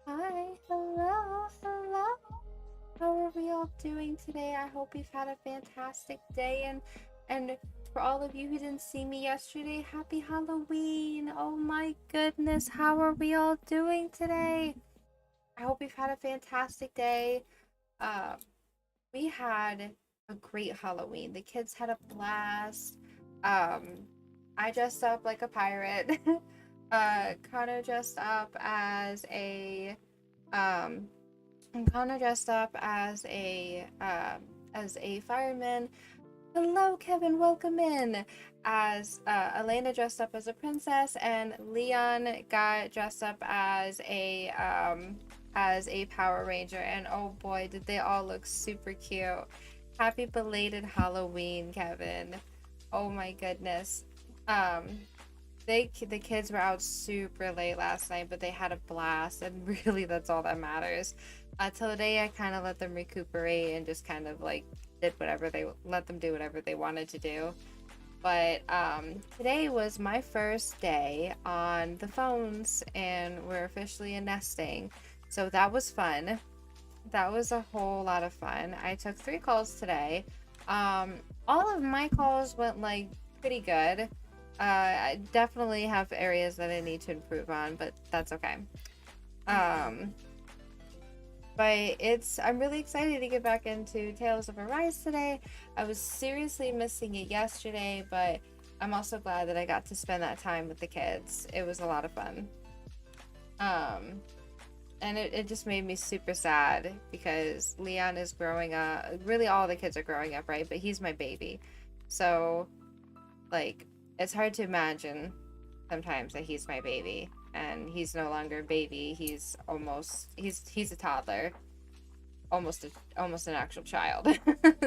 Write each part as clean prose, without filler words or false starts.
Hi, hello, hello. How are we all doing today? I hope you've had a fantastic day, and for all of you who didn't see me yesterday, happy Halloween. Oh my goodness, how are we all doing today? I hope you've had a fantastic day. Um, we had a great Halloween. The kids had a blast. Um, I dressed up like a pirate. Connor dressed up um Connor dressed up as a fireman. Hello, Kevin. Welcome in. As Elena dressed up as a princess, and Leon got dressed up as a Power Ranger. And oh boy, did they all look super cute. Happy belated Halloween, Kevin. Oh my goodness. Um, the kids were out super late last night, but they had a blast, and really that's all that matters. Till today, I kind of let them recuperate and just kind of like did whatever they let them do whatever they wanted to do. But today was my first day on the phones, and we're officially in nesting, so that was fun. That was a whole lot of fun. I took 3 calls today. All of my calls went like pretty good. I definitely have areas that I need to improve on, but that's okay. Um, but I'm really excited to get back into Tales of Arise today. I was seriously missing it yesterday, but I'm also glad that I got to spend that time with the kids. It was a lot of fun. Um, and it just made me super sad because Leon is growing up. Really, all the kids are growing up, right? But he's my baby. So, like, it's hard to imagine sometimes that he's my baby. And he's no longer a baby. He's a toddler. Almost an actual child.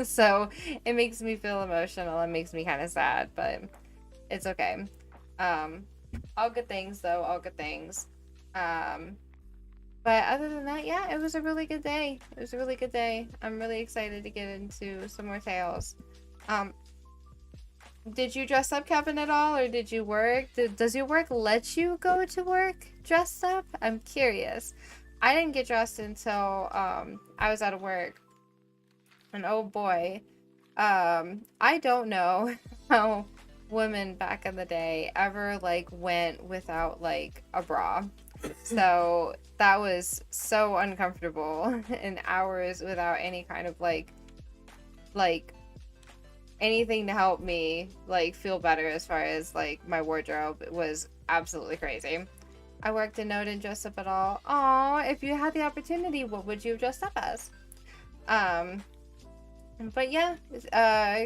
So it makes me feel emotional. It makes me kind of sad, but it's okay. Um, all good things though. All good things. But other than that, yeah, it was a really good day. It was a really good day. I'm really excited to get into some more tales. Um, did you dress up, Kevin, at all, or did you work? Does your work let you go to work dressed up? I'm curious. I didn't get dressed until I was out of work. And oh boy, I don't know how women back in the day ever like went without like a bra. So that was so uncomfortable in hours without any kind of like anything to help me like feel better as far as like my wardrobe. It was absolutely crazy. I worked and no, didn't dress up at all. Aw, if you had the opportunity, what would you have dressed up as? Um, but yeah,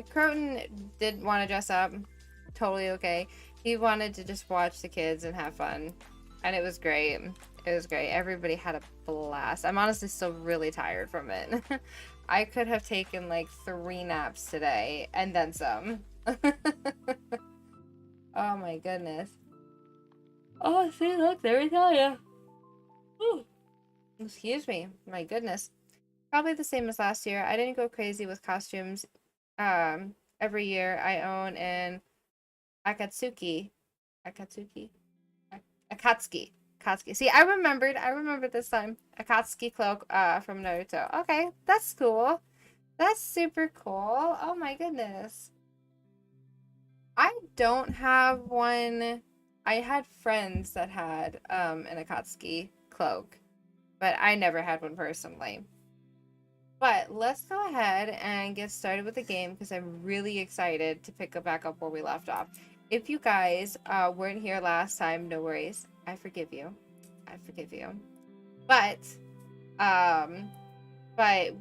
Croton did want to dress up. Totally okay. He wanted to just watch the kids and have fun. And it was great. It was great. Everybody had a blast. I'm honestly still really tired from it. I could have taken like 3 naps today and then some. Oh my goodness. Oh, see, look, there we go, yeah. Ooh. Excuse me. My goodness. Probably the same as last year. I didn't go crazy with costumes. Every year I own an Akatsuki. Akatsuki? Akatsuki. Akatsuki. See, I remembered this time. Akatsuki cloak from Naruto. Okay, that's cool. That's super cool. Oh my goodness. I don't have one. I had friends that had an Akatsuki cloak, but I never had one personally. But let's go ahead and get started with the game because I'm really excited to pick back up where we left off. If you guys weren't here last time, no worries. I forgive you. I forgive you. But um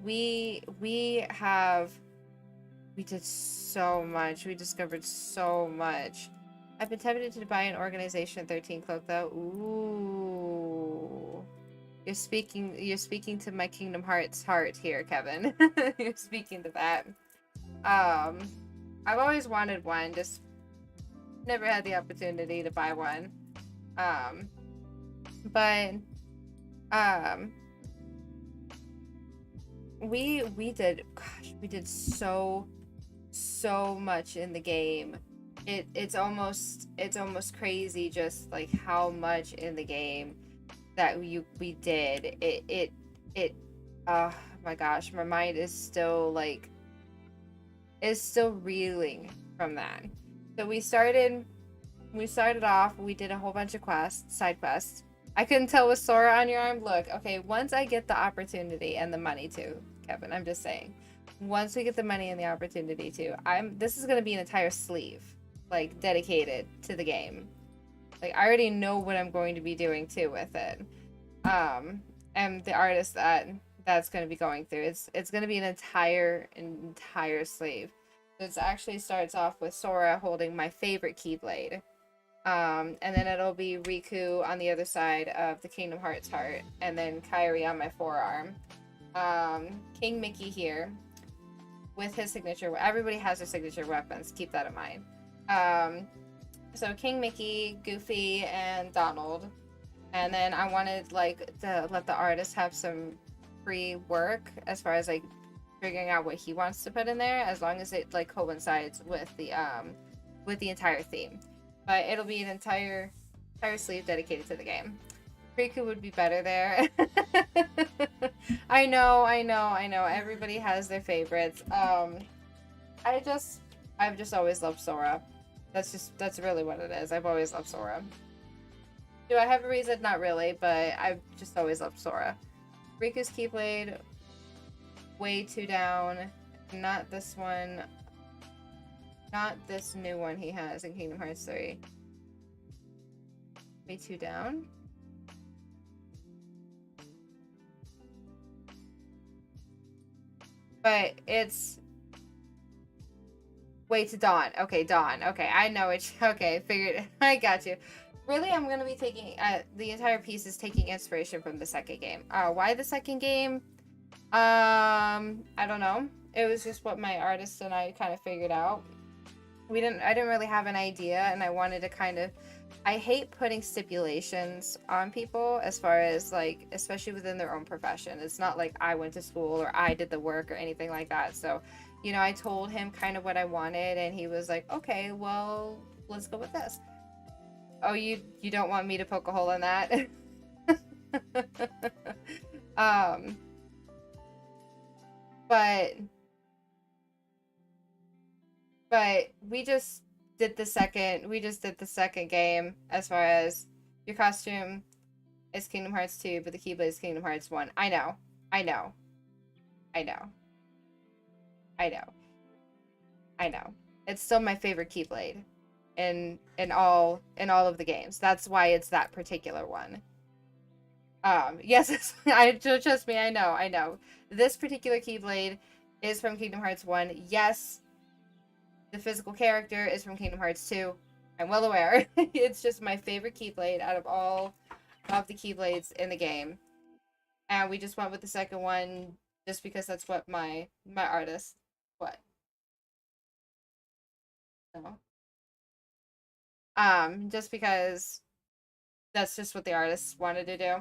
we did so much. We discovered so much. I've been tempted to buy an Organization 13 cloak though. Ooh. You're speaking to my Kingdom Hearts heart here, Kevin. You're speaking to that. I've always wanted one, just never had the opportunity to buy one. But um we did so much in the game. It's almost crazy just like how much in the game that we did. It oh my gosh, my mind is still reeling from that. So we started off, we did a whole bunch of side quests. I couldn't tell with Sora on your arm. Look, okay, once I get the opportunity and the money too, Kevin, I'm just saying. Once we get the money and the opportunity too, this is gonna be an entire sleeve, like, dedicated to the game. Like, I already know what I'm going to be doing too with it. And the artist that's gonna be going through, it's gonna be an entire sleeve. This actually starts off with Sora holding my favorite Keyblade. And then it'll be Riku on the other side of the Kingdom Hearts heart, and then Kairi on my forearm. King Mickey here with his signature. Everybody has their signature weapons. Keep that in mind. So King Mickey, Goofy, and Donald. And then I wanted like to let the artist have some free work as far as like figuring out what he wants to put in there, as long as it like coincides with the entire theme. But it'll be an entire sleeve dedicated to the game. Riku would be better there. I know. Everybody has their favorites. I just I've just always loved Sora. That's really what it is. I've always loved Sora. Do I have a reason? Not really, but I've just always loved Sora. Riku's Keyblade, way too down. Not this one. Not this new one he has in Kingdom Hearts 3. Way too down. But it's way to Dawn. Okay, Dawn. Okay, I know it. Okay, figured. I got you. Really, I'm gonna be taking the entire piece is taking inspiration from the second game. Why the second game? I don't know. It was just what my artist and I kind of figured out. I didn't really have an idea, and I wanted to kind of. I hate putting stipulations on people as far as like, especially within their own profession. It's not like I went to school or I did the work or anything like that. So, you know, I told him kind of what I wanted, and he was like, "Okay, well, let's go with this." Oh, you don't want me to poke a hole in that? um, but we just did the second game as far as your costume is Kingdom Hearts 2, but the Keyblade is Kingdom Hearts 1. I know. I know. I know. I know. I know. It's still my favorite Keyblade in all of the games. That's why it's that particular one. Yes, I trust me, I know. This particular Keyblade is from Kingdom Hearts 1. Yes, the physical character is from Kingdom Hearts 2. I'm well aware. It's just my favorite Keyblade out of all of the Keyblades in the game. And we just went with the second one just because that's what my artist what? No. Just because that's just what the artists wanted to do.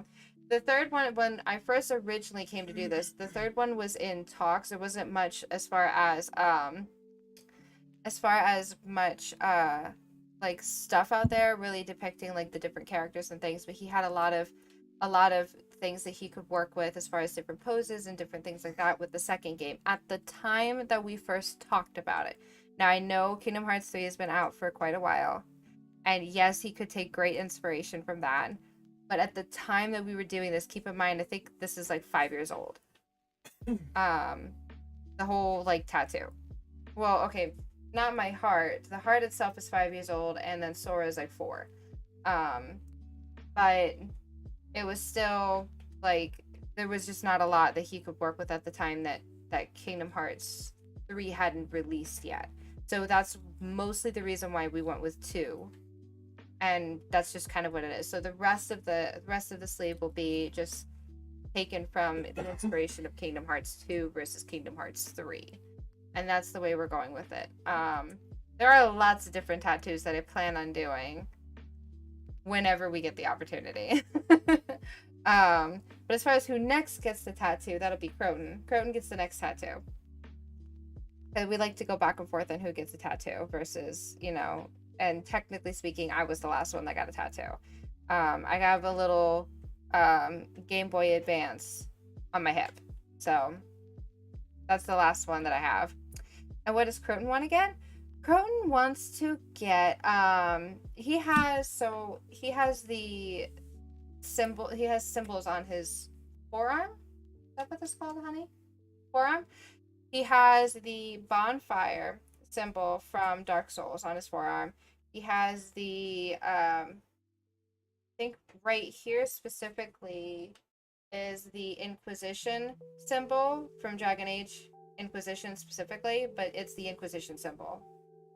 The third one, when I first originally came to do this, the third one was in talks. There wasn't much as far as much like stuff out there really depicting like the different characters and things, but he had a lot of things that he could work with as far as different poses and different things like that with the second game at the time that we first talked about it. Now I know Kingdom Hearts 3 has been out for quite a while, and yes, he could take great inspiration from that, but at the time that we were doing this, keep in mind, I think this is like 5 years old. The whole like tattoo. Well, okay, not my heart. The heart itself is 5 years old, and then Sora is like 4. Um, but it was still like there was just not a lot that he could work with at the time that Kingdom Hearts 3 hadn't released yet. So that's mostly the reason why we went with 2. And that's just kind of what it is. So the rest of the sleeve will be just taken from the inspiration of Kingdom Hearts 2 versus Kingdom Hearts 3. And that's the way we're going with it. There are lots of different tattoos that I plan on doing whenever we get the opportunity. But as far as who next gets the tattoo, that'll be Croton. Croton gets the next tattoo. And we like to go back and forth on who gets a tattoo versus, you know, and technically speaking, I was the last one that got a tattoo. I have a little Game Boy Advance on my hip. So that's the last one that I have. And what does Croton want again? Croton wants to get he has the symbol, he has symbols on his forearm. Is that what this is called, honey? Forearm? He has the bonfire symbol from Dark Souls on his forearm. He has the I think right here specifically is the Inquisition symbol from Dragon Age Inquisition specifically, but it's the Inquisition symbol.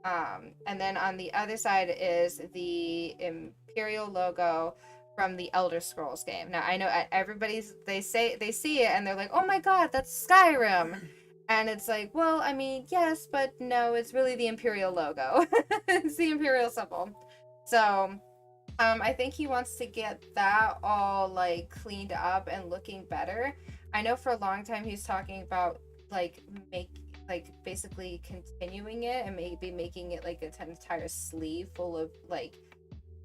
And then on the other side is the Imperial logo from the Elder Scrolls game. Now I know everybody's they see it and they're like, "Oh my god, that's Skyrim." And it's like, well, I mean, yes, but no, it's really the Imperial logo. It's the Imperial symbol. So I think he wants to get that all like cleaned up and looking better. I know for a long time he's talking about like make like basically continuing it and maybe making it like an entire sleeve full of like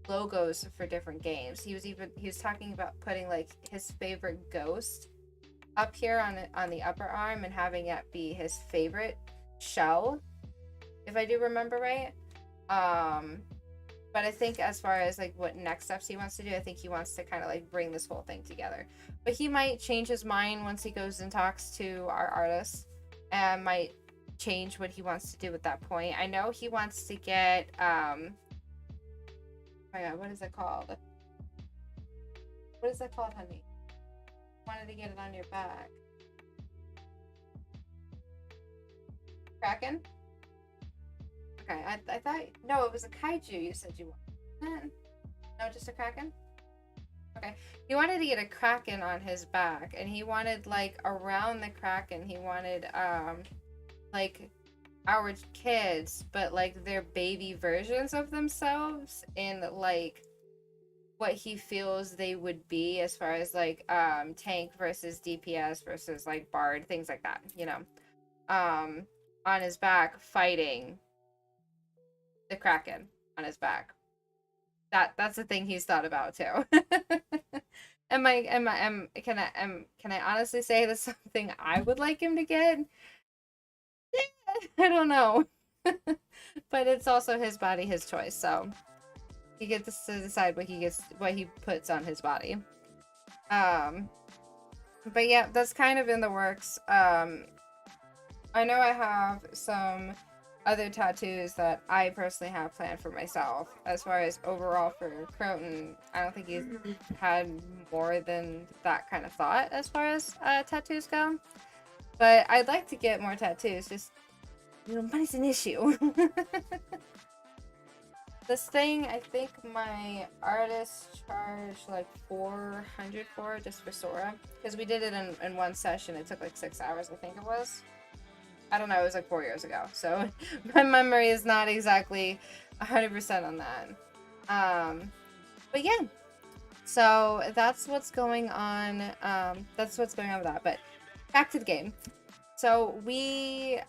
logos for different games. He was talking about putting like his favorite ghost up here on the upper arm and having it be his favorite shell, if I do remember right. Um but I think as far as like what next steps he wants to do, I think he wants to kind of like bring this whole thing together. But he might change his mind once he goes and talks to our artist, and might change what he wants to do at that point. I know he wants to get oh my god, what is it called? What is that called, honey? Wanted to get it on your back. Kraken? Okay, I thought no, it was a kaiju. You said you wanted. No, just a kraken. Okay, he wanted to get a kraken on his back, and he wanted like around the kraken. He wanted like our kids, but like their baby versions of themselves in like what he feels they would be as far as like tank versus DPS versus like bard, things like that, you know. On his back fighting the kraken on his back. That's the thing he's thought about too. Can I honestly say that's something I would like him to get? I don't know. But it's also his body, his choice, so he gets to decide what he puts on his body. But yeah, that's kind of in the works. I know I have some other tattoos that I personally have planned for myself. As far as overall for Croton, I don't think he's had more than that kind of thought as far as tattoos go. But I'd like to get more tattoos. Just, you know, money's an issue. This thing, I think my artist charged like 400 for just for Sora. Because we did it in one session. It took like 6 hours, I think it was. I don't know, it was like 4 years ago. So my memory is not exactly 100% on that. But yeah. So that's what's going on. That's what's going on with that. But back to the game. So we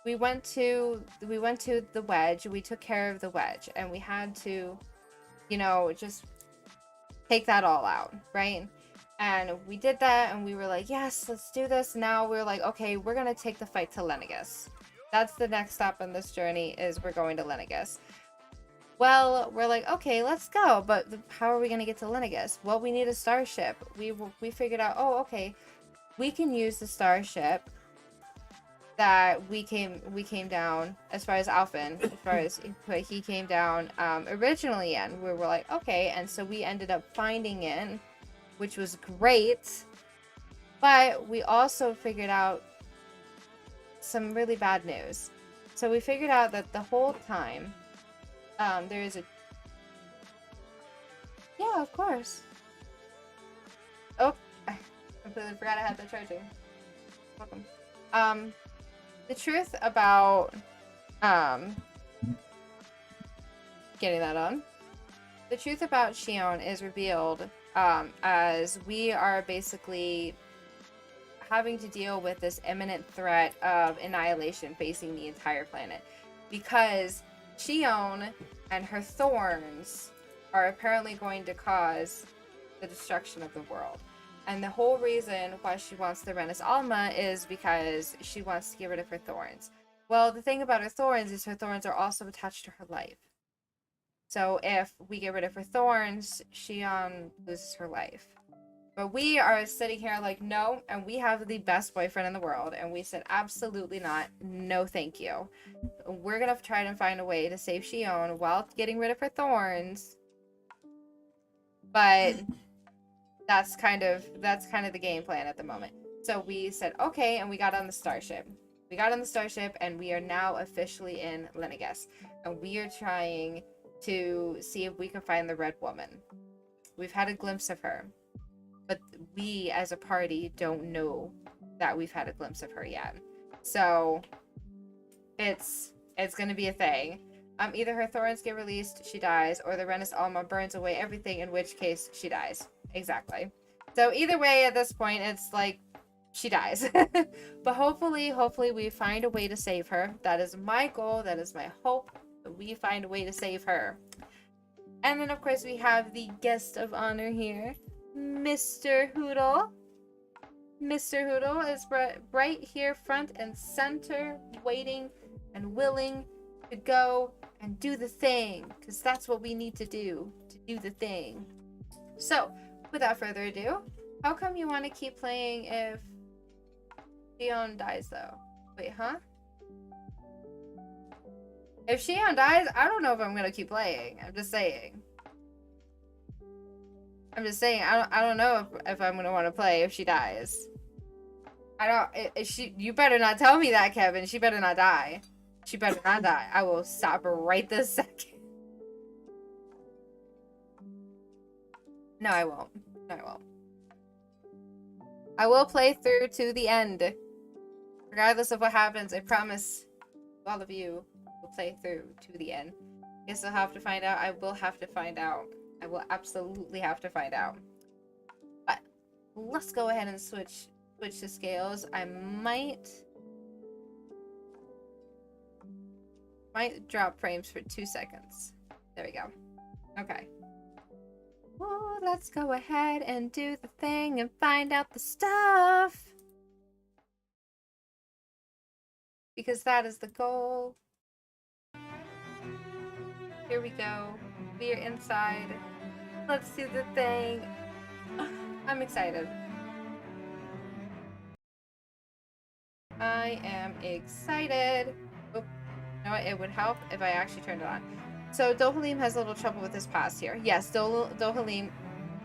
went to the wedge. We took care of the wedge, and we had to, you know, just take that all out, right? And we did that, and we were like, yes, let's do this. Now we're like, okay, we're gonna take the fight to Lenegus. That's the next stop on this journey, is we're going to Lenegus. Well, we're like, okay, let's go. But how are we gonna get to Lenegus? Well, we need a starship. We figured out, oh, okay, we can use the starship that we came down, as far as Alphen, as far as he came down originally in. We were like, okay, and so we ended up finding it, which was great. But we also figured out some really bad news. So we figured out that the whole time there is a yeah, of course. Oh, I completely forgot I had the charging. Welcome. The truth about getting that on. The truth about Shion is revealed as we are basically having to deal with this imminent threat of annihilation facing the entire planet, because Shion and her thorns are apparently going to cause the destruction of the world. And the whole reason why she wants the Renis Alma is because she wants to get rid of her thorns. Well, the thing about her thorns is her thorns are also attached to her life. So if we get rid of her thorns, Shion loses her life. But we are sitting here like, no, and we have the best boyfriend in the world. And we said, absolutely not. No, thank you. We're going to try to find a way to save Shion while getting rid of her thorns. But that's kind of the game plan at the moment. So we said, okay, and we got on the starship. We got on the starship, and we are now officially in Lenegus. And we are trying to see if we can find the Red Woman. We've had a glimpse of her, but we as a party don't know that we've had a glimpse of her yet. So it's gonna be a thing. Either her thorns get released, she dies, or the Renis Alma burns away everything, in which case she dies. Exactly. So either way, at this point, it's like she dies. But hopefully we find a way to save her. That is my goal. That is my hope, that we find a way to save her. And then, of course, we have the guest of honor here, Mr. Hoodle. Mr. Hoodle is right here, front and center, waiting and willing to go and do the thing, because that's what we need to do the thing. So, without further ado, how come you want to keep playing if Shion dies, though? Wait, huh? If Shion dies, I don't know if I'm gonna keep playing. I'm just saying. I don't know if I'm gonna want to play if she dies. You better not tell me that, Kevin. She better not die. She better not die. I will stop her right this second. No, I won't. No, I won't. I will play through to the end. Regardless of what happens, I promise all of you will play through to the end. Guess I'll have to find out. I will have to find out. I will absolutely have to find out. But let's go ahead and switch the scales. I might drop frames for 2 seconds. There we go. Okay. Ooh, let's go ahead and do the thing and find out the stuff. Because that is the goal. Here we go. We are inside. Let's do the thing. I'm excited. I am excited. Oh, you know what? It would help if I actually turned it on. So Dohalim has a little trouble with his pass here. Yes, Dohalim.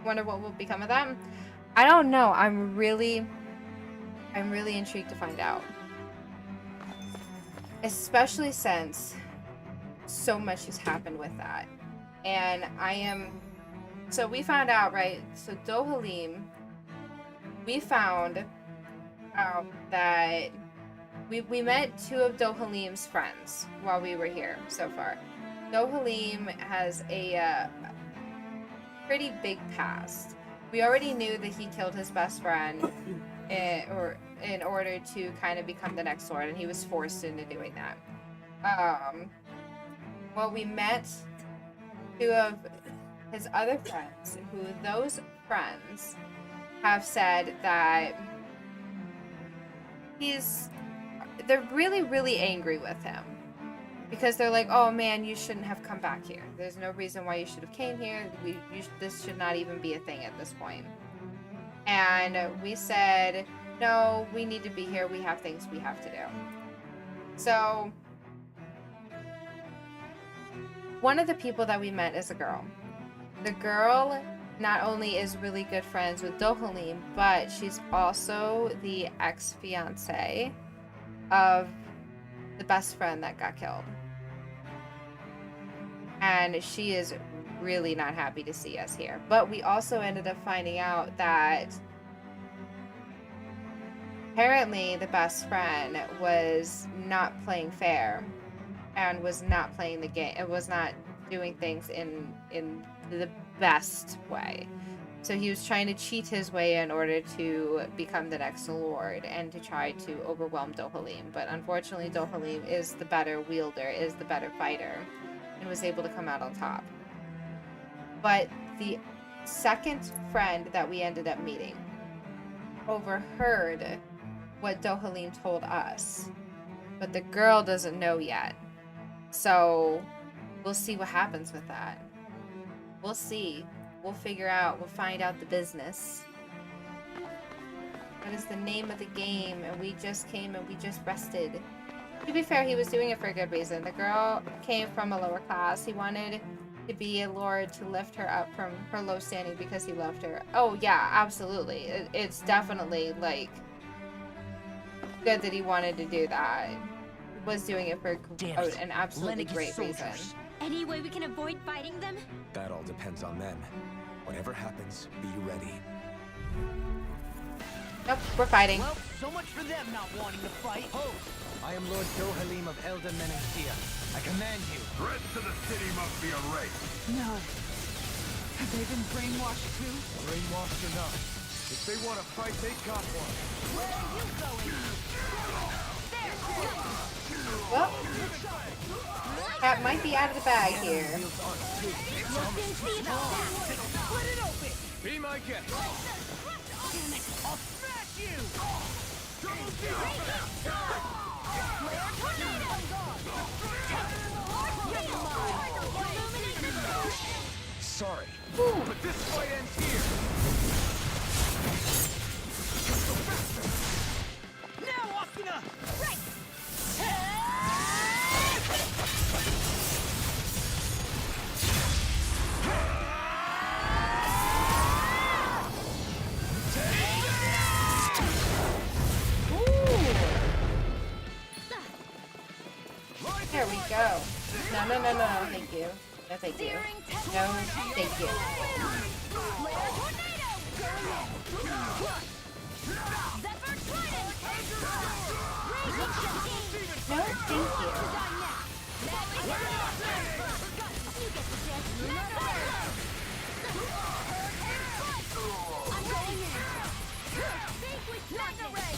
Wonder what will become of them. I don't know. I'm really intrigued to find out. Especially since so much has happened with that. And so we found out, right? So Dohalim, we found out that we met 2 of Dohalim's friends while we were here so far. Dohalim has a pretty big past. We already knew that he killed his best friend in order to kind of become the next lord, and he was forced into doing that. Well, we met 2 of his other friends, who those friends have said that they're really, really angry with him. Because they're like, oh man, you shouldn't have come back here. There's no reason why you should have came here. This should not even be a thing at this point. And we said, no, we need to be here. We have things we have to do. So, one of the people that we met is a girl. The girl not only is really good friends with Dohalim, but she's also the ex-fiance of the best friend that got killed. And she is really not happy to see us here. But we also ended up finding out that apparently the best friend was not playing fair and was not playing the game. It was not doing things in the best way. So he was trying to cheat his way in order to become the next lord and to try to overwhelm Dohalim. But unfortunately, Dohalim is the better wielder, is the better fighter, and was able to come out on top. But the second friend that we ended up meeting overheard what Dohalim told us. But the girl doesn't know yet. So we'll see what happens with that. We'll see. We'll figure out. We'll find out the business. That is the name of the game, and we just came and we just rested. To be fair, he was doing it for a good reason. The girl came from a lower class. He wanted to be a lord to lift her up from her low standing because he loved her. Oh yeah, absolutely. It's definitely like good that he wanted to do that. He was doing it for an absolutely great reason. Any way we can avoid fighting them? That all depends on them. Whatever happens, be ready. Nope, we're fighting. Well, so much much for them not wanting to fight. Host, I am Lord Dohalim of Elda Menastia. I command you. Threats to the city must be erased. No. Have they been brainwashed too? Brainwashed or not, if they want to fight, they got one. Where are you going? Well, Cat might be out of the bag here. We'll soon see about that. Split it open. Be my guest. I'll smash you. Flare tornado. Illuminate the sky. Sorry, but this fight ends here. Now, Asuna. Right. There we go. No, no, no, no, no, thank you. No, thank you. No, thank you. Flare tornado. Zephyr trident. Raging shifting. No, thank you. You get the chance. I'm going in.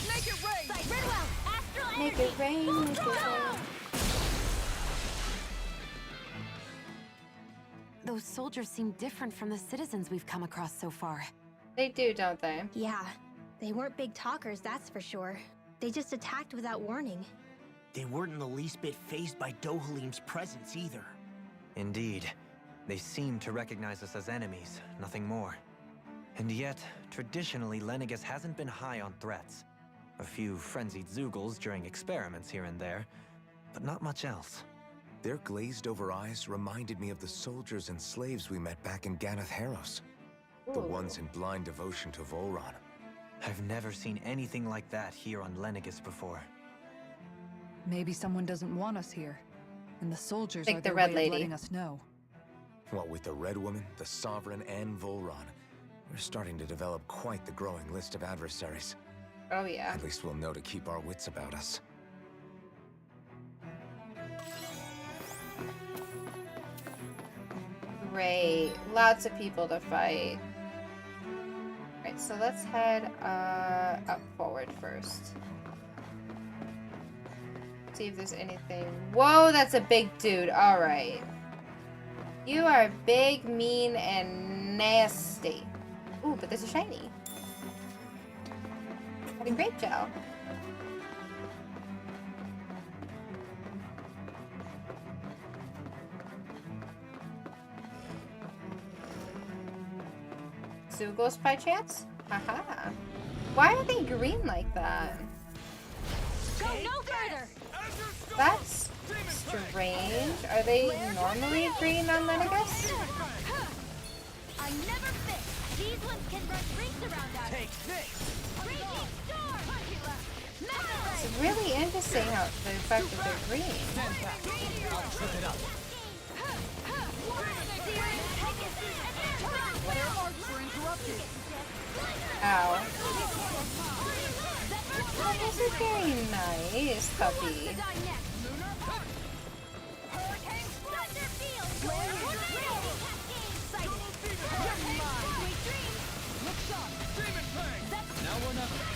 Make it rain. Ridwell, astral Make energy. it rain, make it rain. Those soldiers seem different from the citizens we've come across so far. They do, don't they? Yeah, they weren't big talkers, that's for sure. They just attacked without warning. They weren't in the least bit fazed by Dohalim's presence either. Indeed. They seem to recognize us as enemies, nothing more. And yet, traditionally, Lenegis hasn't been high on threats. A few frenzied Zeugles during experiments here and there, but not much else. Their glazed-over eyes reminded me of the soldiers and slaves we met back in Ganath Harros. The Ooh. ones in blind devotion to Volron. I've never seen anything like that here on Lenegis before. Maybe someone doesn't want us here, and the soldiers Like are the their Red way Lady. of letting us know. What with the Red Woman, the Sovereign, and Volron, we're starting to develop quite the growing list of adversaries. Oh, yeah. At least we'll know to keep our wits about us. Great. Lots of people to fight. Alright, so let's head up forward first. See if there's anything. Whoa, that's a big dude. Alright. You are big, mean, and nasty. Ooh, but this is shiny. Having grape gel. Zeugles by chance? Haha. Why are they green like that? Go no further! That's strange. Are they normally green on Lenegis? I never fit. These ones can run rings around us! Take this. Raging storm! It's really interesting how the fact that they're green. I'll trip it up. Ow. Oh, this is very nice, puppy. Now we're nothing.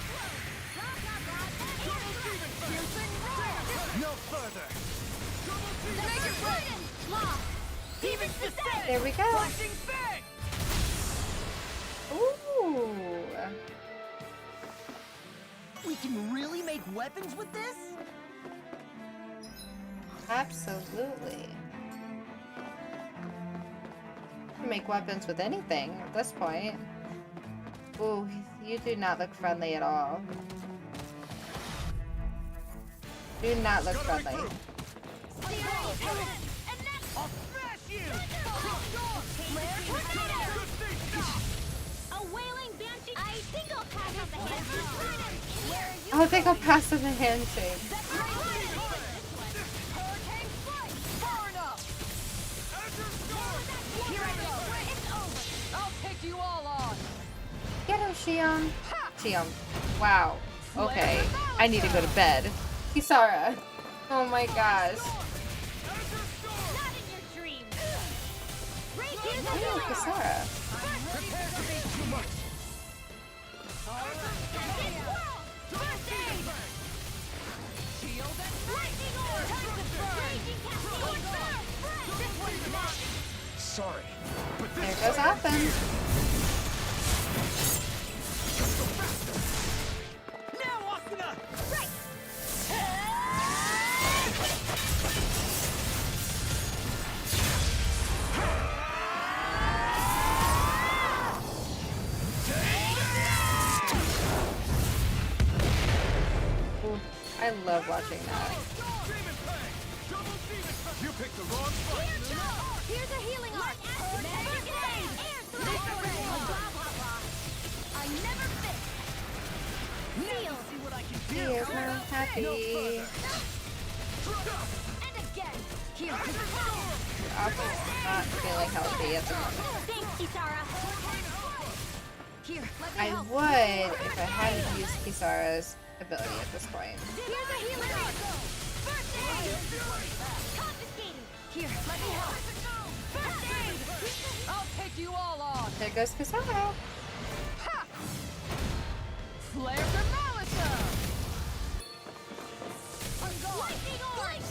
No further. There we go. Ooh. We can really make weapons with this? Absolutely. You can make weapons with anything at this point. Ooh, you do not look friendly at all. Do not look friendly. I'll smash you! A wailing banshee! I think I'll pass on the handshake! Oh, I think I'll pass on the handshake. Far enough! Here I go! It's over! I'll take you all on! Get him, Shion. Shion. Wow. Okay, I need to go to bed. Kisara. Oh my gosh. Oh, Kisara. Sorry. There goes Athens. Ooh, I love watching that. You picked the wrong fight. Here's a healing arc. I never fit. He is not happy. And again. Here. Apple not feeling healthy at the moment. Thanks, Kisara. Here, let me I help. would if I hadn't used Kisara's ability at this point. Here's a healing arc. First aid. Confiscating. Here, let me help. First aid. I'll take you all on. There goes Kisara. Flare for Malisa. Lightning orb.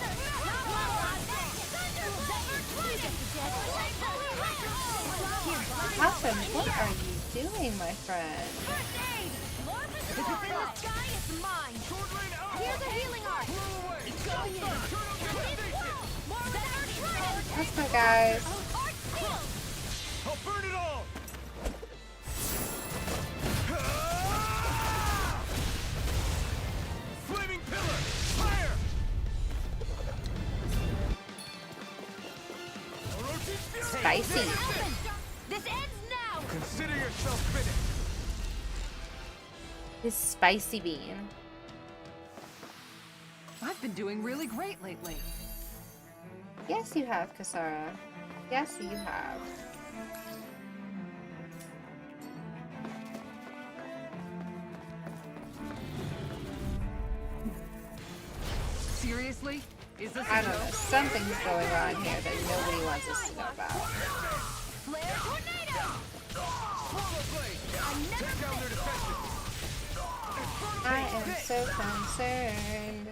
Awesome. What are you doing, my friend? First aid. If it's in the sky, it's mine. Here's a healing arc. It's going in. Let's go, guys. Arc sealed. I'll burn it all. Flaming pillar, fire! Spicy. This ends now. Consider yourself finished. His spicy bean. I've been doing really great lately. Yes, you have, Kisara. Yes, you have. Seriously? Is this I don't know. Something's going on here that nobody wants us to know about. Flare tornado. Take down their defenses. I am so concerned.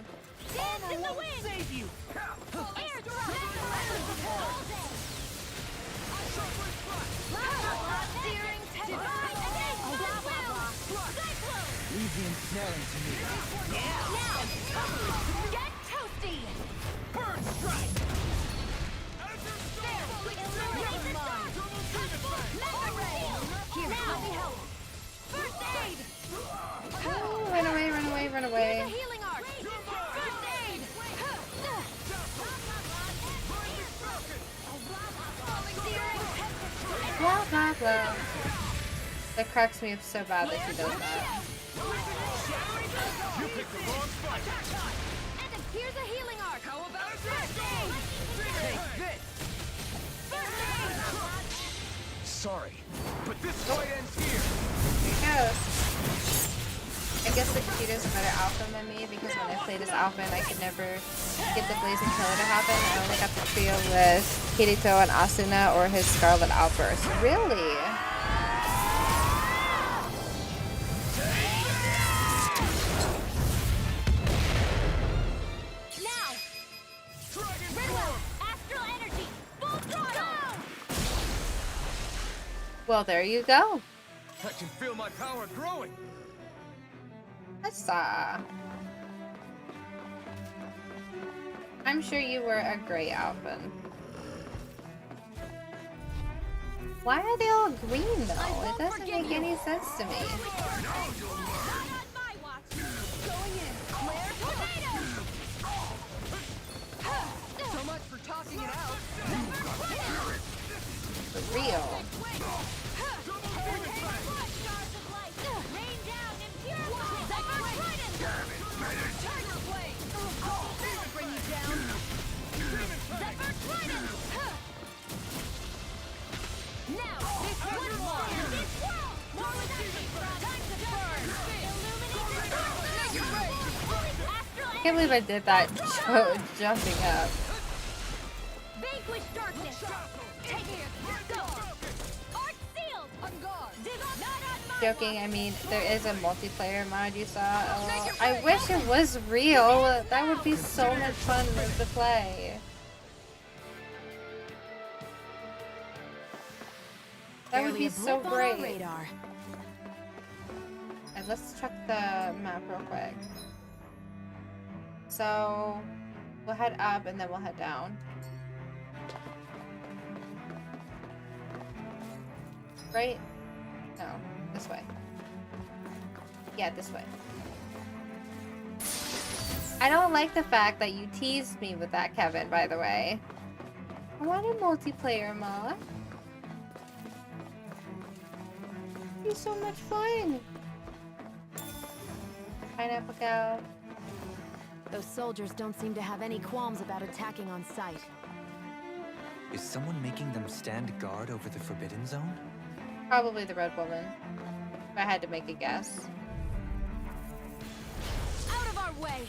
Dance in the wind. Save you. Air Searing divine against cyclone. Leave the ensnaring to me. Now, get toasty. Bird strike. There, illuminate the sun. Mega ray. Here, let me help. First aid. Oh, run away, run away, run Here's a away. healing arc. First aid. Searing tempest. Blah, blah, blah. That cracks me up so bad that he does that. You picked the wrong fight. And here's a healing arc. How about first aid? Take this! First aid. Sorry, but this fight ends here. There he goes. I guess the Kita's a better alpha than me because when I played as alpha and I could never get the Blazing Killer to happen, I only got the trio with Kirito and Asuna or his Scarlet Outburst. Really? Now. Rizzo, astral energy. Full throttle. Well, there you go. I can feel my power growing. I'm sure you were a great alpha. Why are they all green though? It doesn't make any sense to me. So much for talking it out. For real. Can't believe I did that jumping up. Vanquish darkness. Take it. Go. Arc sealed. On guard. Not on my Joking, I mean, there is a multiplayer mod you saw. Oh, I wish it was real. That would be so much fun to play. That would Barely be a so blip on our great. radar. And let's check the map real quick. So we'll head up and then we'll head down. Right? No, this way. Yeah, this way. I don't like the fact that you teased me with that, Kevin, by the way. I want a multiplayer mod. It'd be so much fun. Pineapple cow. Those soldiers don't seem to have any qualms about attacking on sight. Is someone making them stand guard over the Forbidden Zone? Probably the red woman. If I had to make a guess. out of our way.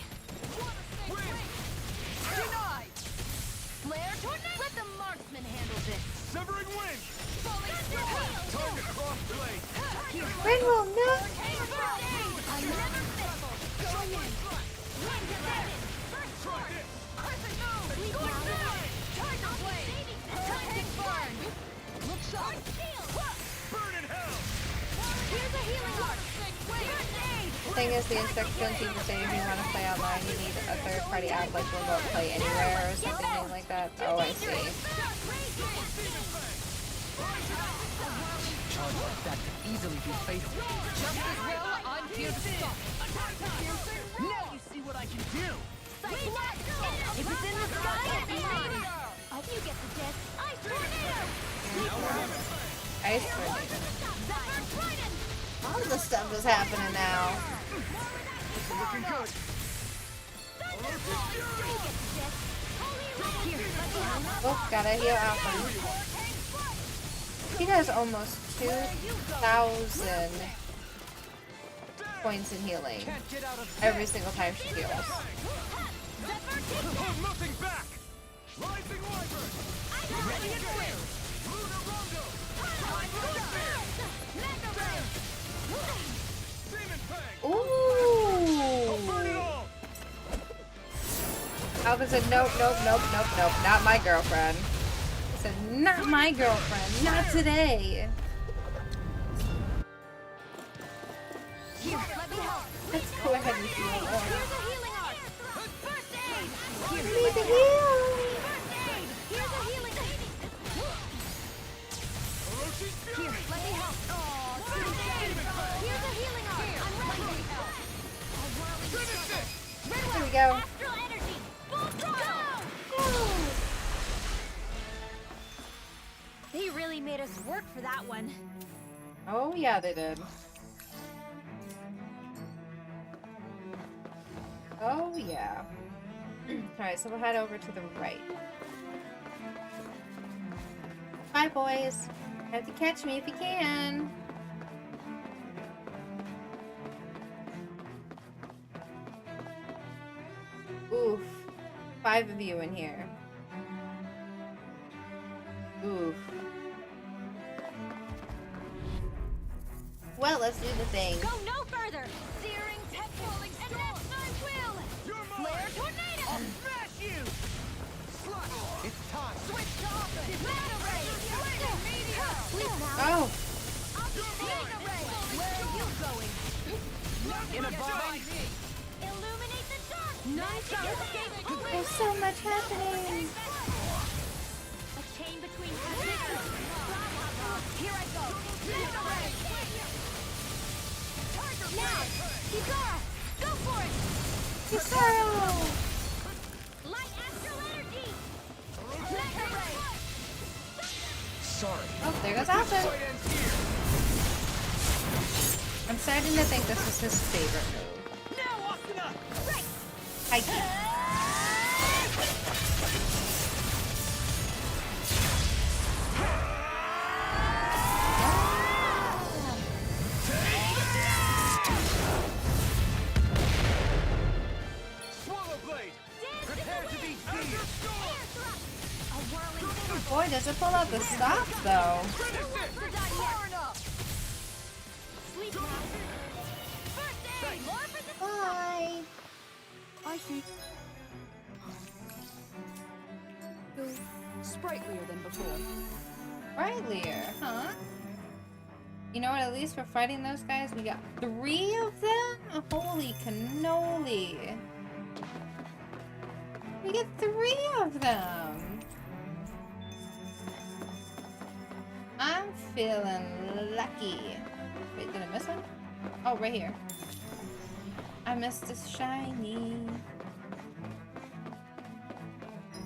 Denied. Flare tornado. Let the marksman handle this. Severing wind! Falling steel. Time to cross blade! Red woman, no! I never miss. Go in. Wind defended. First Try sword. this! Perfect move. Going forward. Tiger blade. Time to burn. Look sharp. Burn in hell! Here's a healing arc. The thing is, the instructions you say if you want to play online, you need a third-party app like Remote Play Anywhere or something like that. Oh, I see. Charge like that could easily be fatal. Just as well, I'm here to stop. Now you see what I can do! If it's in the sky, it's mine. You get the death. Ice tornado. Ice cream. All the stuff is happening now. Looking good! Oh, gotta heal Alpha. He does almost 2,000 points in healing Can't get out of every single time she heals. Hold nothing back! Rising Wyvern! Ready and will. Lunar Rondo! Demon Fang! Ooh! Burn it all! Alpha said, nope, nope, nope, nope, nope, not my girlfriend. He said, not my girlfriend, not today. Here, let me help. Let's go ahead and heal. Here's a healing arc. First aid. I need to heal. First aid. Here's a healing. Oroshi's Fury! Here, let me help. First aid. Here's a healing arc. I'm ready to help. Finish it! There we go. Astral energy. Full throttle. They really made us work for that one. Oh yeah, they did. Oh yeah. Alright, so we'll head over to the right. Bye boys. Have to catch me if you can. Oof. 5 of you in here. Oof. Well, let's do the thing. Go no further. Searing tempest. And that's my will. You're mine! Flare tornado. I'll smash you! Slush! It's time! Switch to offense. Mega ray. Meteor. Please now. Oh, Mega ray. Where are you going? In a bind! Illuminate the dark. Nice escape. there's so much happening. A chain between hazards. Here I go. Mega ray. Now, Kikara, go for it. Cesaro! Light astral energy. Mega ray. Sorry. Oh, there goes Alpha. Fight ends here! I'm starting to think this is his favorite move. Now, Asuna! Right. Hikey. Swallow does it pull out the stops though? Sleep now. First aid. More for the Bye. I see. Sprightlier than before. Brightlier, huh? You know what? At least for fighting those guys, we got 3 of them? Holy cannoli. We get 3 of them. I'm feeling lucky. Wait, did I miss one? Oh, right here. I missed a shiny.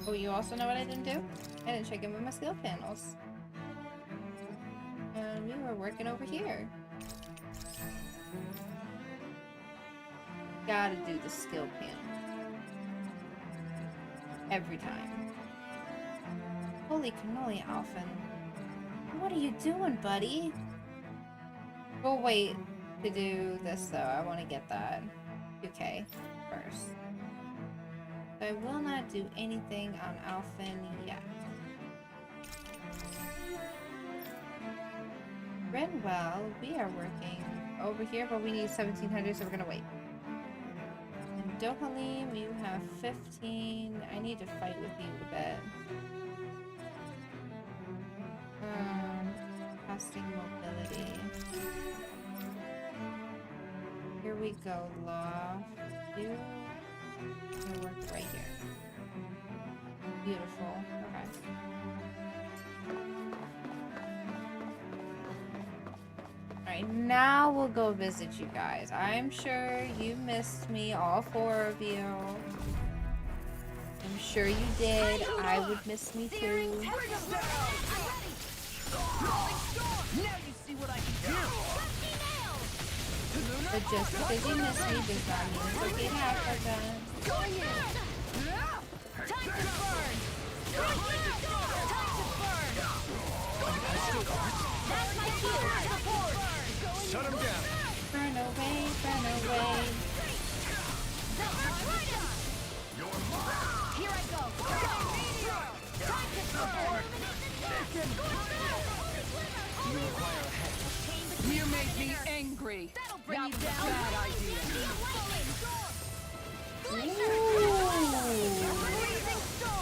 Oh, you also know what I didn't do? I didn't check in with my skill panels. And we were working over here. Gotta do the skill panel. Every time. Holy cannoli, Alphen. What are you doing, buddy? We'll wait to do this, though. I want to get that 2K first. I will not do anything on Alphen yet. Renwell, we are working over here, but we need 1700, so we're gonna wait. And Dohalim, you have 15. I need to fight with you a bit. Casting mobility. Here we go, Law. You gonna work right here. Beautiful. Okay. Alright, now we'll go visit you guys. I'm sure you missed me, all 4 of you. I'm sure you did. I would miss me too. Now you see what I can do. But just because you miss me does not mean it's okay to have for them. Going in. Time to burn. Time to burn. That's my cue. Shut him down. Burn away, burn away. Here I go. Time to burn. You made me angry. That'll bring you That was a down. bad idea.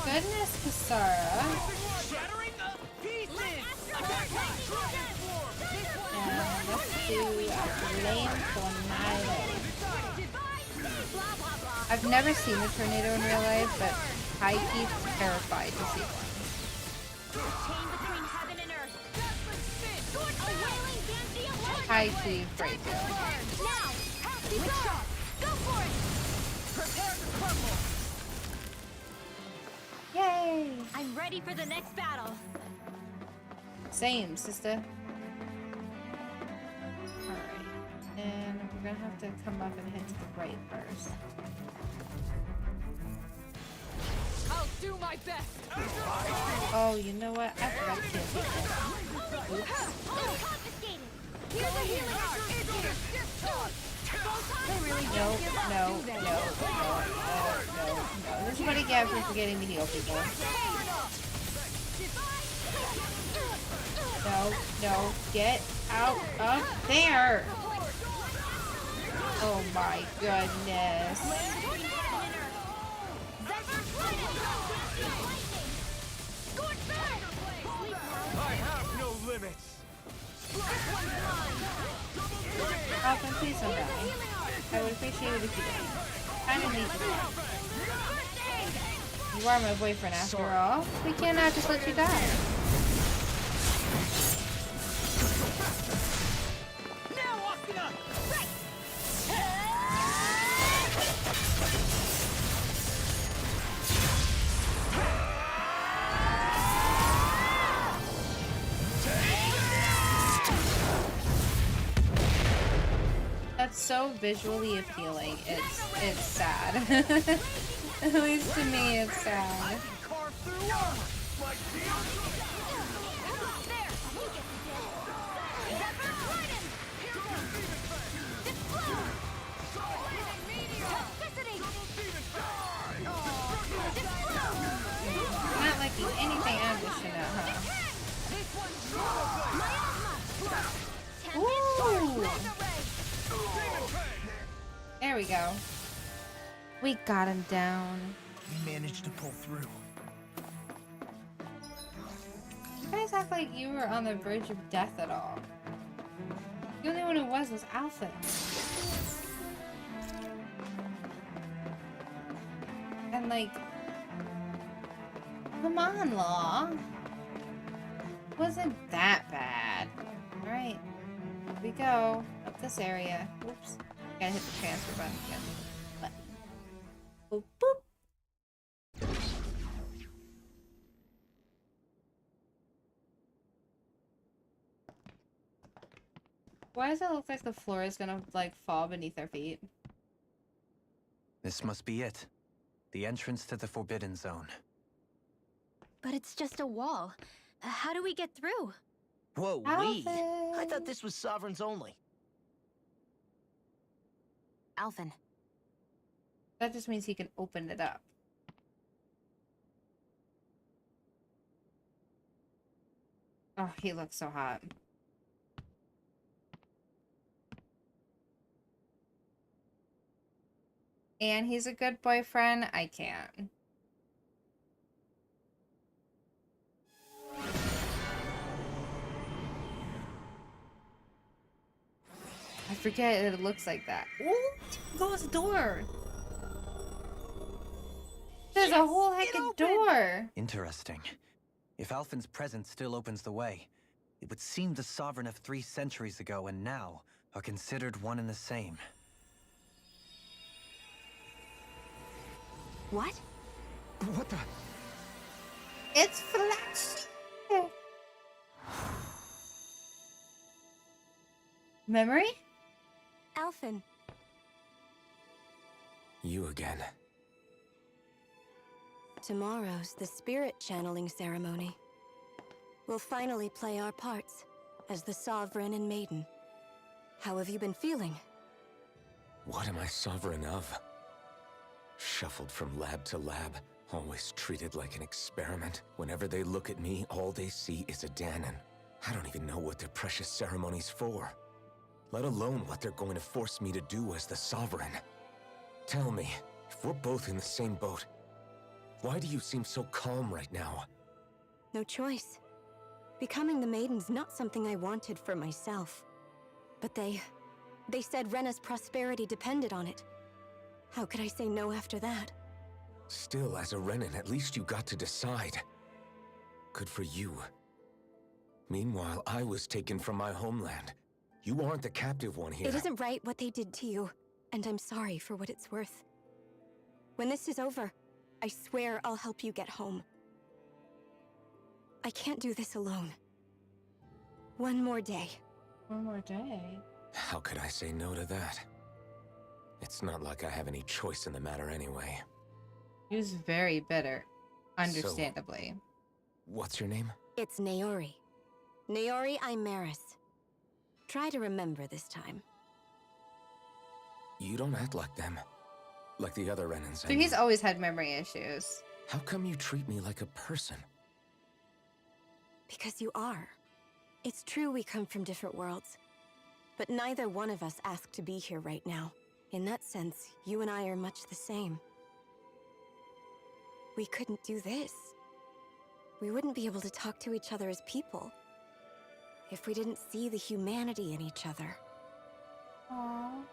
Goodness, Kasara. Shattering of pieces. And let's do a flame tornado. I've never seen a tornado in real life, but I keep terrified to see one. Chain between heaven and earth. A wailing banshee of light. I keep afraid to. Now, with shot. Go for it. Prepare to crumble. Yay! I'm ready for the next battle. Same, sister. Alright. And we're gonna have to come up and head to the right first. I'll do my best. Oh, you know what? I forgot to kill people. Oops. Confiscated. Here's a healing art. No. This is what I get for forgetting to heal people. No. Get out of there! Oh my goodness. I have no limits. Alphen, please don't die. I would appreciate it if you did. Kind of need to die. You are my boyfriend after all. We cannot just let you die. Now, Akina! That's so visually appealing. It's sad. At least to me, it's sad. Carve through armor. Like Not liking anything I'm dishing out, huh? There we go. We got him down. We managed to pull through. You guys act like you were on the verge of death at all. The only one who was Alpha. And like, come on, Law. Wasn't that bad. Alright. Here we go. Up this area. Oops. Gotta hit the transfer button again. Boop, boop. Why does it look like the floor is gonna like fall beneath our feet? This must be it. The entrance to the Forbidden Zone. But it's just a wall. How do we get through? Whoa, we? I Alpha. thought this was Sovereigns only. Alphen, That just means he can open it up. Oh, he looks so hot. And he's a good boyfriend. I can't. I forget that it looks like that. Ooh, close the door. There's a whole heckin' door. Interesting. If Alphen's presence still opens the way, it would seem the Sovereign of 3 centuries ago and now are considered one and the same. what? What the? It's Flash. Memory? Alphen, You again. tomorrow's the spirit channeling ceremony. We'll finally play our parts as the Sovereign and Maiden. How have you been feeling? What am I sovereign of? Shuffled from lab to lab, always treated like an experiment. Whenever they look at me, all they see is a Danon. I don't even know what their precious ceremony's for, let alone what they're going to force me to do as the Sovereign. Tell me, if we're both in the same boat, why do you seem so calm right now? No choice. Becoming the Maiden's not something I wanted for myself. But they said Rena's prosperity depended on it. How could I say no after that? Still, as a Renan, at least you got to decide. Good for you. Meanwhile, I was taken from my homeland. You aren't the captive one here. It isn't right what they did to you, and I'm sorry for what it's worth. When this is over, I swear I'll help you get home. I can't do this alone. One more day. One more day. How could I say no to that? It's not like I have any choice in the matter anyway. He was very bitter. Understandably. What's your name? It's Naori. Naori Imaris. Try to remember this time. You don't act like them. Like the other Renans. So he's always had memory issues. How come you treat me like a person? Because you are. It's true we come from different worlds. But neither one of us asked to be here right now. In that sense, you and I are much the same. We couldn't do this. We wouldn't be able to talk to each other as people if we didn't see the humanity in each other. Aww.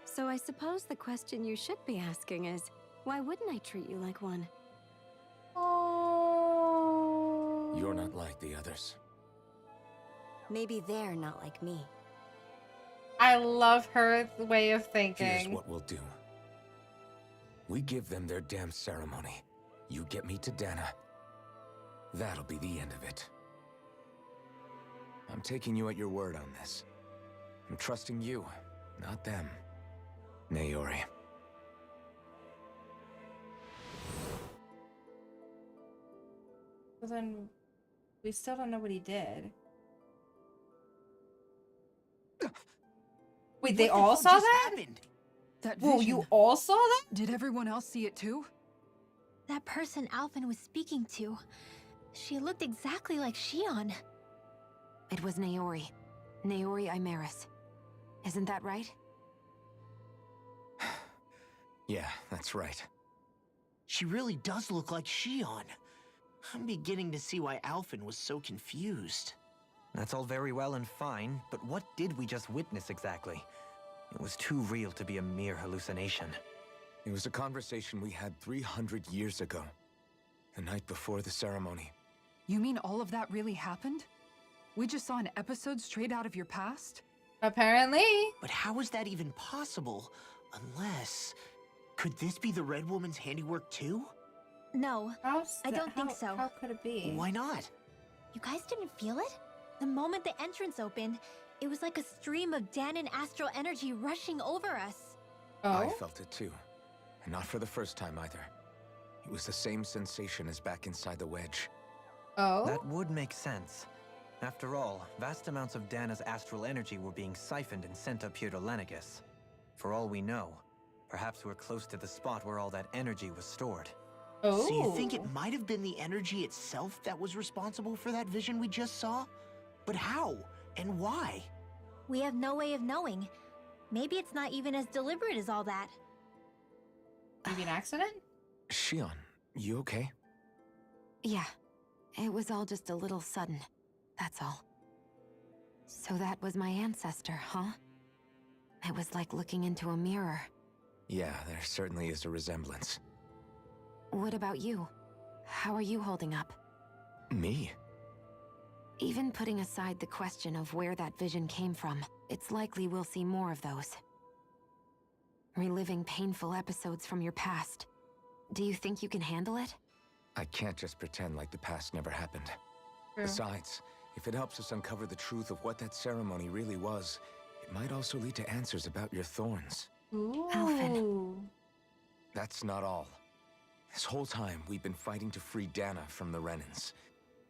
So I suppose the question you should be asking is, why wouldn't I treat you like one? Oh. You're not like the others. Maybe they're not like me. I love her way of Here's thinking. what we'll do. We give them their damn ceremony. You get me to Dana. That'll be the end of it. I'm taking you at your word on this. I'm trusting you, not them. Naori. Well, then we still don't know what he did. Wait, they all saw that? Happened? That Whoa, vision. you all saw that? Did everyone else see it too? That person Alphen was speaking to, she looked exactly like Shion. It was Naori. Naori Imaris. Isn't that right? Yeah, that's right. She really does look like Shion. I'm beginning to see why Alphen was so confused. That's all very well and fine, but what did we just witness exactly? It was too real to be a mere hallucination. It was a conversation we had 300 years ago. The night before the ceremony. You mean all of that really happened? We just saw an episode straight out of your past? Apparently. But how is that even possible? Unless... Could this be the Red Woman's handiwork too? No, I don't think so. How could it be? Why not? You guys didn't feel it? The moment the entrance opened, it was like a stream of Danon astral energy rushing over us. Oh? I felt it too. And not for the first time either. It was the same sensation as back inside the wedge. Oh? That would make sense. After all, vast amounts of Dana's astral energy were being siphoned and sent up here to Lenegus. For all we know, perhaps we're close to the spot where all that energy was stored. Oh. So you think it might have been the energy itself that was responsible for that vision we just saw? But how? And why? We have no way of knowing. Maybe it's not even as deliberate as all that. Maybe an accident? Shion, you okay? Yeah, it was all just a little sudden. That's all. So that was my ancestor, huh? It was like looking into a mirror. Yeah, there certainly is a resemblance. What about you? How are you holding up? Me? Even putting aside the question of where that vision came from, it's likely we'll see more of those. Reliving painful episodes from your past. Do you think you can handle it? I can't just pretend like the past never happened. True. Besides, if it helps us uncover the truth of what that ceremony really was, it might also lead to answers about your thorns. Ooh. Alphen. That's not all. This whole time, we've been fighting to free Dana from the Renans.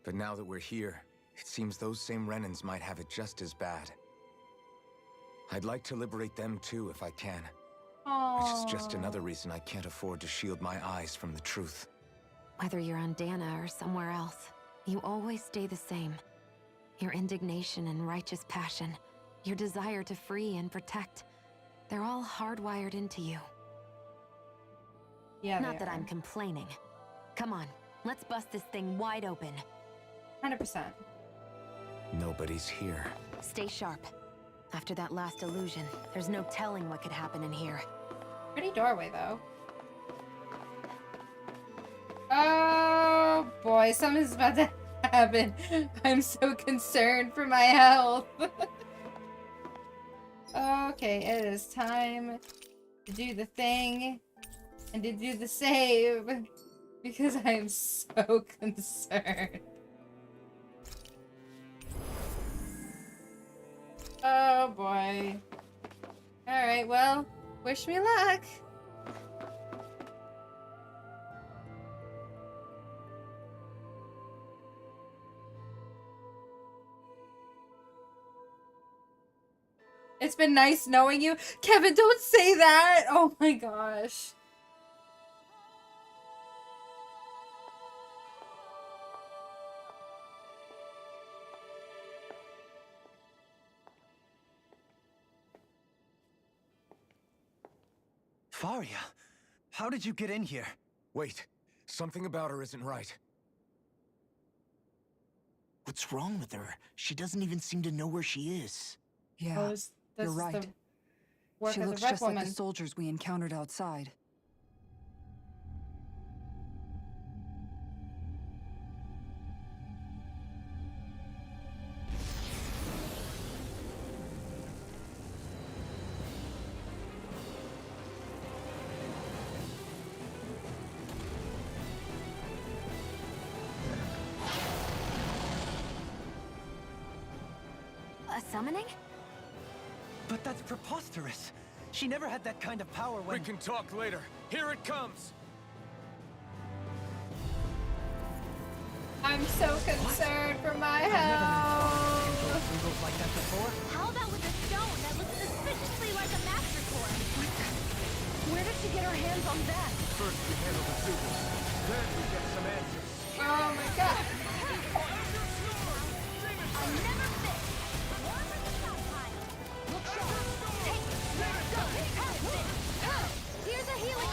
But now that we're here, it seems those same Renans might have it just as bad. I'd like to liberate them too if I can. Which is just another reason I can't afford to shield my eyes from the truth. Whether you're on Dana or somewhere else, you always stay the same. Your indignation and righteous passion, your desire to free and protect, they're all hardwired into you. Yeah, Not they that are. I'm complaining. Come on, let's bust this thing wide open. 100%. Nobody's here. Stay sharp. After that last illusion, there's no telling what could happen in here. Pretty doorway, though. Oh, boy. Something's about to happen. I'm so concerned for my health. Okay, it is time to do the thing and to do the save because I am so concerned. Oh boy. Alright, well, wish me luck. It's been nice knowing you. Kevin, don't say that! Oh my gosh. Faria, how did you get in here? Wait, something about her isn't right. What's wrong with her? She doesn't even seem to know where she is. Yeah, you're right. She looks just like the soldiers we encountered outside. A summoning? But that's preposterous. She never had that kind of power when... We can talk later. Here it comes! I'm so concerned for my health. Singles like that before? How about with a stone that looks suspiciously like a master core? Where did she get her hands on that? First we handle the Zugals, then we get some answers. Oh my god. I'll never fit. One with the stockpile. Look sharp. Hey, let's go. Here's a healing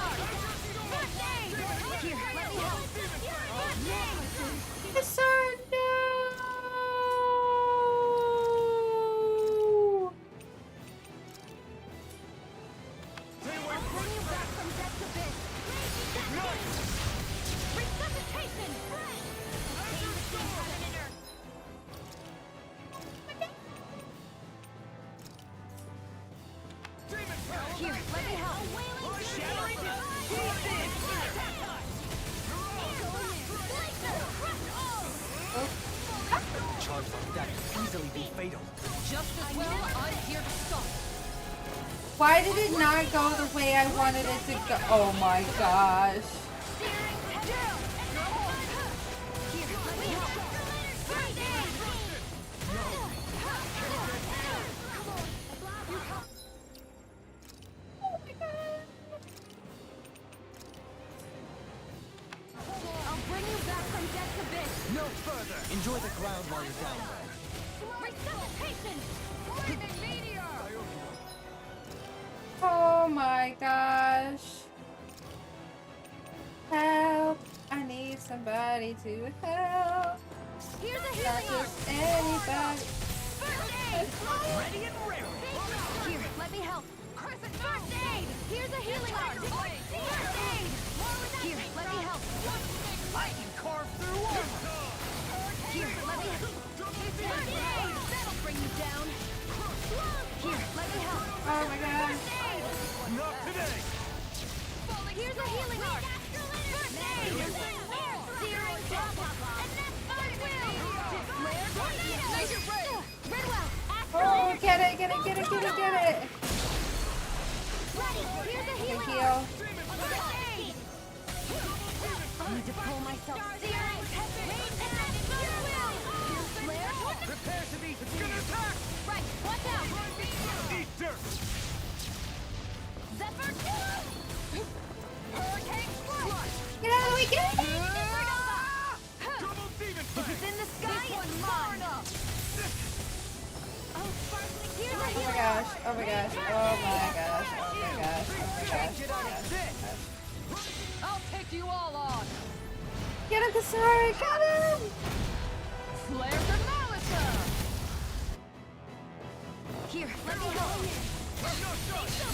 Here, let me help. Charge like that could easily be fatal. Just as well, I'm here to stop. Why did it not go the way I wanted it to go? Oh my gosh. I'll bring you back from death's abyss. No further! Enjoy the ground while you're down there. Resuscitation! Lightning meteor! Oh my gosh. Help. I need somebody to help. Here's a Not healing arm! just anybody. First aid! Ready and raring. Here, let me help. First aid! Here's a healing arm! First aid! Here, let me help. I can carve through armor. Here, let me help. First aid! That'll bring you down. Here, let me help. Oh my god. Not today. Here's a healing arm. First aid! Searing death. And that's goodwill. Flare tornado. Laser ray. Redwell. Oh, get it, get it, get it, get it, get it. Here's a healing Thank arm. you. First aid. I need to pull myself. Searing tempest. And that's goodwill. Flare tornado. Prepare to be gonna attack. Right, watch out. Eat dirt. Zephyr 2. Hurricane strike. Get out of the way, get it. Double demon If it's in the sky, it's mine. Oh, sparkling. Here's a Oh my healing gosh, arm. oh my gosh, oh my gosh, oh my gosh, oh my gosh, Get oh out my of gosh. this. I'll take you all on. Get him, Kasari, got him! Flare the Malisa. Here, let me help.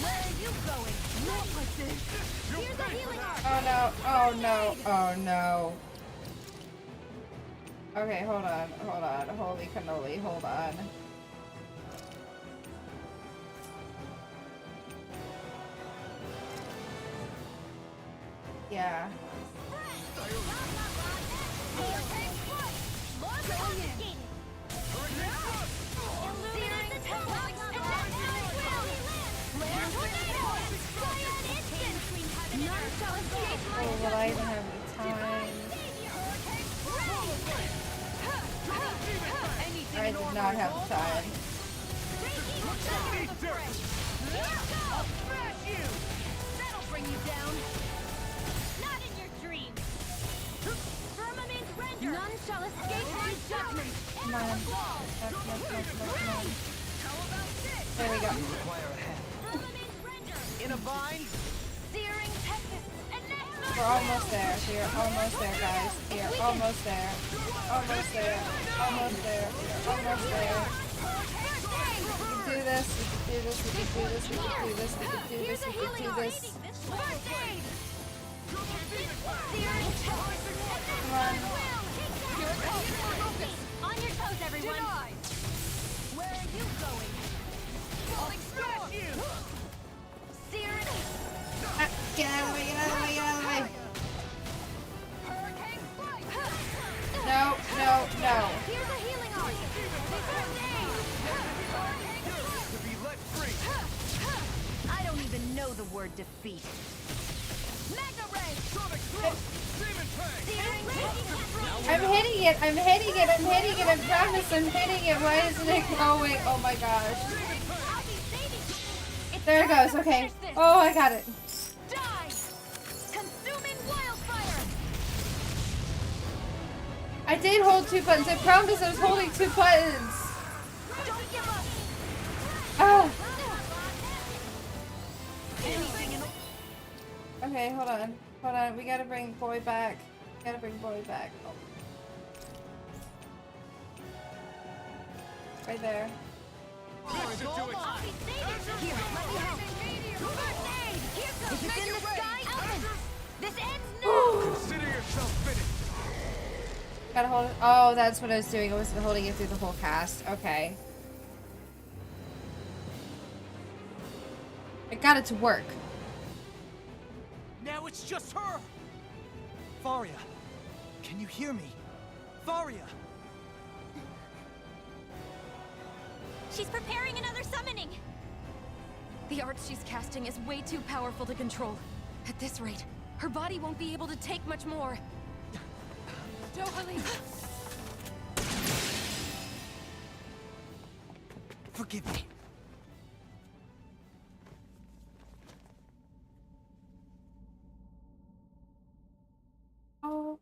Where are you going? Not like this. Here's a healing arm. Oh no, oh no, oh no. Okay, hold on, holy cannoli, hold on. Yeah. Oh, will I even have the time? I did not have the time. Eat dirt. I'll smash you! That'll bring you down. Not in your dreams. Firmament render. None shall escape my judgment. Come on. Come on. There we go. Require a hand. Firmament render. In a bind. Searing tempest. And next We're almost there. We're almost there, guys. We're almost there. Almost there. Almost there. We're almost there. We can do this. We can do this. We can do this. We can do this. We can do this. We can do this. First aid. Searing tempest. Come on. On your toes, everyone. Where are you going? Falling smash you. Searing. Get out of the way. Get out of the way. Get out of the way. Hurricane flight. No. No. No. Here's a healing arm. First aid. To be let free. I don't even know the word defeat. Mega ray. Sonic thrust. Demon fang. Searing tempest. I'm hitting it. I'm hitting it. I'm hitting it. I promise I'm hitting it. Why isn't it going? Oh my gosh. I'll be saving you. It's There it time goes. to Okay. finish this. Oh, I got it. Die. Consuming wildfire. I did hold two buttons. I promise I was holding two buttons. Don't give up. Oh. Anything in Okay, hold on. Hold on. We gotta bring boy back. Gotta bring boy back. Oh. Right there. This should do it. I'll be saving you. Here, let me help. First aid. Here comes. If it's in the sky, Alvin. This ends now. Consider yourself finished. Gotta hold it. Oh, that's what I was doing. I wasn't holding it through the whole cast. Okay. I got it to work. Now it's just her! Faria, can you hear me? Faria! She's preparing another summoning! The art she's casting is way too powerful to control. At this rate, her body won't be able to take much more. Dohalim! Forgive me. Oh.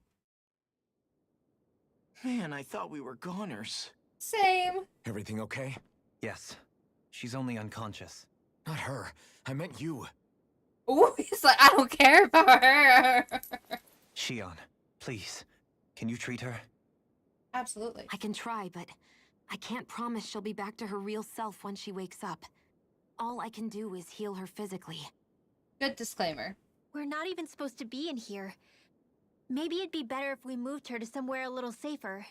Man, I thought we were goners. Same. Everything okay? Yes. She's only unconscious. Not her. I meant you. Ooh, he's like, I don't care about her. Shion, please. Can you treat her? Absolutely. I can try, but I can't promise she'll be back to her real self when she wakes up. All I can do is heal her physically. Good disclaimer. We're not even supposed to be in here. Maybe it'd be better if we moved her to somewhere a little safer.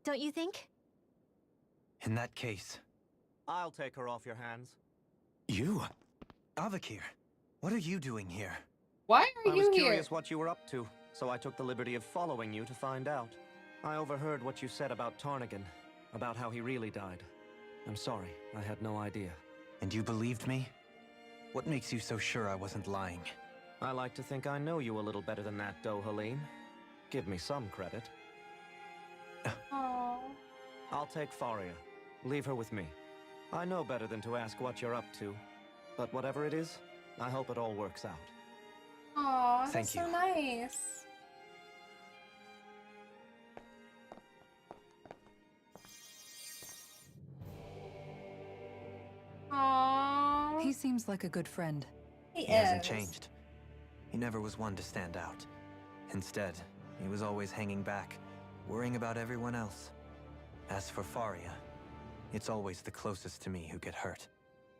Don't you think? In that case... I'll take her off your hands. You? Avakir, what are you doing here? Why are I you was here? curious what you were up to, so I took the liberty of following you to find out. I overheard what you said about Tarnigan, about how he really died. I'm sorry, I had no idea. And you believed me? What makes you so sure I wasn't lying? I like to think I know you a little better than that, Dohalim. Give me some credit. Aww. I'll take Faria. Leave her with me. I know better than to ask what you're up to. But whatever it is, I hope it all works out. Aw, Thank that's you. so nice. Aww. He seems like a good friend. He hasn't is. changed. He never was one to stand out. Instead, he was always hanging back, worrying about everyone else. As for Faria, it's always the closest to me who get hurt.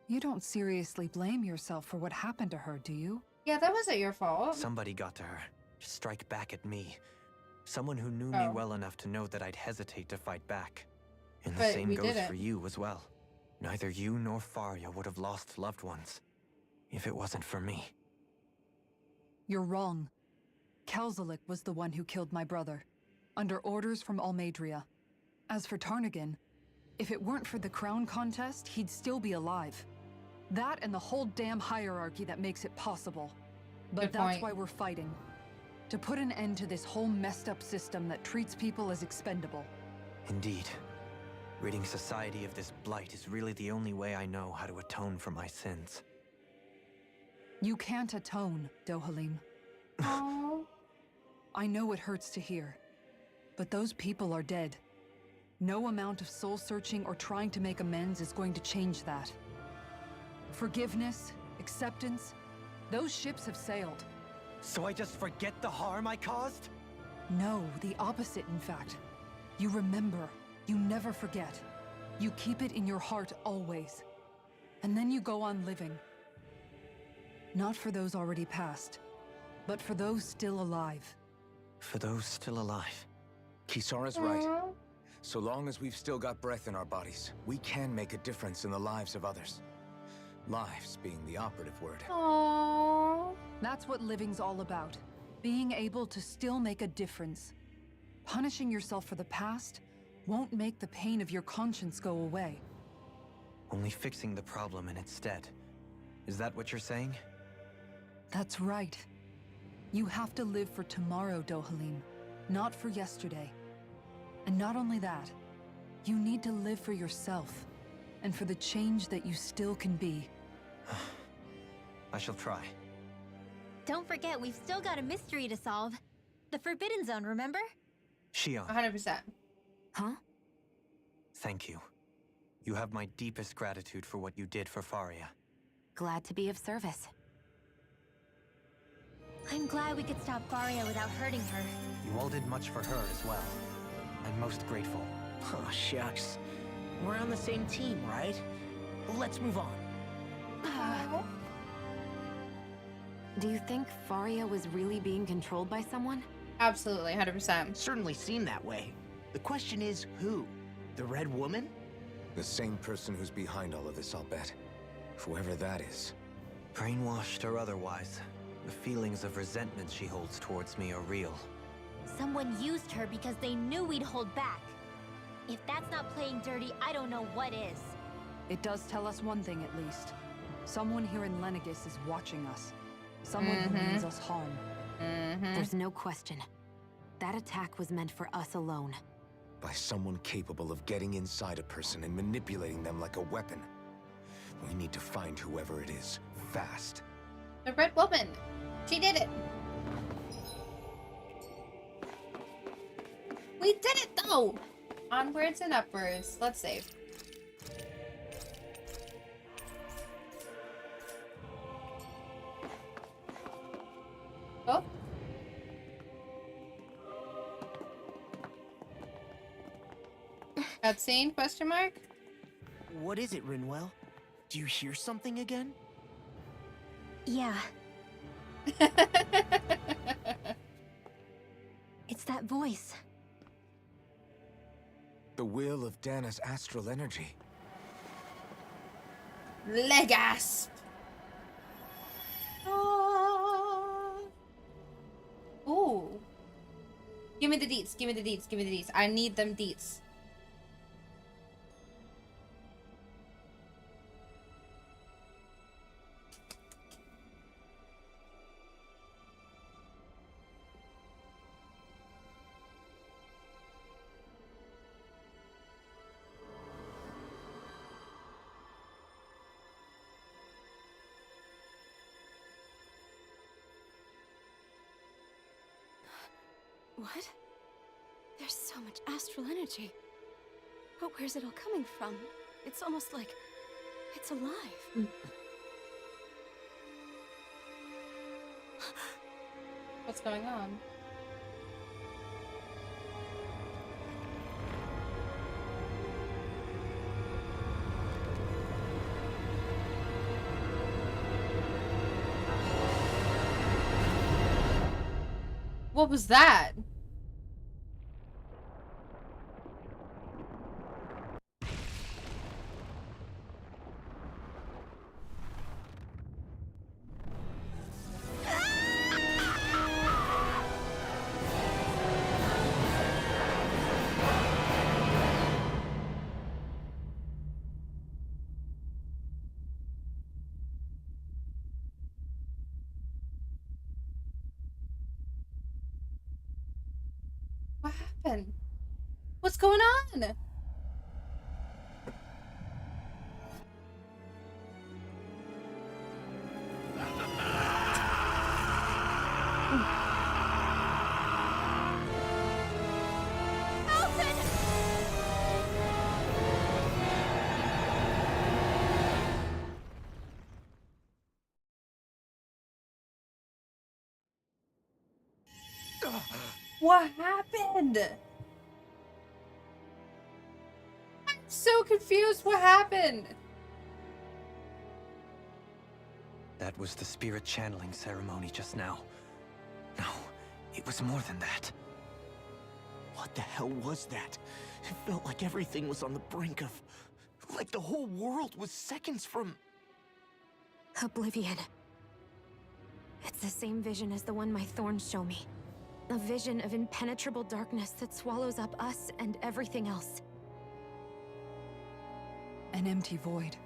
You don't seriously blame yourself for what happened to her, do you? Yeah, that wasn't your fault. Somebody got to her, to strike back at me. Someone who knew me well enough to know that I'd hesitate to fight back. And the But same we goes didn't. for you as well. Neither you nor Faria would have lost loved ones, if it wasn't for me. You're wrong. Kelzelik was the one who killed my brother, under orders from Almadria. As for Tarnigan, if it weren't for the crown contest, he'd still be alive. That and the whole damn hierarchy that makes it possible. But Good that's point. why we're fighting. To put an end to this whole messed up system that treats people as expendable. Indeed. Ridding society of this blight is really the only way I know how to atone for my sins. You can't atone, Dohalim. Aww. I know it hurts to hear, but those people are dead. No amount of soul-searching or trying to make amends is going to change that. Forgiveness, acceptance, those ships have sailed. So I just forget the harm I caused? No, the opposite, in fact. You remember. You never forget. You keep it in your heart always. And then you go on living. Not for those already passed, but for those still alive. For those still alive. Kisara's right. Aww. So long as we've still got breath in our bodies, we can make a difference in the lives of others. Lives being the operative word. Aww. That's what living's all about. Being able to still make a difference. Punishing yourself for the past won't make the pain of your conscience go away. Only fixing the problem in its stead. Is that what you're saying? That's right. You have to live for tomorrow, Dohalim, not for yesterday. And not only that, you need to live for yourself, and for the change that you still can be. I shall try. Don't forget, we've still got a mystery to solve. The Forbidden Zone, remember? Shion, 100%. Huh? thank you. You have my deepest gratitude for what you did for Faria. Glad to be of service. I'm glad we could stop Faria without hurting her. You all did much for her as well. I'm most grateful. Oh, shucks. We're on the same team, right? Let's move on. Do you think Faria was really being controlled by someone? Absolutely, 100%. Certainly seem that way. The question is, who? The Red Woman? The same person who's behind all of this, I'll bet. Whoever that is. Brainwashed or otherwise, the feelings of resentment she holds towards me are real. Someone used her because they knew we'd hold back. If that's not playing dirty, I don't know what is. It does tell us one thing at least. Someone here in Lenegis is watching us. Someone who means us harm. There's no question. That attack was meant for us alone. By someone capable of getting inside a person and manipulating them like a weapon. We need to find whoever it is, fast. The Red Woman. She did it. We did it though. Onwards and upwards. Let's save. Oh. Cutscene? Question mark? What is it, Rinwell? Do you hear something again? Yeah, it's that voice. The will of Dana's astral energy. Legasp. Ooh. Give me the deets. Give me the deets. Give me the deets. I need them deets. What? There's so much astral energy. But where's it all coming from? It's almost like it's alive. What's going on? What was that? What happened? What's going on? What happened? I'm so confused. What happened? That was the spirit channeling ceremony just now. No, it was more than that. What the hell was that? It felt like everything was on the brink of... like the whole world was seconds from... Oblivion. It's the same vision as the one my thorns show me. A vision of impenetrable darkness that swallows up us and everything else. An empty void.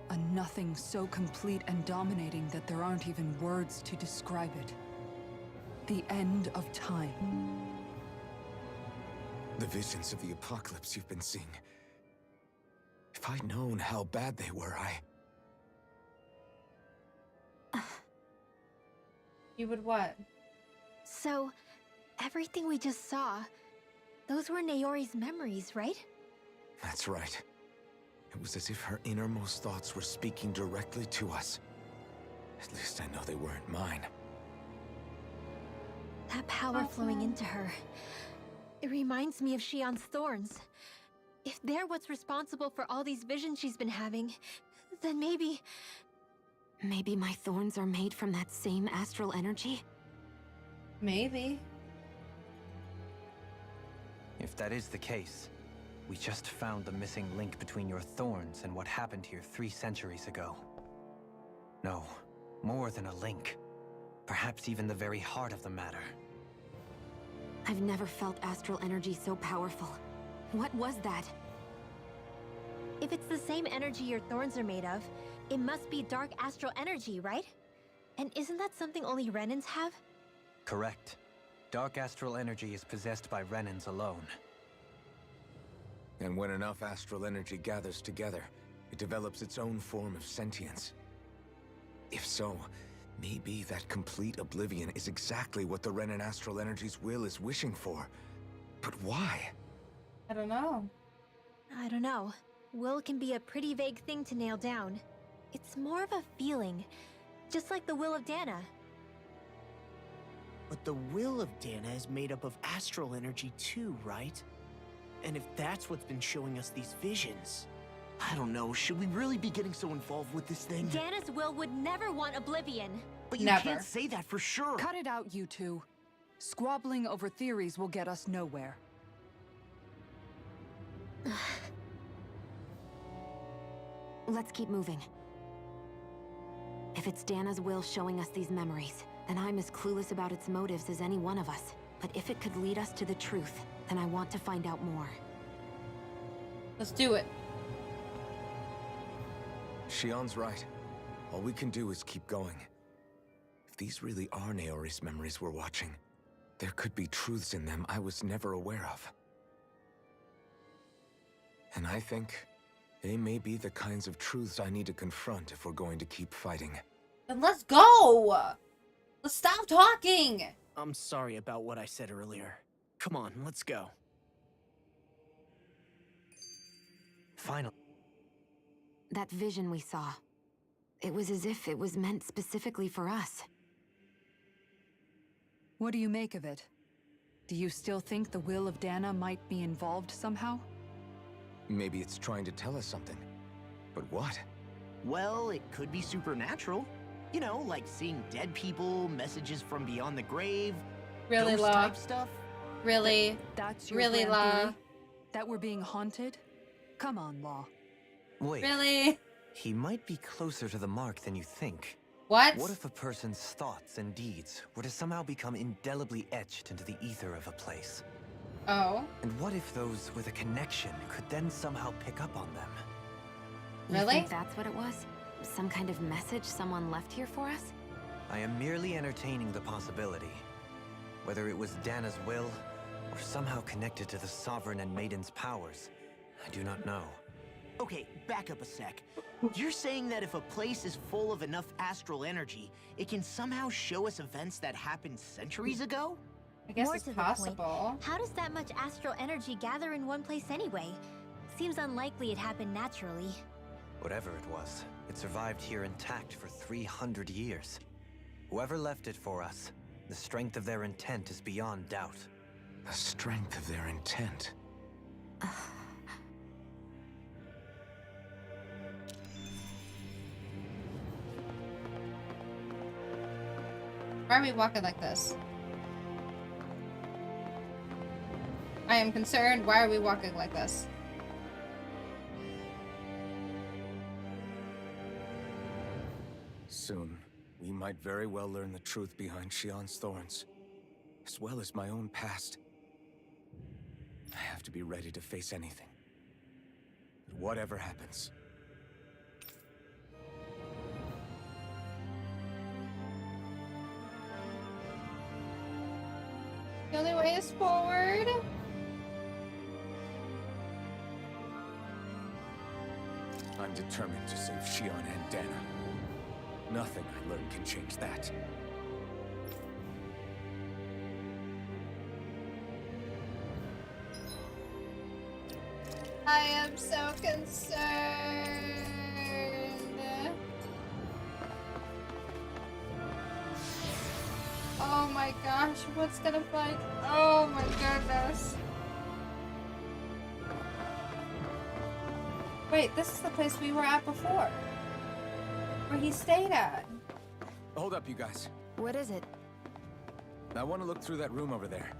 A nothing so complete and dominating that there aren't even words to describe it. The end of time. The visions of the apocalypse you've been seeing. If I'd known how bad they were, You would what? So, everything we just saw, those were Naori's memories, right? That's right. It was as if her innermost thoughts were speaking directly to us. At least I know they weren't mine. That power flowing into her, it reminds me of Shion's thorns. If they're what's responsible for all these visions she's been having, then maybe... Maybe my thorns are made from that same astral energy? Maybe. If that is the case, we just found the missing link between your thorns and what happened here 3 centuries ago. No, more than a link. Perhaps even the very heart of the matter. I've never felt astral energy so powerful. What was that? If it's the same energy your thorns are made of, it must be dark astral energy, right? And isn't that something only Renans have? Correct. Dark astral energy is possessed by Renans alone. And when enough astral energy gathers together, it develops its own form of sentience. If so, maybe that complete oblivion is exactly what the Renan astral energy's will is wishing for. But why? I don't know. I don't know. Will can be a pretty vague thing to nail down. It's more of a feeling, just like the will of Dana. But the will of Dana is made up of astral energy too, right? And if that's what's been showing us these visions... I don't know, should we really be getting so involved with this thing? Dana's will would never want oblivion. But you Never. can't say that for sure! Cut it out, you two. Squabbling over theories will get us nowhere. Let's keep moving. If it's Dana's will showing us these memories, then I'm as clueless about its motives as any one of us. But if it could lead us to the truth, then I want to find out more. Let's do it. Shion's right. All we can do is keep going. If these really are Naori's memories we're watching, there could be truths in them I was never aware of. And I think they may be the kinds of truths I need to confront if we're going to keep fighting. Then let's go! Let's stop talking! I'm sorry about what I said earlier. Come on, let's go. Finally. That vision we saw. It was as if it was meant specifically for us. What do you make of it? Do you still think the will of Dana might be involved somehow? Maybe it's trying to tell us something. But what? Well, it could be supernatural. You know, like seeing dead people, messages from beyond the grave, Really, ghost Law? type stuff. Really? That's your Really, grand Law? theory? That we're being haunted? Come on, Law. Wait. Really? He might be closer to the mark than you think. What? What if a person's thoughts and deeds were to somehow become indelibly etched into the ether of a place? Oh. And what if those with a connection could then somehow pick up on them? You Really? think that's what it was? Some kind of message someone left here for us? I am merely entertaining the possibility. Whether it was Dana's will, or somehow connected to the Sovereign and Maiden's powers, I do not know. Okay, back up a sec. You're saying that if a place is full of enough astral energy, it can somehow show us events that happened centuries ago? I guess More it's to the point, possible. how does that much astral energy gather in one place anyway? Seems unlikely it happened naturally. Whatever it was, it survived here intact for 300 years. Whoever left it for us, the strength of their intent is beyond doubt. The strength of their intent. Why are we walking like this? I am concerned. Why are we walking like this? Soon, we might very well learn the truth behind Shion's thorns, as well as my own past. I have to be ready to face anything. Whatever happens. The only way is forward. I'm determined to save Shion and Dana. Nothing I learn can change that. I am so concerned. Oh my gosh, what's gonna fight? Oh my goodness. Wait, this is the place we were at before. Where he stayed at. Hold up, you guys. What is it? I want to look through that room over there.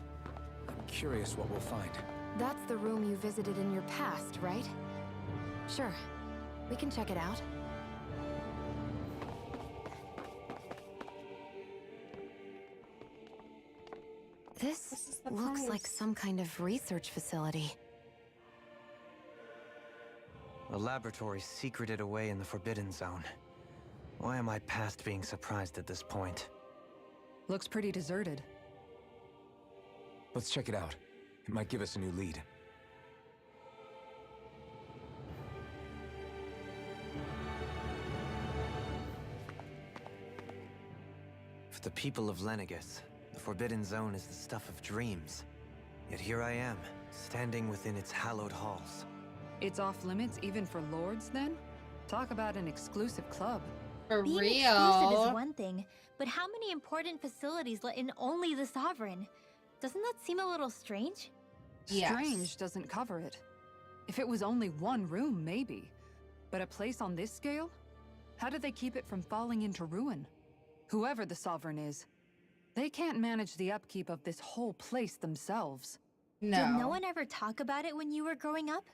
I'm curious what we'll find. That's the room you visited in your past, right? Sure. We can check it out. This is the looks like place. some kind of research facility. A laboratory secreted away in the Forbidden Zone. Why am I past being surprised at this point? Looks pretty deserted. Let's check it out. It might give us a new lead. For the people of Lenegus, the Forbidden Zone is the stuff of dreams. Yet here I am, standing within its hallowed halls. It's off limits even for lords, then? Talk about an exclusive club. For Being real. exclusive is one thing, but how many important facilities let in only the Sovereign? Doesn't that seem a little strange? Yes. Strange doesn't cover it. If it was only one room, maybe. But a place on this scale? How do they keep it from falling into ruin? Whoever the Sovereign is, they can't manage the upkeep of this whole place themselves. No. Did no one ever talk about it when you were growing up?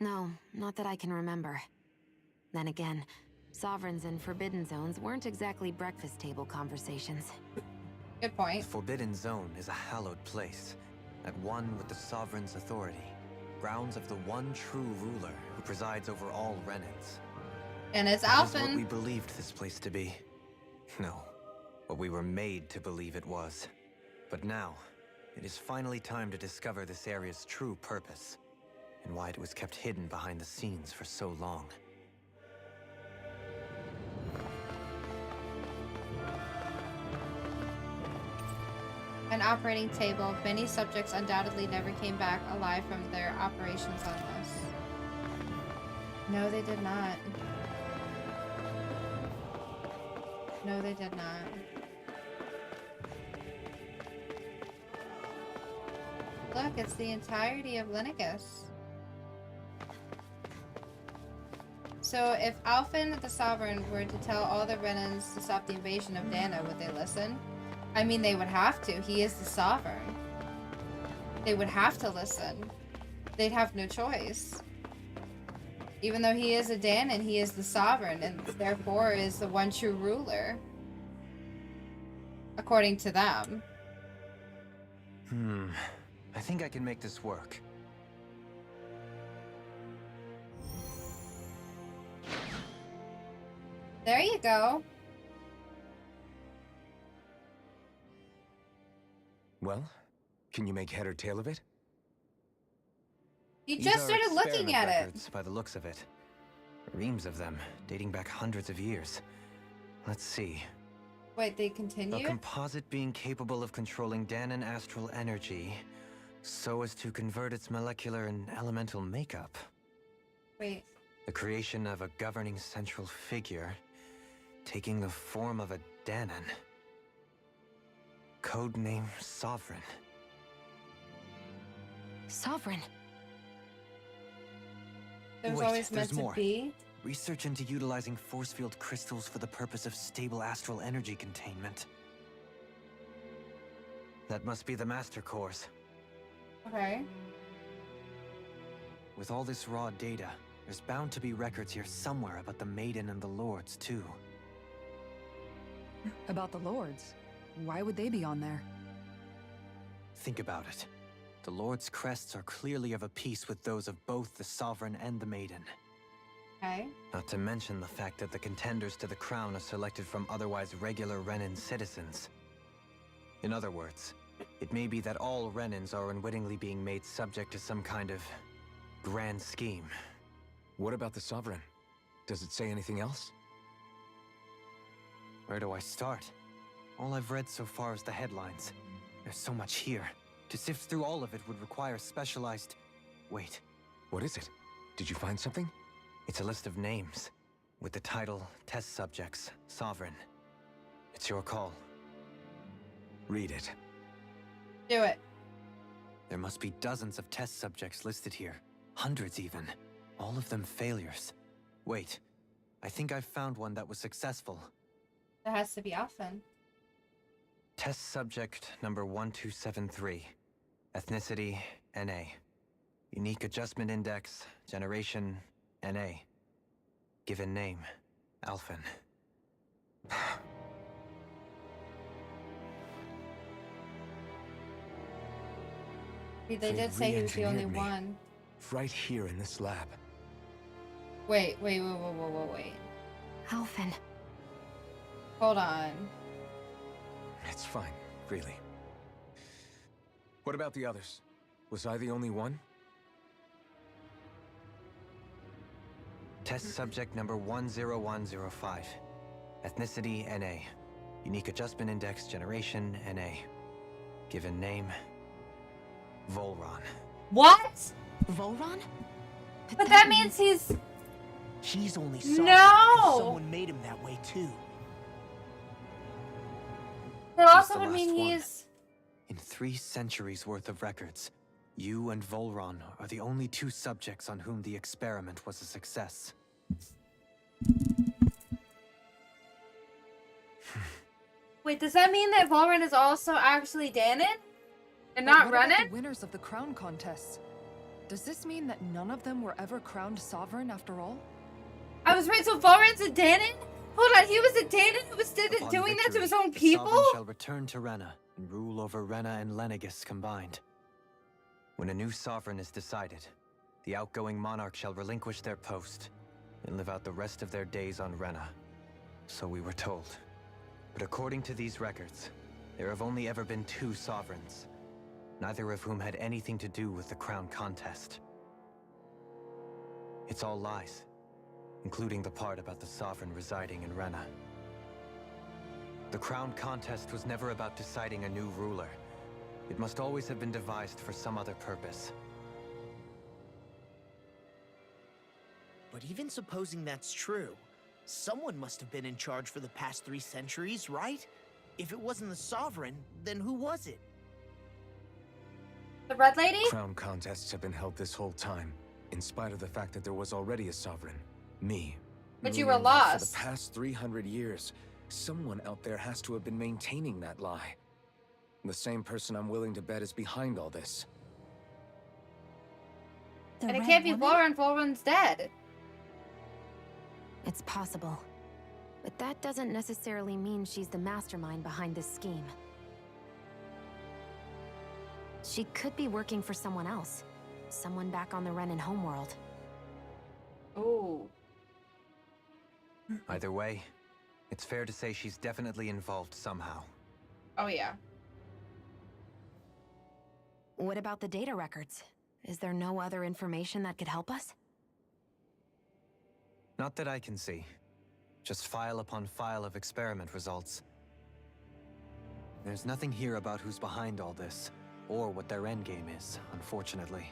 No, not that I can remember. Then again, Sovereigns and Forbidden Zones weren't exactly breakfast table conversations. Good The point. Forbidden Zone is a hallowed place, at one with the Sovereign's authority, grounds of the one true ruler who presides over all Renans. And it's That is what we Alphen. believed this place to be. No, what we were made to believe it was. But now, it is finally time to discover this area's true purpose, and why it was kept hidden behind the scenes for so long. An operating table. Many subjects undoubtedly never came back alive from their operations on this. No, they did not. No, they did not. Look, it's the entirety of Lenegus. So if Alphen the Sovereign were to tell all the Renans to stop the invasion of Dana, would they listen? I mean, they would have to. He is the Sovereign. They would have to listen. They'd have no choice. Even though he is a Danon, he is the Sovereign, and therefore is the one true ruler. According to them. I think I can make this work. There you go. Well, can you make head or tail of it? You These just are started looking experiment at it. records, by the looks of it. Reams of them, dating back hundreds of years. Let's see. Wait, they A continue? composite being capable of controlling Danon astral energy so as to convert its molecular and elemental makeup. Wait. The creation of a governing central figure taking the form of a Danon. Codename Sovereign. Sovereign. There was Wait, always meant there's to more. be. Research into utilizing force field crystals for the purpose of stable astral energy containment. That must be the master cores. Okay. With all this raw data, there's bound to be records here somewhere about the Maiden and the Lords, too. About the lords. Why would they be on there? Think about it. The Lord's crests are clearly of a piece with those of both the Sovereign and the Maiden. Okay. Not to mention the fact that the contenders to the crown are selected from otherwise regular Renan citizens. In other words, it may be that all Renans are unwittingly being made subject to some kind of grand scheme. What about the Sovereign? Does it say anything else? Where do I start? All I've read so far is the headlines. There's so much here. To sift through all of it would require specialized... Wait, What is it? Did you find something? it's a list of names, with the title Test Subjects, Sovereign. It's your call. Read it. Do it. There must be dozens of test subjects listed here. Hundreds even. All of them failures. Wait, I think I've found one that was successful. That has to be Alphen. Test subject number 1273. Ethnicity, NA. Unique Adjustment Index, Generation NA. Given name, Alphen. They They did say he was the only re-engineered me. one. Right here in this lab. Wait. Alphen. Hold on. It's fine, really. What about the others? Was I the only one? Test subject number 10105. Ethnicity NA. Unique Adjustment Index, Generation NA. Given name, Volron. What? Volron? But that means he's... He's only sovereign No! because someone made him that way too. That also the would mean last one. he's... In 3 centuries worth of records, you and Volron are the only 2 subjects on whom the experiment was a success. Wait, does that mean that Volran is also actually Danon? And But not what about Renan? the winners of the crown contests? Does this mean that none of them were ever crowned sovereign after all? I was right, so Volran's a Danon? Hold on, he was a Danon who was Upon doing that to victory, his own the people? sovereign shall return to Rena and rule over Rena and Lenegis combined. When a new sovereign is decided, the outgoing monarch shall relinquish their post and live out the rest of their days on Rena. So we were told. But according to these records, there have only ever been 2 sovereigns, neither of whom had anything to do with the crown contest. It's all lies, including the part about the sovereign residing in Rena. The crown contest was never about deciding a new ruler. It must always have been devised for some other purpose. But even supposing that's true, someone must have been in charge for the past 3 centuries, right? If it wasn't the Sovereign, then who was it? The Red Lady? Crown contests have been held this whole time, in spite of the fact that there was already a sovereign. Me. But you were Meaning that lost. For the past 300 years, someone out there has to have been maintaining that lie. The same person I'm willing to bet is behind all this. And it can't be Volran, Volran's dead. It's possible. But that doesn't necessarily mean she's the mastermind behind this scheme. She could be working for someone else. Someone back on the Renan homeworld. Ooh. Either way, it's fair to say she's definitely involved somehow. Oh yeah. What about the data records? Is there no other information that could help us? Not that I can see. Just file upon file of experiment results. There's nothing here about who's behind all this, or what their endgame is, unfortunately.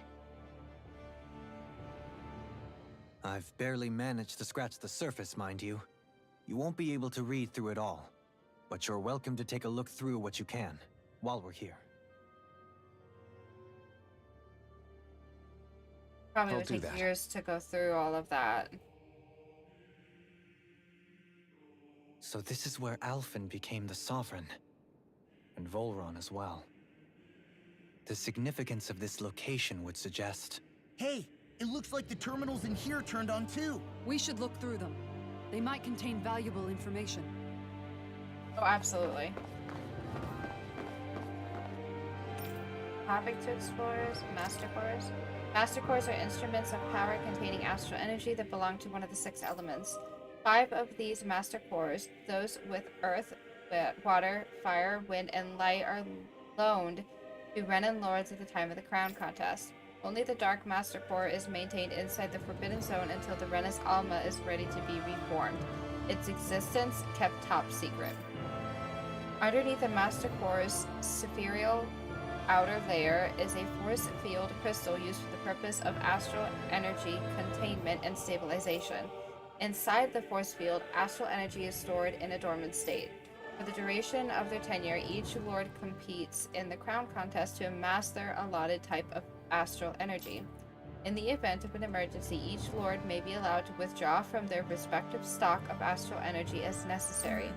I've barely managed to scratch the surface, mind you. You won't be able to read through it all, but you're welcome to take a look through what you can, while we're here. Probably I'll would do take that. years to go through all of that. So this is where Alphen became the Sovereign, and Volron as well. The significance of this location would suggest... Hey, it looks like the terminals in here turned on too. We should look through them. They might contain valuable information. Oh, absolutely. Topic to explorers, master cores. Master cores are instruments of power containing astral energy that belong to one of the 6 elements. 5 of these master cores, those with earth, water, fire, wind, and light, are loaned to Renan lords at the time of the crown contest. Only the Dark Master Core is maintained inside the Forbidden Zone until the Renas Alma is ready to be reformed. Its existence kept top secret. Underneath the Master Core's spheral outer layer is a force field crystal used for the purpose of astral energy containment and stabilization. Inside the force field, astral energy is stored in a dormant state. For the duration of their tenure, each lord competes in the crown contest to amass their allotted type of astral energy. In the event of an emergency, each lord may be allowed to withdraw from their respective stock of astral energy as necessary.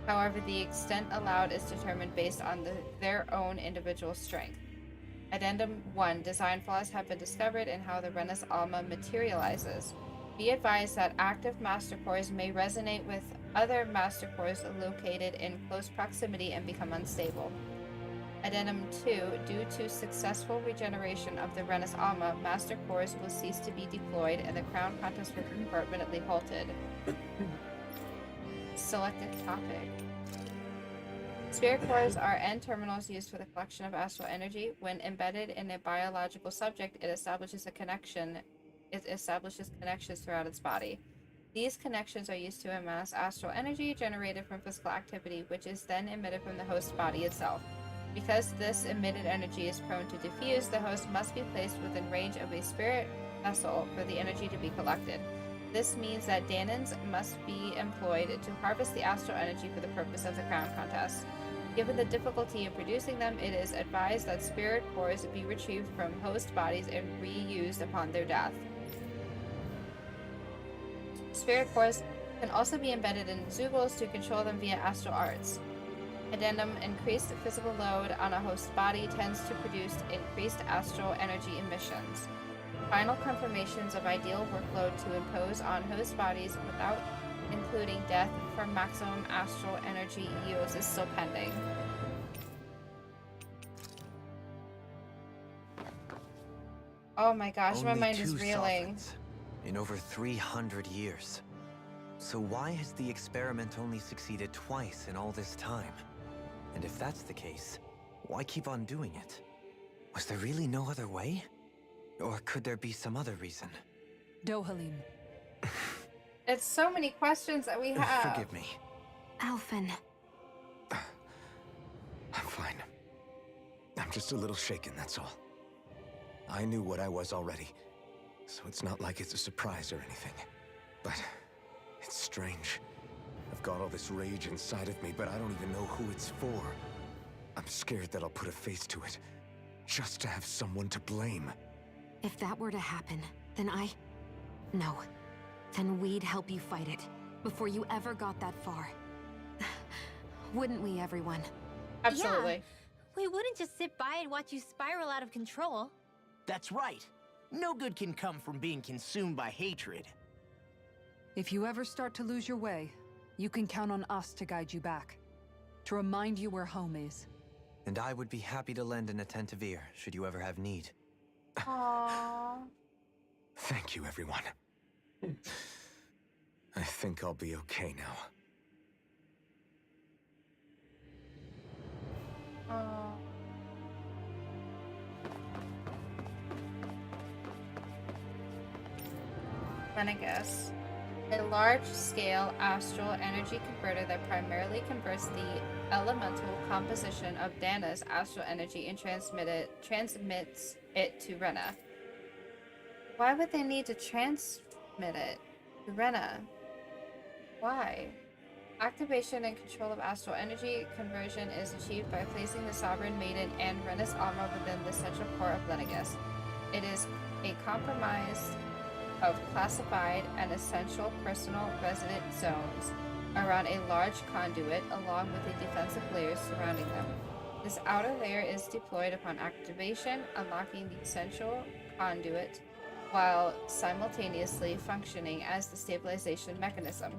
However, the extent allowed is determined based on their own individual strength. Addendum 1. Design flaws have been discovered in how the Rena's Alma materializes. Be advised that active master cores may resonate with other master cores located in close proximity and become unstable. Addendum 2. Due to successful regeneration of the Rena's Alma, master cores will cease to be deployed and the crown contest will be permanently halted. Selected topic. Spirit cores are end terminals used for the collection of astral energy. When embedded in a biological subject, it establishes connections throughout its body. These connections are used to amass astral energy generated from physical activity, which is then emitted from the host body itself. Because this emitted energy is prone to diffuse, the host must be placed within range of a spirit vessel for the energy to be collected. This means that Danans must be employed to harvest the astral energy for the purpose of the crown contest. Given the difficulty in producing them, it is advised that spirit cores be retrieved from host bodies and reused upon their death. Spirit cores can also be embedded in Zeugles to control them via astral arts. Addendum: increased physical load on a host body tends to produce increased astral energy emissions. Final confirmations of ideal workload to impose on host bodies without including death for maximum astral energy use is still pending. Oh my gosh, my mind is reeling. In over 300 years. So why has the experiment only succeeded twice in all this time? And if that's the case, why keep on doing it? Was there really no other way? Or could there be some other reason? Dohalim. It's so many questions that we have. Forgive me. Alphen. I'm fine. I'm just a little shaken, that's all. I knew what I was already, so it's not like it's a surprise or anything. But it's strange. I've got all this rage inside of me, but I don't even know who it's for. I'm scared that I'll put a face to it, just to have someone to blame. If that were to happen, then No. Then we'd help you fight it, before you ever got that far. Wouldn't we, everyone? Absolutely. Yeah. We wouldn't just sit by and watch you spiral out of control. That's right. No good can come from being consumed by hatred. If you ever start to lose your way, you can count on us to guide you back. To remind you where home is. And I would be happy to lend an attentive ear, should you ever have need. Aww. Thank you, everyone. I think I'll be okay now. Aww. Lenegus. A large-scale astral energy converter that primarily converts the elemental composition of Dana's astral energy and transmits it to Rena. Why would they need to transmit it to Rena? Why? Activation and control of astral energy conversion is achieved by placing the Sovereign Maiden and Rena's Alma within the central core of Lenegus. It is a compromise of classified and essential personal resident zones around a large conduit along with the defensive layers surrounding them. This outer layer is deployed upon activation, unlocking the central conduit while simultaneously functioning as the stabilization mechanism.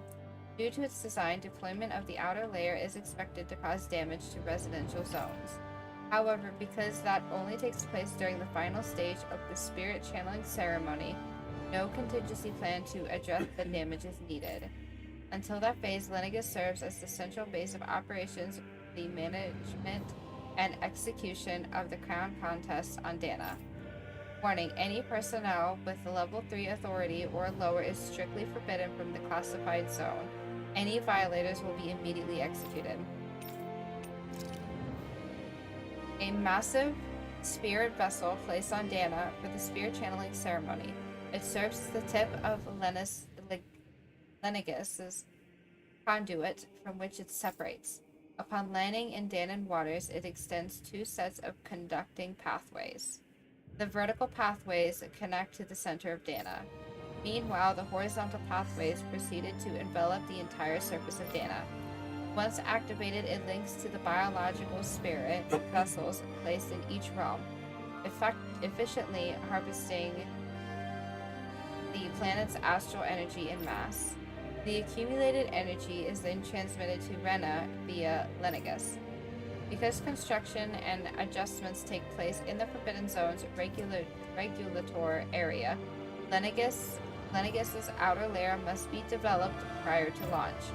Due to its design, deployment of the outer layer is expected to cause damage to residential zones. However, because that only takes place during the final stage of the spirit channeling ceremony, no contingency plan to address the damage is needed. Until that phase, Lenegus serves as the central base of operations, the management and execution of the crown contest on Dana. Warning, any personnel with level 3 authority or lower is strictly forbidden from the classified zone. Any violators will be immediately executed. A massive spirit vessel placed on Dana for the spirit channeling ceremony. It serves as the tip of Lenegus's conduit from which it separates. Upon landing in Danan waters, it extends 2 sets of conducting pathways. The vertical pathways connect to the center of Dana. Meanwhile, the horizontal pathways proceeded to envelop the entire surface of Dana. Once activated, it links to the biological spirit vessels placed in each realm. efficiently harvesting the planet's astral energy and mass. The accumulated energy is then transmitted to Rena via Lenegus. Because construction and adjustments take place in the Forbidden Zone's regulator area, Lenegus's outer layer must be developed prior to launch.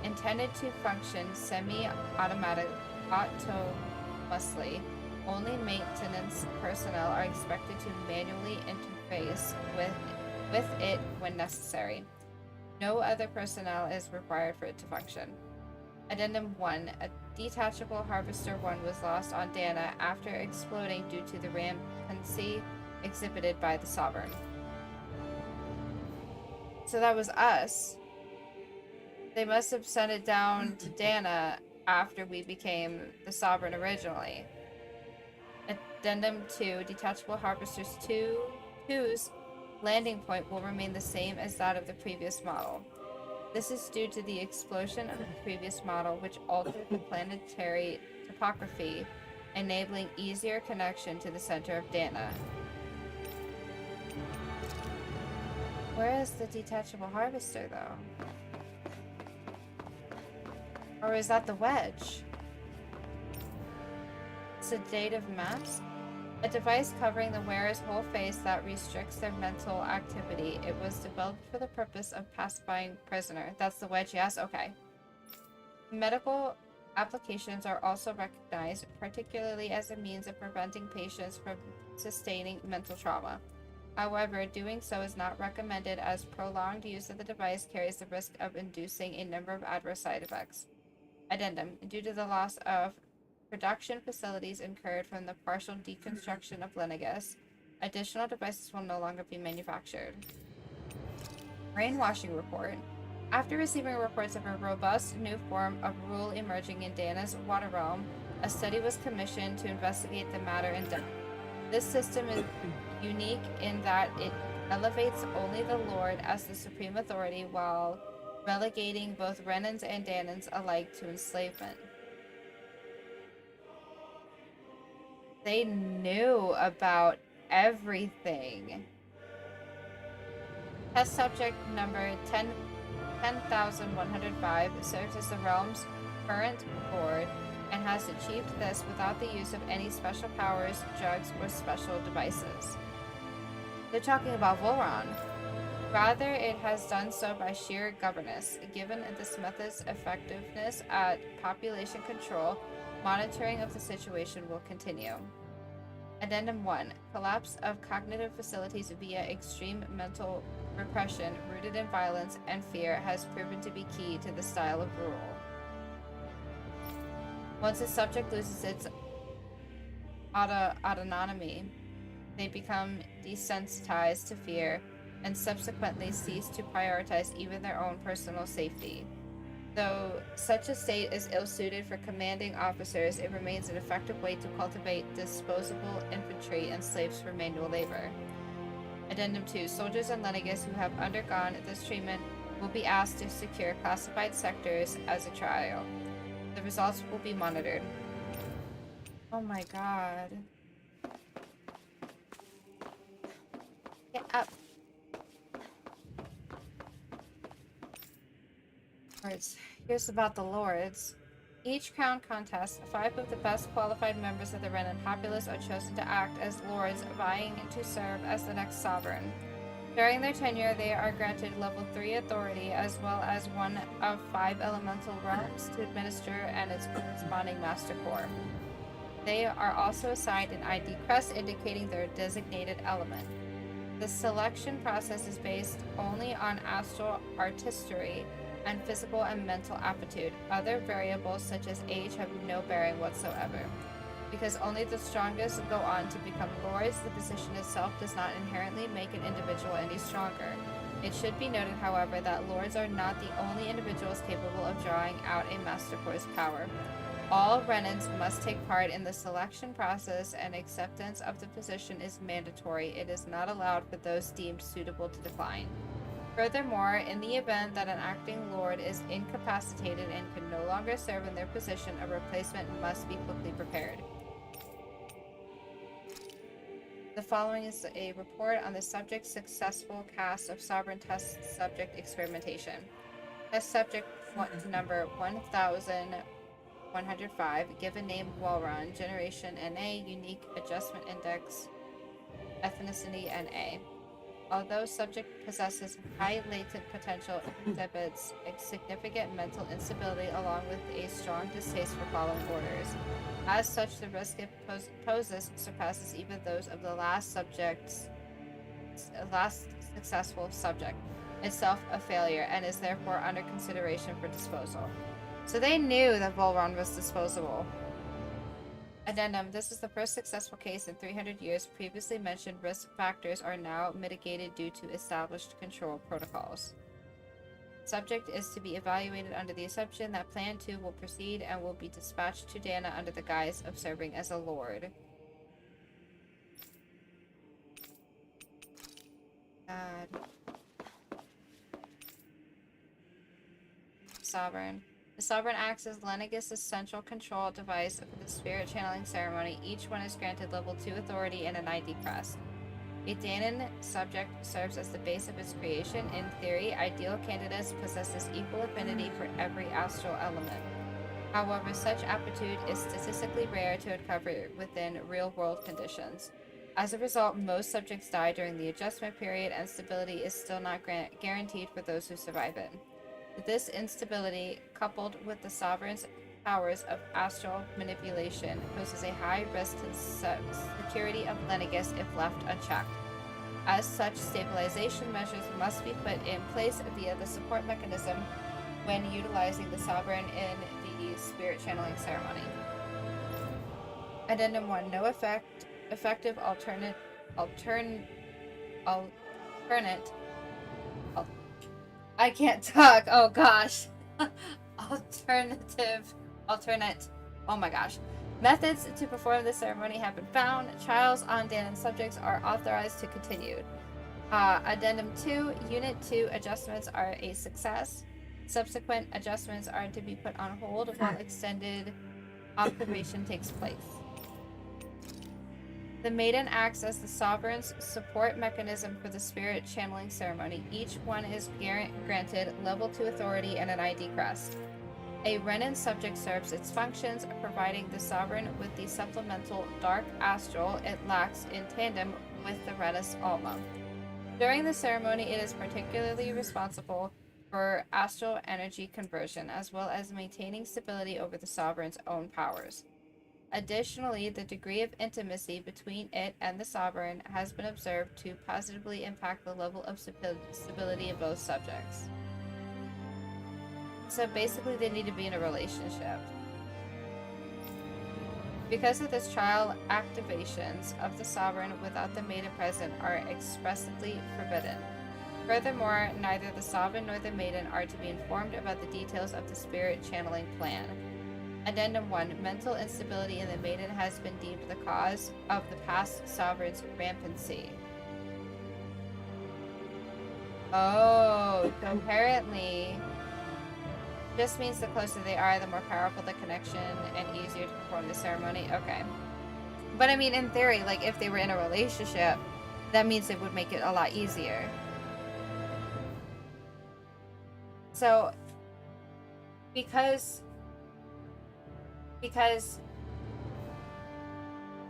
Intended to function semi-automatically, only maintenance personnel are expected to manually interface with it when necessary. No other personnel is required for it to function. Addendum 1. A detachable Harvester 1 was lost on Dana after exploding due to the rampancy exhibited by the Sovereign. So that was us. They must have sent it down to Dana after we became the Sovereign originally. Addendum 2. Detachable Harvesters 2's landing point will remain the same as that of the previous model. This is due to the explosion of the previous model, which altered the planetary topography, enabling easier connection to the center of Dana. Where is the detachable harvester, though? Or is that the wedge? Sedative mask? A device covering the wearer's whole face that restricts their mental activity. It was developed for the purpose of pacifying prisoner. That's the wedge, yes? Okay. Medical applications are also recognized, particularly as a means of preventing patients from sustaining mental trauma. However, doing so is not recommended as prolonged use of the device carries the risk of inducing a number of adverse side effects. Addendum. Due to the loss of production facilities incurred from the partial deconstruction of Lenegus, additional devices will no longer be manufactured. Brainwashing report. After receiving reports of a robust new form of rule emerging in Dana's water realm, a study was commissioned to investigate the matter in depth. This system is unique in that it elevates only the Lord as the supreme authority while relegating both Renans and Danans alike to enslavement. They knew about everything. Test subject number 10,105 serves as the realm's current lord and has achieved this without the use of any special powers, drugs, or special devices. They're talking about Voron. Rather, it has done so by sheer governance. Given this method's effectiveness at population control, monitoring of the situation will continue. Addendum 1. Collapse of cognitive facilities via extreme mental repression rooted in violence and fear has proven to be key to the style of rule. Once a subject loses its autonomy, they become desensitized to fear and subsequently cease to prioritize even their own personal safety. Though such a state is ill-suited for commanding officers, it remains an effective way to cultivate disposable infantry and slaves for manual labor. Addendum 2. Soldiers in Lenegus who have undergone this treatment will be asked to secure classified sectors as a trial. The results will be monitored. Oh my god. Get up. Here's about the Lords. Each crown contest, 5 of the best qualified members of the Renan populace are chosen to act as Lords, vying to serve as the next sovereign. During their tenure, they are granted level 3 authority, as well as one of 5 elemental realms to administer and its corresponding master core. They are also assigned an ID crest indicating their designated element. The selection process is based only on astral artistry and physical and mental aptitude. Other variables such as age have no bearing whatsoever. Because only the strongest go on to become lords, the position itself does not inherently make an individual any stronger. It should be noted, however, that lords are not the only individuals capable of drawing out a master core's power. All Renans must take part in the selection process, and acceptance of the position is mandatory. It is not allowed for those deemed suitable to decline. Furthermore, in the event that an acting lord is incapacitated and can no longer serve in their position, a replacement must be quickly prepared. The following is a report on the subject's successful cast of sovereign test subject experimentation. Test subject number 1105, given name Walron, generation NA, unique adjustment index, ethnicity NA. Although subject possesses high latent potential, exhibits a significant mental instability along with a strong distaste for following orders. As such, the risk it poses surpasses even those of the last successful subject, itself a failure, and is therefore under consideration for disposal. So they knew that Volron was disposable. Addendum, this is the first successful case in 300 years. Previously mentioned risk factors are now mitigated due to established control protocols. Subject is to be evaluated under the assumption that Plan 2 will proceed and will be dispatched to Dana under the guise of serving as a lord. God. Sovereign. The Sovereign acts as Lenegis' central control device for the spirit channeling ceremony. Each one is granted level 2 authority and an ID crest. A Danon subject serves as the base of its creation. In theory, ideal candidates possesses equal affinity for every astral element. However, such aptitude is statistically rare to uncover within real-world conditions. As a result, most subjects die during the adjustment period, and stability is still not guaranteed for those who survive it. This instability, coupled with the Sovereign's powers of astral manipulation, poses a high risk to the security of Lenegis if left unchecked. As such, stabilization measures must be put in place via the support mechanism when utilizing the Sovereign in the spirit channeling ceremony. Addendum 1. No effective alternate I can't talk. Oh gosh. Alternate. Oh my gosh. Methods to perform the ceremony have been found. Trials on Danon subjects are authorized to continue. Addendum 2. Unit 2 adjustments are a success. Subsequent adjustments are to be put on hold while extended observation takes place. The Maiden acts as the Sovereign's support mechanism for the spirit channeling ceremony. Each one is granted level 2 authority and an ID crest. A Renan subject serves its functions, providing the Sovereign with the supplemental dark astral it lacks in tandem with the Redis Alma. During the ceremony, it is particularly responsible for astral energy conversion, as well as maintaining stability over the Sovereign's own powers. Additionally, the degree of intimacy between it and the Sovereign has been observed to positively impact the level of stability of both subjects. So basically, they need to be in a relationship. Because of this trial, activations of the Sovereign without the Maiden present are expressly forbidden. Furthermore, neither the Sovereign nor the Maiden are to be informed about the details of the spirit channeling plan. Addendum 1. Mental instability in the Maiden has been deemed the cause of the past Sovereign's rampancy. Oh, so apparently this means the closer they are, the more powerful the connection and easier to perform the ceremony. Okay. But I mean, in theory, like, if they were in a relationship, that means it would make it a lot easier. So, because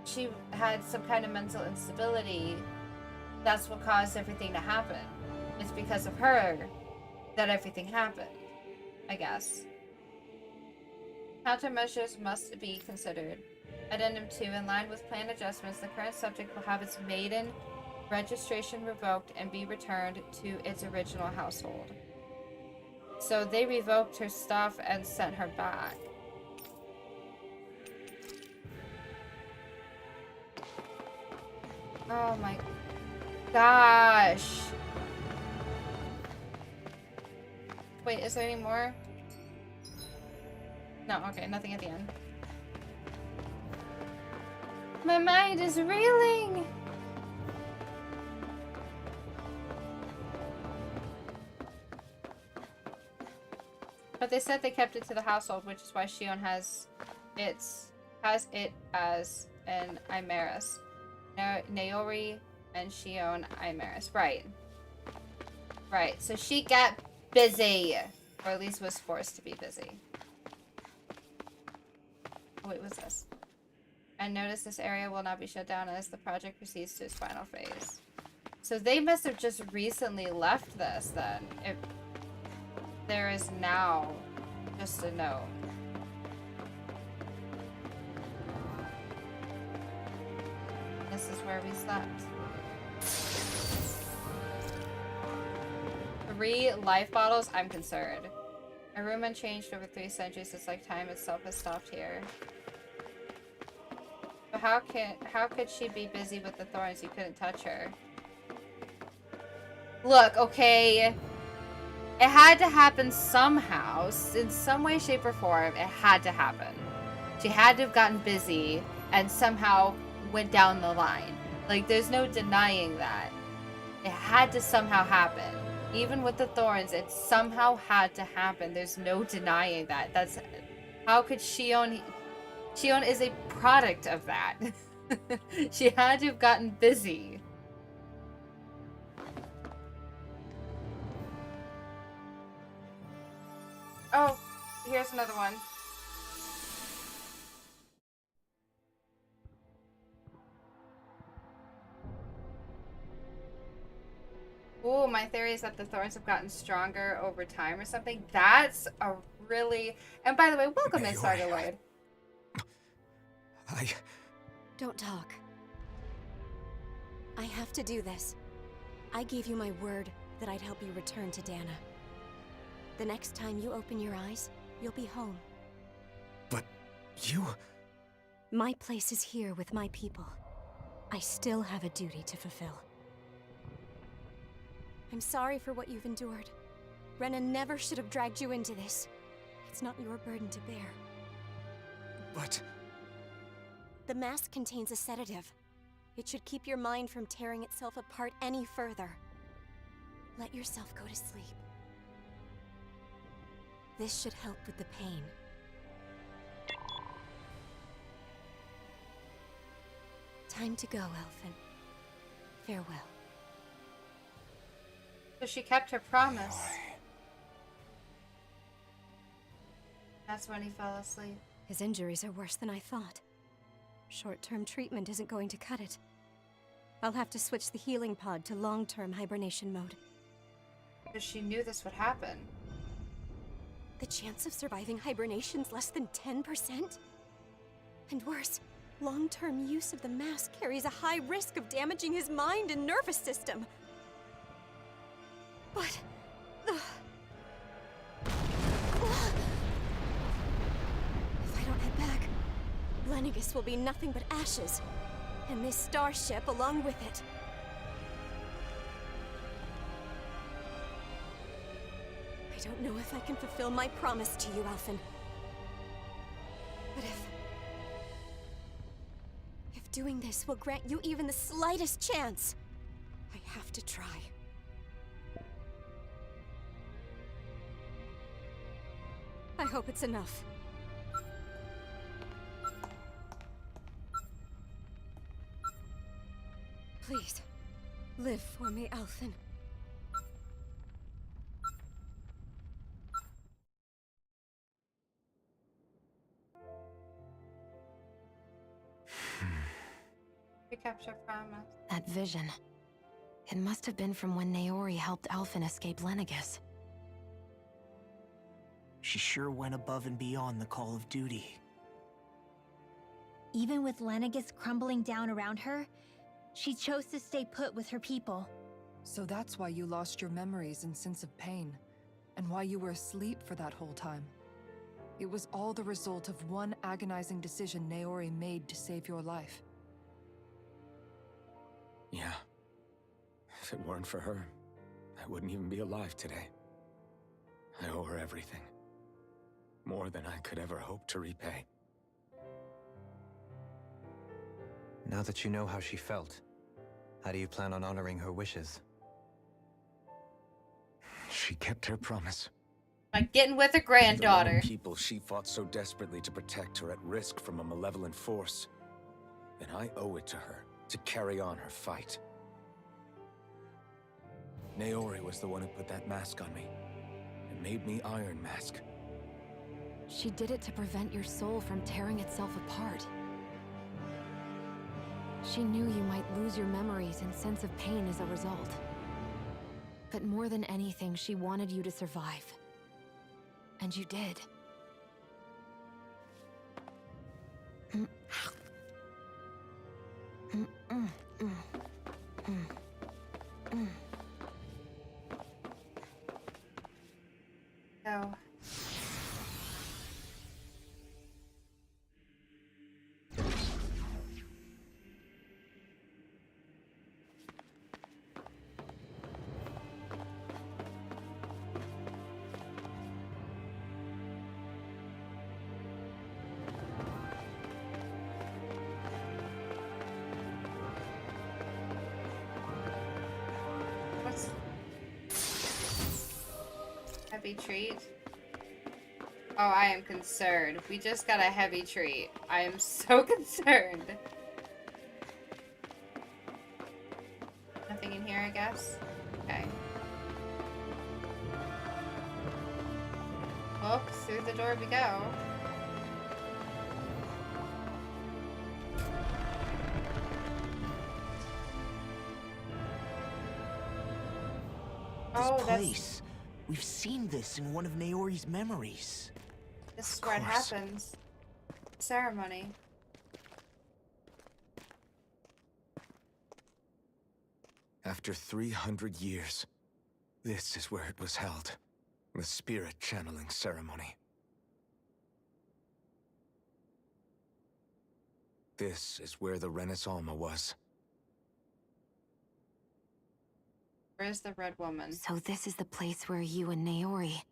she had some kind of mental instability, that's what caused everything to happen. It's because of her that everything happened, I guess. Countermeasures must be considered. Addendum 2. In line with planned adjustments, the current subject will have its Maiden registration revoked and be returned to its original household. So they revoked her stuff and sent her back. Oh my gosh. Wait, is there any more? No, okay, nothing at the end. My mind is reeling! But they said they kept it to the household, which is why Shion has it as an Imaris. Naori and Shion Imaris. Right. Right. So she got busy. Or at least was forced to be busy. Oh, wait, what's this? And notice this area will not be shut down as the project proceeds to its final phase. So they must have just recently left this then. If there is now just a note. This is where we slept. 3 life bottles? I'm concerned. A room unchanged over 3 centuries. It's like time itself has stopped here. But how could she be busy with the thorns? You couldn't touch her. Look, okay. It had to happen somehow. In some way, shape, or form, it had to happen. She had to have gotten busy and somehow went down the line. Like, there's no denying that. It had to somehow happen. Even with the thorns, it somehow had to happen. There's no denying that. That's... How could Shion... Shion is a product of that. She had to have gotten busy. Oh, here's another one. Ooh, my theory is that the thorns have gotten stronger over time or something. That's a really... And by the way, welcome, Miss Sargaloid. Don't talk. I have to do this. I gave you my word that I'd help you return to Dana. The next time you open your eyes, you'll be home. But you... My place is here with my people. I still have a duty to fulfill. I'm sorry for what you've endured. Renan never should have dragged you into this. It's not your burden to bear. But... The mask contains a sedative. It should keep your mind from tearing itself apart any further. Let yourself go to sleep. This should help with the pain. Time to go, Elfin. Farewell. So she kept her promise. That's when he fell asleep. His injuries are worse than I thought. Short-term treatment isn't going to cut it. I'll have to switch the healing pod to long-term hibernation mode. Because she knew this would happen. The chance of surviving hibernation's less than 10%? And worse, long-term use of the mask carries a high risk of damaging his mind and nervous system. But... If I don't head back, Lenegis will be nothing but ashes, and this starship along with it. I don't know if I can fulfill my promise to you, Alphen. But if doing this will grant you even the slightest chance, I have to try. I hope it's enough. Please, live for me, Alphen. She kept her promise. That vision. It must have been from when Naori helped Alphen escape Lenegis. She sure went above and beyond the call of duty. Even with Lenegis crumbling down around her, she chose to stay put with her people. So that's why you lost your memories and sense of pain, and why you were asleep for that whole time. It was all the result of one agonizing decision Naori made to save your life. Yeah. If it weren't for her, I wouldn't even be alive today. I owe her everything. More than I could ever hope to repay. Now that you know how she felt, how do you plan on honoring her wishes? She kept her promise. Like getting with her The granddaughter. Rani people she fought so desperately to protect are at risk from a malevolent force. And I owe it to her to carry on her fight. Naori was the one who put that mask on me, and made me Iron Mask. She did it to prevent your soul from tearing itself apart. She knew you might lose your memories and sense of pain as a result. But more than anything, she wanted you to survive. And you did. No. What's heavy treat? Oh, I am concerned. We just got a heavy treat. I am so concerned. Nothing in here, I guess? Okay. Well, through the door we go. This Oh, place. We've seen this in one of Naori's memories. This is Of where it course. happens. Ceremony. After 300 years, this is where it was held. The spirit channeling ceremony. This is where the Renaissance was. Where's the red woman? So this is the place where you and Naori...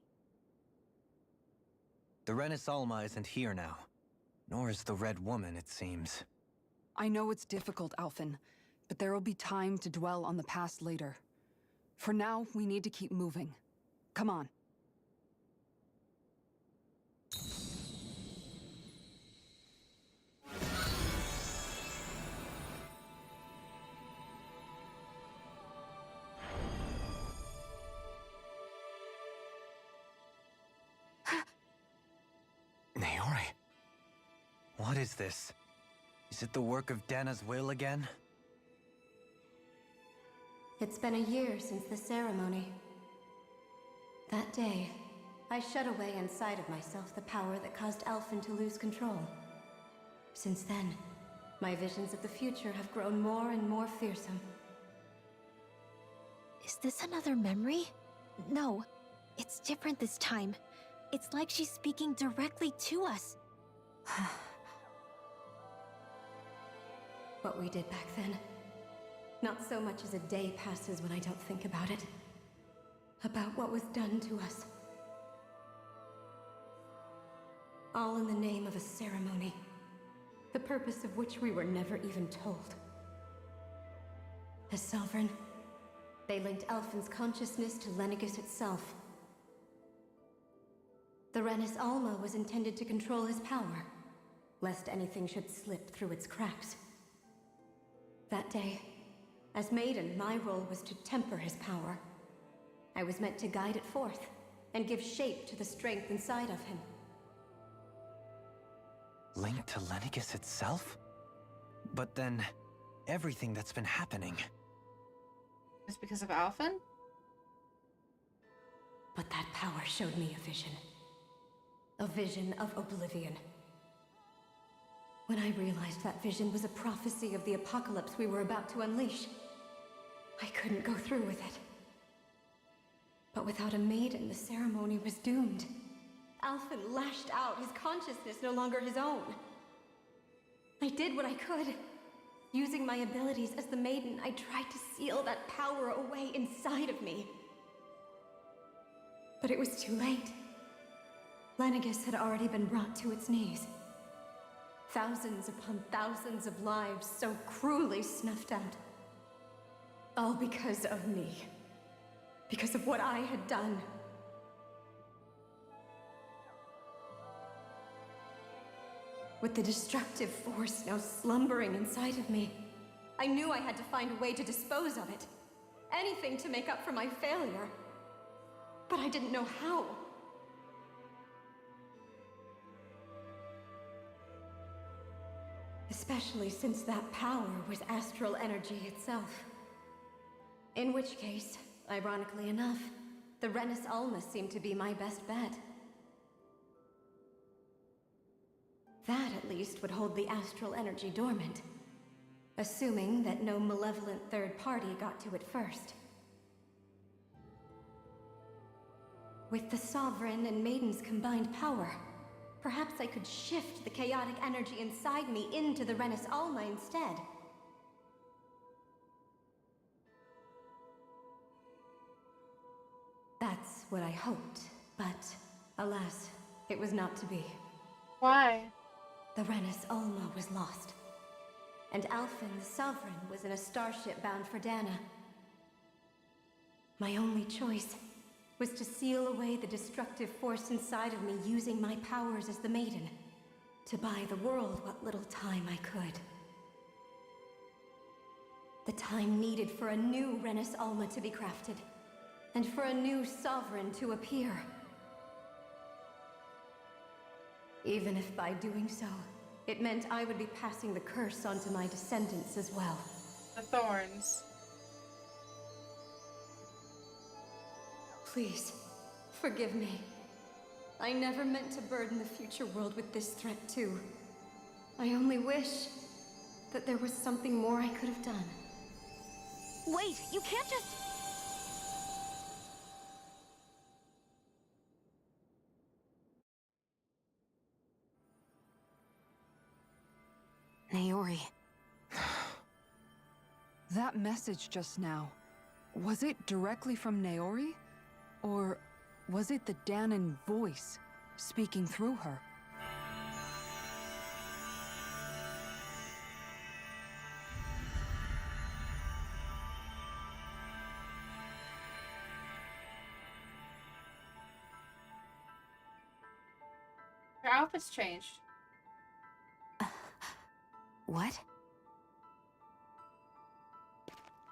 The Renaissance isn't here now. Nor is the Red Woman, it seems. I know it's difficult, Alphen, but there will be time to dwell on the past later. For now, we need to keep moving. Come on. Naori? What is this? Is it the work of Dana's will again? It's been a year since the ceremony. That day, I shut away inside of myself the power that caused Alphen to lose control. Since then, my visions of the future have grown more and more fearsome. Is this another memory? No, it's different this time. It's like she's speaking directly to us. What we did back then. Not so much as a day passes when I don't think about it. About what was done to us. All in the name of a ceremony. The purpose of which we were never even told. As Sovereign, they linked Alphen's consciousness to Lenegis itself. The Renis Alma was intended to control his power, lest anything should slip through its cracks. That day, as Maiden, my role was to temper his power. I was meant to guide it forth, and give shape to the strength inside of him. Linked to Lenegis itself? But then, everything that's been happening... Just because of Alphen? But that power showed me a vision. A vision of oblivion. When I realized that vision was a prophecy of the apocalypse we were about to unleash, I couldn't go through with it. But without a maiden, the ceremony was doomed. Alphen lashed out, his consciousness no longer his own. I did what I could. Using my abilities as the maiden, I tried to seal that power away inside of me. But it was too late. Lenegis had already been brought to its knees. Thousands upon thousands of lives so cruelly snuffed out. All because of me. Because of what I had done. With the destructive force now slumbering inside of me, I knew I had to find a way to dispose of it. Anything to make up for my failure. But I didn't know how. Especially since that power was astral energy itself. In which case, ironically enough, the Renis Alma seemed to be my best bet. That, at least, would hold the astral energy dormant. Assuming that no malevolent third party got to it first. With the Sovereign and Maiden's combined power, perhaps I could shift the chaotic energy inside me into the Renis Alma instead. That's what I hoped, but alas, it was not to be. Why? The Renis Alma was lost. And Alphen the Sovereign was in a starship bound for Dana. My only choice was to seal away the destructive force inside of me using my powers as the Maiden, to buy the world what little time I could. The time needed for a new Renis Alma to be crafted, and for a new Sovereign to appear. Even if by doing so, it meant I would be passing the curse onto my descendants as well. The thorns. Please, forgive me. I never meant to burden the future world with this threat too. I only wish that there was something more I could have done. Wait, you can't just... Naori. That message just now, was it directly from Naori? Or was it the Danan voice speaking through her? Her outfit's changed. What?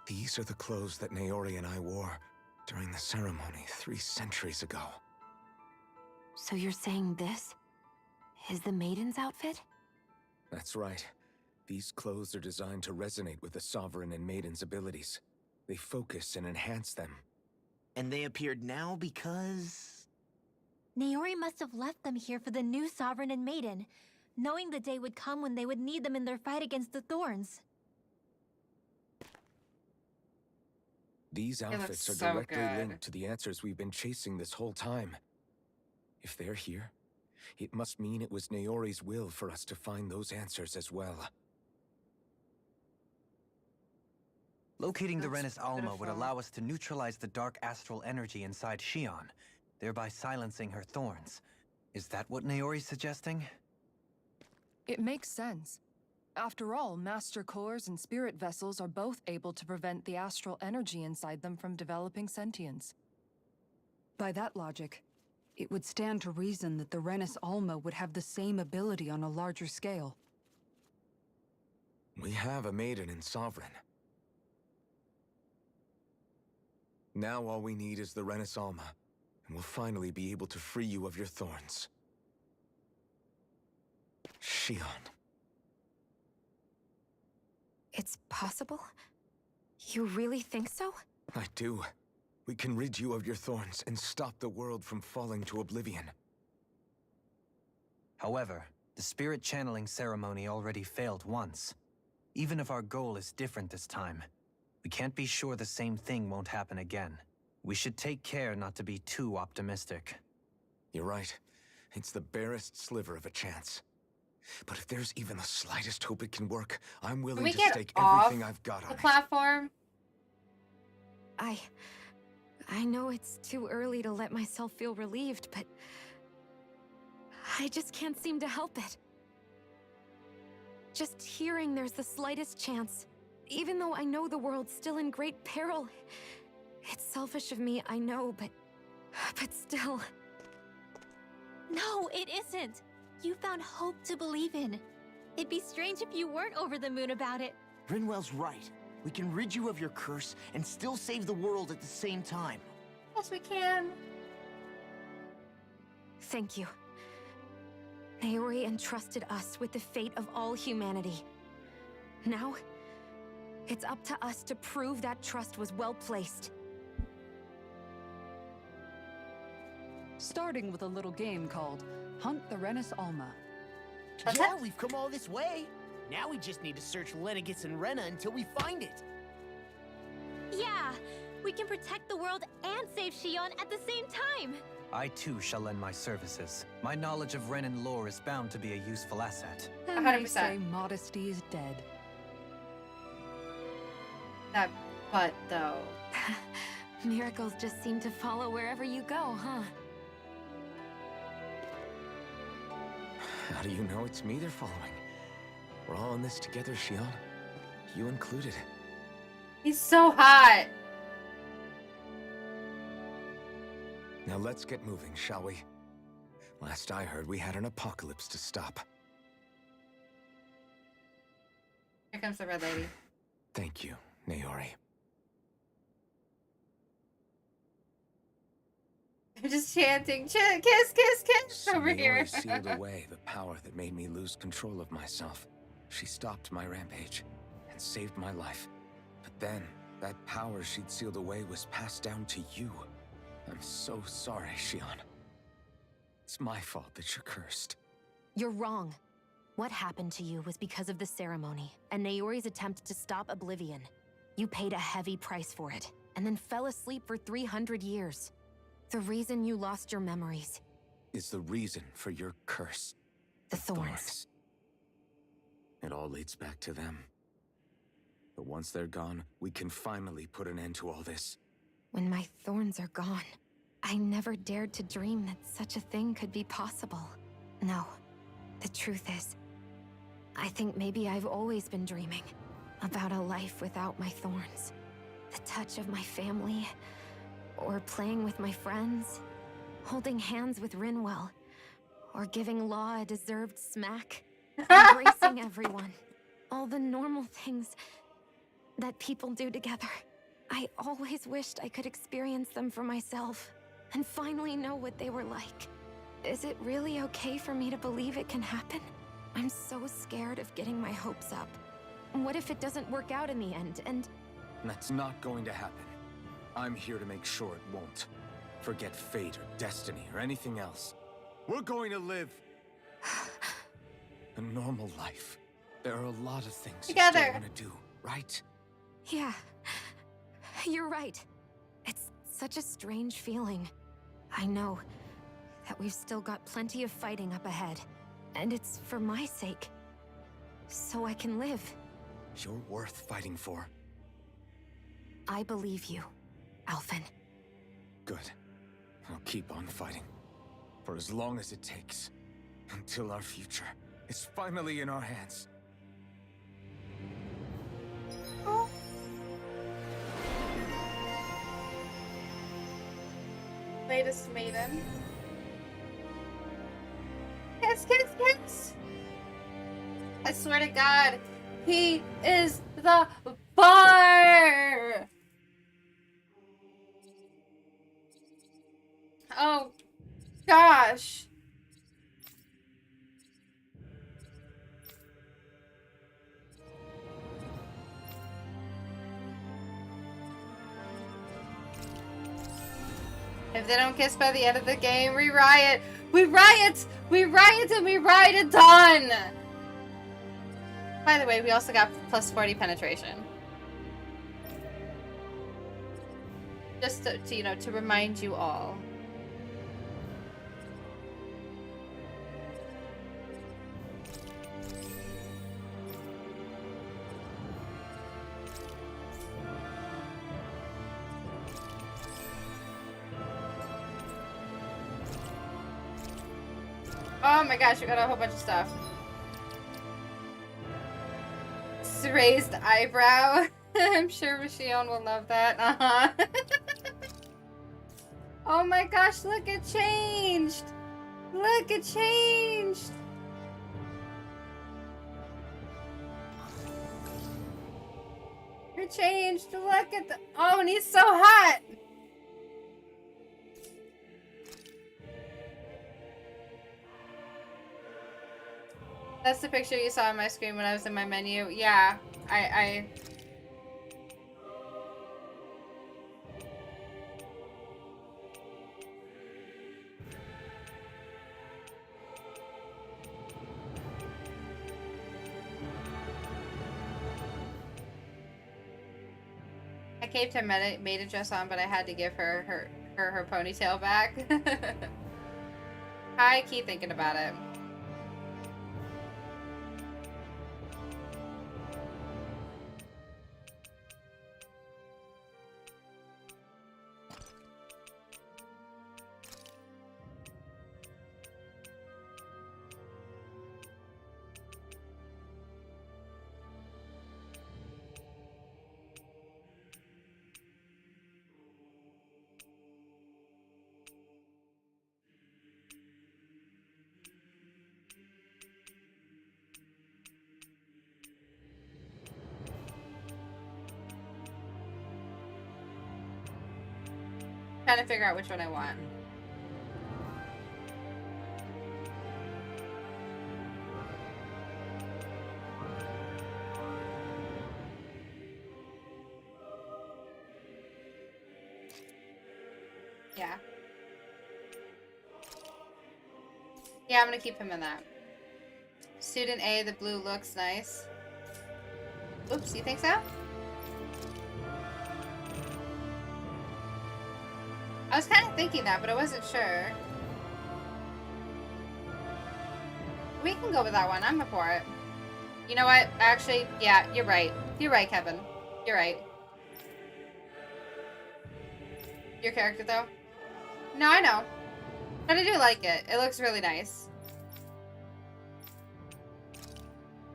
These are the clothes that Naori and I wore during the ceremony 3 centuries ago. So you're saying this is the Maiden's outfit? That's right. These clothes are designed to resonate with the Sovereign and Maiden's abilities. They focus and enhance them. And they appeared now because... Naori must have left them here for the new Sovereign and Maiden, knowing the day would come when they would need them in their fight against the Thorns. These outfits are so directly good. linked to the answers we've been chasing this whole time. If they're here, it must mean it was Naori's will for us to find those answers as well. Locating the That's Renis Alma would beautiful. allow us to neutralize the dark astral energy inside Shion, thereby silencing her thorns. Is that what Naori's suggesting? It makes sense. After all, Master Cores and Spirit Vessels are both able to prevent the astral energy inside them from developing sentience. By that logic, it would stand to reason that the Renis Alma would have the same ability on a larger scale. We have a Maiden and Sovereign. Now all we need is the Renis Alma, and we'll finally be able to free you of your thorns. Shion. It's possible? You really think so? I do. We can rid you of your thorns and stop the world from falling to oblivion. However, the spirit channeling ceremony already failed once. Even if our goal is different this time, we can't be sure the same thing won't happen again. We should take care not to be too optimistic. You're right. It's the barest sliver of a chance. But if there's even the slightest hope it can work, I'm willing we to get stake off everything I've got the on it. platform? I know it's too early to let myself feel relieved, but I just can't seem to help it. Just hearing there's the slightest chance, even though I know the world's still in great peril. It's selfish of me, I know, but still. No, it isn't! You found hope to believe in. It'd be strange if you weren't over the moon about it. Rinwell's right. We can rid you of your curse and still save the world at the same time. Yes, we can. Thank you. Naori entrusted us with the fate of all humanity. Now, it's up to us to prove that trust was well placed. Starting with a little game called Hunt the Renis Alma. What's Yeah, that? we've come all this way. Now we just need to search Lenegis and Rena until we find it. Yeah, we can protect the world and save Shion at the same time. I too shall lend my services. My knowledge of Renan lore is bound to be a useful asset. And they 100%. say modesty is dead. That butt, though. Miracles just seem to follow wherever you go, huh? How do you know it's me they're following? We're all in this together, Shion. You included. He's so hot. Now let's get moving, shall we? Last I heard, we had an apocalypse to stop. Here comes the red lady. Thank you, Naori. I'm just chanting, kiss, kiss, kiss So over here. Naori sealed away the power that made me lose control of myself. She stopped my rampage and saved my life. But then, that power she'd sealed away was passed down to you. I'm so sorry, Shion. It's my fault that you're cursed. You're wrong. What happened to you was because of the ceremony and Naori's attempt to stop Oblivion. You paid a heavy price for it, and then fell asleep for 300 years. The reason you lost your memories. Is the reason for your curse. The thorns. It all leads back to them. But once they're gone, we can finally put an end to all this. When my thorns are gone, I never dared to dream that such a thing could be possible. No, the truth is, I think maybe I've always been dreaming about a life without my thorns. The touch of my family, or playing with my friends, holding hands with Rinwell, or giving Law a deserved smack, embracing everyone. All the normal things that people do together. I always wished I could experience them for myself, and finally know what they were like. Is it really okay for me to believe it can happen? I'm so scared of getting my hopes up. What if it doesn't work out in the end, and... That's not going to happen. I'm here to make sure it won't. Forget fate or destiny or anything else. We're going to live a normal life. There are a lot of things you Together. still want to do, right? Yeah, you're right. It's such a strange feeling. I know that we've still got plenty of fighting up ahead, and it's for my sake, so I can live. You're worth fighting for. I believe you, Alphen. Good. I'll keep on fighting. For as long as it takes. Until our future is finally in our hands. Oh. Latest maiden. Kiss, kiss, kiss. I swear to God, he is the bar. Oh, gosh. If they don't kiss by the end of the game, we riot! We riot! We riot and we riot at dawn! By the way, we also got plus 40 penetration. Just to you know, to remind you all. Oh my gosh, we got a whole bunch of stuff. Raised eyebrow. I'm sure Shion will love that. Uh-huh. Oh my gosh, look, it changed. Look, it changed. changed. Look at the. Oh, and he's so hot. That's the picture you saw on my screen when I was in my menu. Yeah, I caved her maid dress on, but I had to give her her ponytail back. I keep thinking about it. Trying to figure out which one I want. Yeah. Yeah, I'm gonna keep him in that. Student A, the blue looks nice. Oops, you think so? I was kind of thinking that, but I wasn't sure. We can go with that one. I'm up for it. You know what? Actually, yeah, you're right. You're right, Kevin. You're right. Your character, though? No, I know. But I do like it. It looks really nice.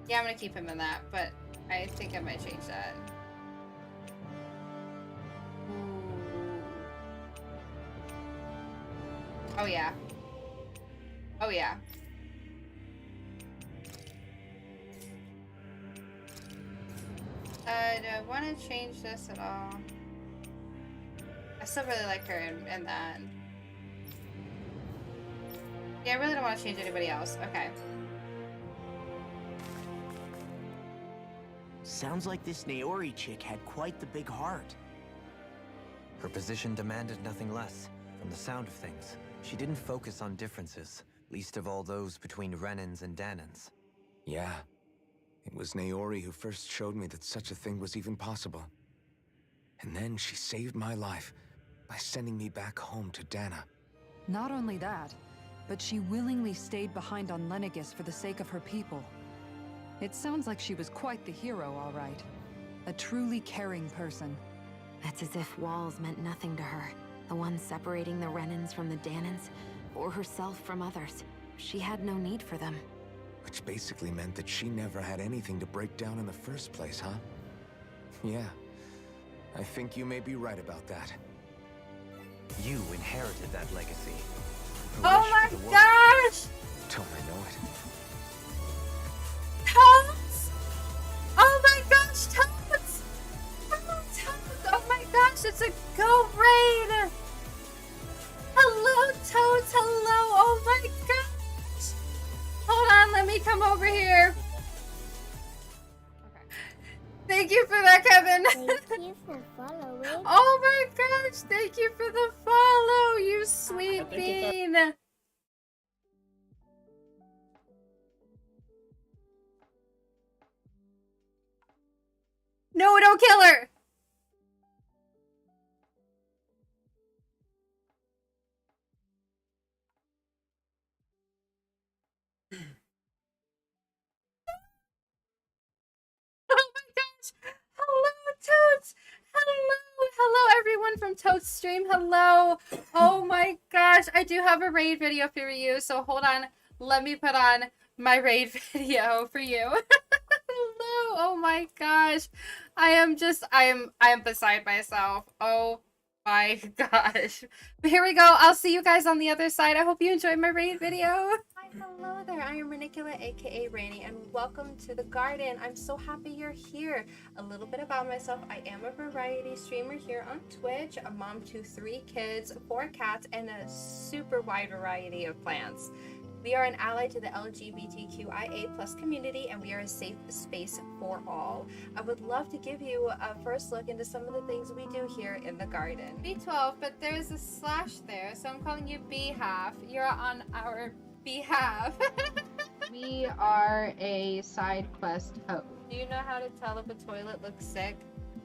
Yeah, I'm gonna keep him in that, but I think I might change that. Oh, yeah. Oh, yeah. Do I want to change this at all? I still really like her in that. Yeah, I really don't want to change anybody else. Okay. Sounds like this Naori chick had quite the big heart. Her position demanded nothing less. From the sound of things, she didn't focus on differences, least of all those between Renans and Danans. Yeah. It was Naori who first showed me that such a thing was even possible. And then she saved my life by sending me back home to Dana. Not only that, but she willingly stayed behind on Lenegis for the sake of her people. It sounds like she was quite the hero, all right. A truly caring person. It's as if walls meant nothing to her. The ones separating the Renans from the Danans, or herself from others. She had no need for them. Which basically meant that she never had anything to break down in the first place, huh? Yeah. I think you may be right about that. You inherited that legacy. Oh my gosh! Don't I know it? Toads! Oh my gosh, Toads! Oh, Toads! Oh my gosh, it's a go raid! Hello, Toads! Hello! Oh my gosh! Hold on, let me come over here. Okay. Thank you for that, Kevin. Thank you for following. Oh my gosh, thank you for the follow, you sweet bean. No, don't kill her. Oh my gosh. Hello, Toads. Hello. Hello, everyone from Toad's stream. Hello. Oh my gosh. I do have a raid video for you. So hold on. Let me put on my raid video for you. Hello. Oh my gosh. I am beside myself. Oh My gosh. But here we go. I'll see you guys on the other side. I hope you enjoyed my raid video. Hi, hello there. I am Ranicula, aka Rani, and welcome to the garden. I'm so happy you're here. A little bit about myself. I am a variety streamer here on Twitch, a mom to 3 kids, 4 cats, and a super wide variety of plants. We are an ally to the LGBTQIA+ community, and we are a safe space for all. I would love to give you a first look into some of the things we do here in the garden. B12, but there's a slash there, so I'm calling you B-half. You're on our behalf. We are a side quest host. Do you know how to tell if a toilet looks sick?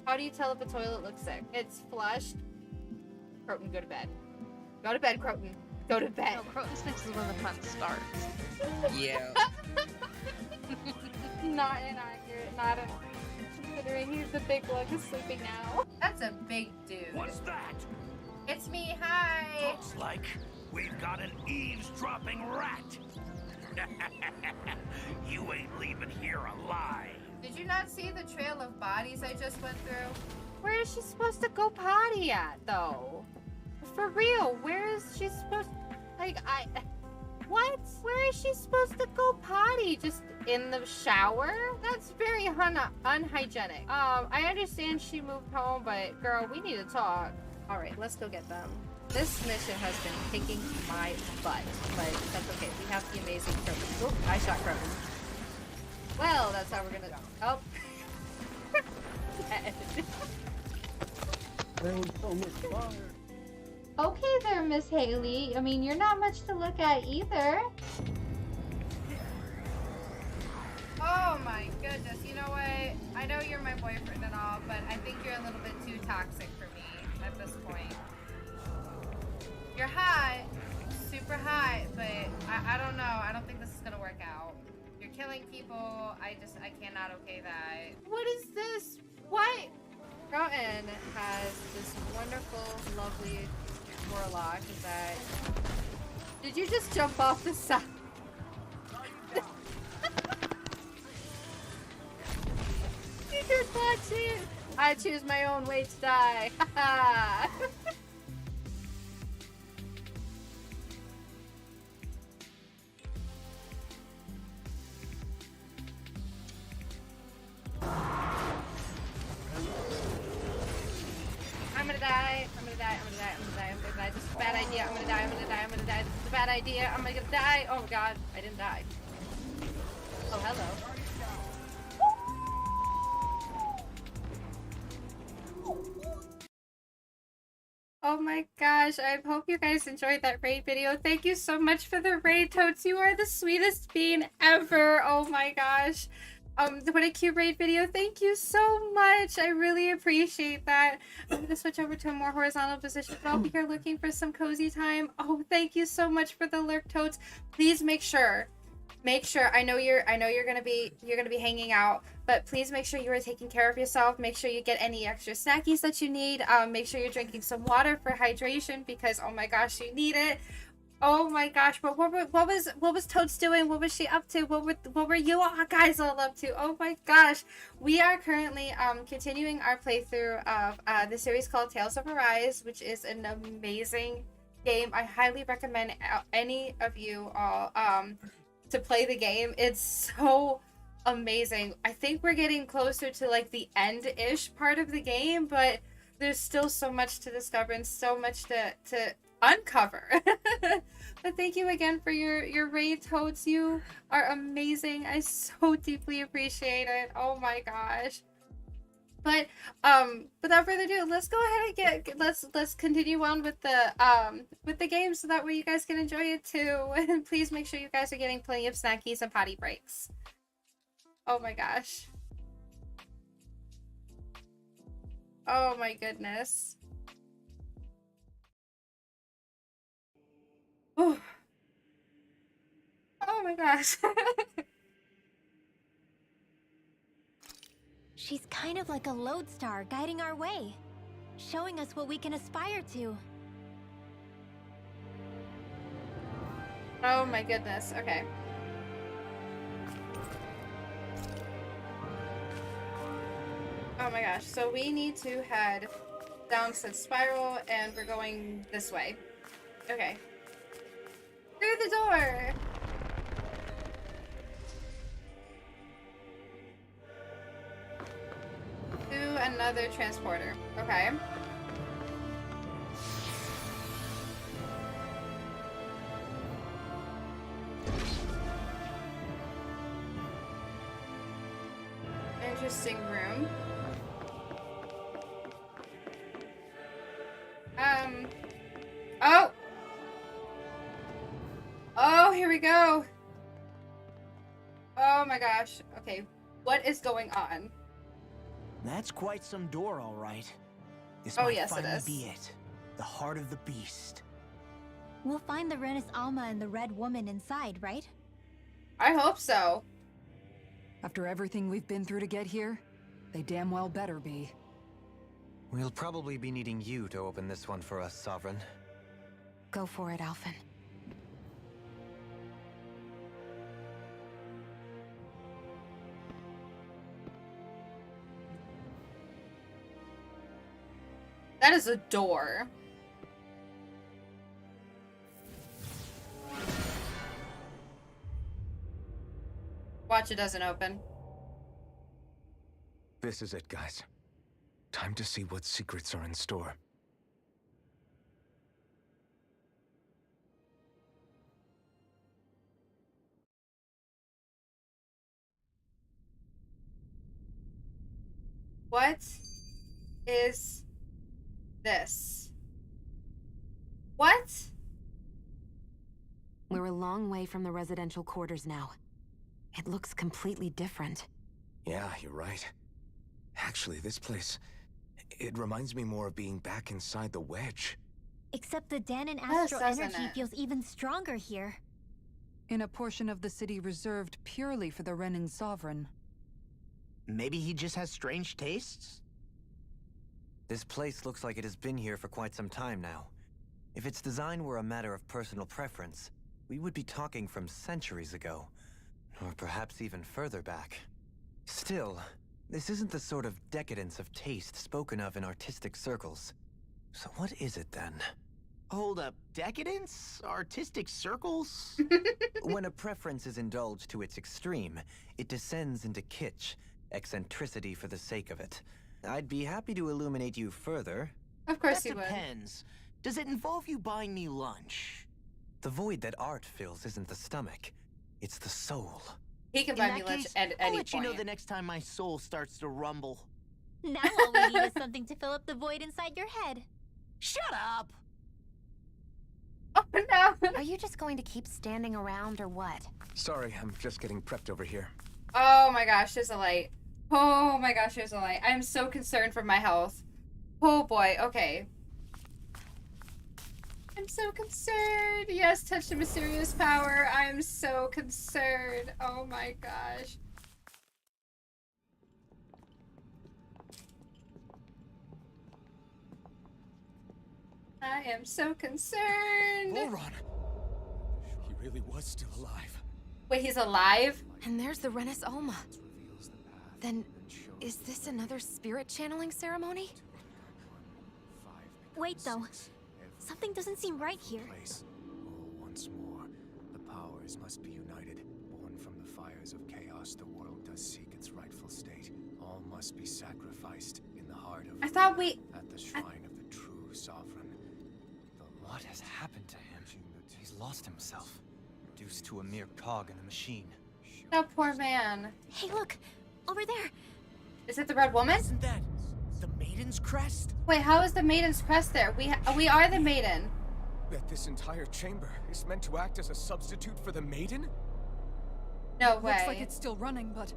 How do you tell if a toilet looks sick? It's flushed. Croton, go to bed. Go to bed, Croton. Go to bed. No, Croton Six is when the fun starts. Yeah. Not inaccurate. Not considering he's the big one who's sleeping now. That's a big dude. What's that? It's me. Hi. Looks like we've got an eavesdropping rat. You ain't leaving here alive. Did you not see the trail of bodies I just went through? Where is she supposed to go potty at, though? For real, where is she supposed what? Where is she supposed to go potty? Just in the shower? That's very unhygienic. I understand she moved home, but girl, we need to talk. All right, let's go get them. This mission has been kicking my butt, but that's okay. We have the amazing Croton. Oop, I shot Croton. Well, that's how we're gonna... Oh. There was so much fire. Okay there, Miss Haley. I mean, you're not much to look at either. Oh my goodness. You know what? I know you're my boyfriend and all, but I think you're a little bit too toxic for me at this point. You're hot, super hot, but I don't know. I don't think this is gonna work out. You're killing people. I cannot okay that. What is this? What? Croton has this wonderful, lovely warlock. Is that... Did you just jump off the side? You did not choose. I choose my own way to die. Haha. I'm gonna die. I'm gonna die. I'm gonna die. I'm gonna die. I'm gonna die. This is a bad idea. I'm gonna die. I'm gonna die. I'm gonna die. This is a bad idea. I'm gonna die. Oh god, I didn't die. Oh, hello. Oh my gosh, I hope you guys enjoyed that raid video. Thank you so much for the raid, Totes. You are the sweetest bean ever. Oh my gosh. What a cute raid video. Thank you so much. I really appreciate that. I'm gonna switch over to a more horizontal position. I'll be here looking for some cozy time. Oh, thank you so much for the lurk, Totes. Please make sure. I know you're gonna be hanging out, but please make sure you are taking care of yourself. Make sure you get any extra snackies that you need. Make sure you're drinking some water for hydration because oh my gosh, you need it. Oh my gosh, but what was Totes doing? What was she up to? What were you all guys all up to? Oh my gosh. We are currently continuing our playthrough of the series called Tales of Arise, which is an amazing game. I highly recommend any of you all to play the game. It's so amazing. I think we're getting closer to like the end-ish part of the game, but there's still so much to discover and so much to uncover. But thank you again for your raid, Totes. You are amazing. I so deeply appreciate it. Oh my gosh. But without further ado, let's go ahead and let's continue on with the game so that way you guys can enjoy it too. And please make sure you guys are getting plenty of snackies and potty breaks. Oh my gosh. Oh my goodness. Oh, oh my gosh. She's kind of like a lodestar guiding our way, showing us what we can aspire to. Oh my goodness. Okay. Oh my gosh. So we need to head Down said spiral, and we're going this way. Okay. Through the door! To another transporter. Okay. Interesting room. Oh! Oh, here we go. Oh my gosh. Okay, what is going on? That's quite some door, all right. This Oh, might yes, it finally is. be it. The heart of the beast. We'll find the Renis Alma and the Red Woman inside, right? I hope so. After everything we've been through to get here, they damn well better be. We'll probably be needing you to open this one for us, Sovereign. Go for it, Alphen. That is a door. Watch, it doesn't open. This is it, guys. Time to see what secrets are in store. What is this? What? We're a long way from the residential quarters now. It looks completely different. Yeah, you're right. Actually, this place... it reminds me more of being back inside the wedge. Except the Danon Yes, astral doesn't energy it? feels even stronger here. In a portion of the city reserved purely for the Renin Sovereign. Maybe he just has strange tastes? This place looks like it has been here for quite some time now. If its design were a matter of personal preference, we would be talking from centuries ago. Or perhaps even further back. Still, this isn't the sort of decadence of taste spoken of in artistic circles. So what is it then? Hold up, decadence? Artistic circles? When a preference is indulged to its extreme, it descends into kitsch, eccentricity for the sake of it. I'd be happy to illuminate you further. Of course That he would. depends. Does it involve you buying me lunch? The void that art fills isn't the stomach, it's the soul. He can In buy me that lunch case, at I'll any let you know point. the next time my soul starts to rumble. Now all we need is something to fill up the void inside your head. Shut up! Oh no! Are you just going to keep standing around or what? Sorry, I'm just getting prepped over here. Oh my gosh, there's a light. Oh my gosh, there's a light. I'm so concerned for my health. Oh boy, okay. I'm so concerned. Yes, touch the mysterious power. I'm so concerned. Oh my gosh. I am so concerned. Boron! He really was still alive. Wait, he's alive? And there's the Renis Alma. Then, is this another spirit channeling ceremony? Wait though, something doesn't seem right here. Once more, the powers must be united. Born from the fires of chaos, the world does seek its rightful state. All must be sacrificed in the heart of I thought we... at the shrine of the true sovereign. What has happened to him? He's lost himself, reduced to a mere cog in a machine. That poor man. Hey look, over there. Is it the Red Woman? Isn't that the Maiden's Crest? Wait, how is the Maiden's Crest there? We are the Maiden. That this entire chamber is meant to act as a substitute for the Maiden? No way. Looks like it's still running, but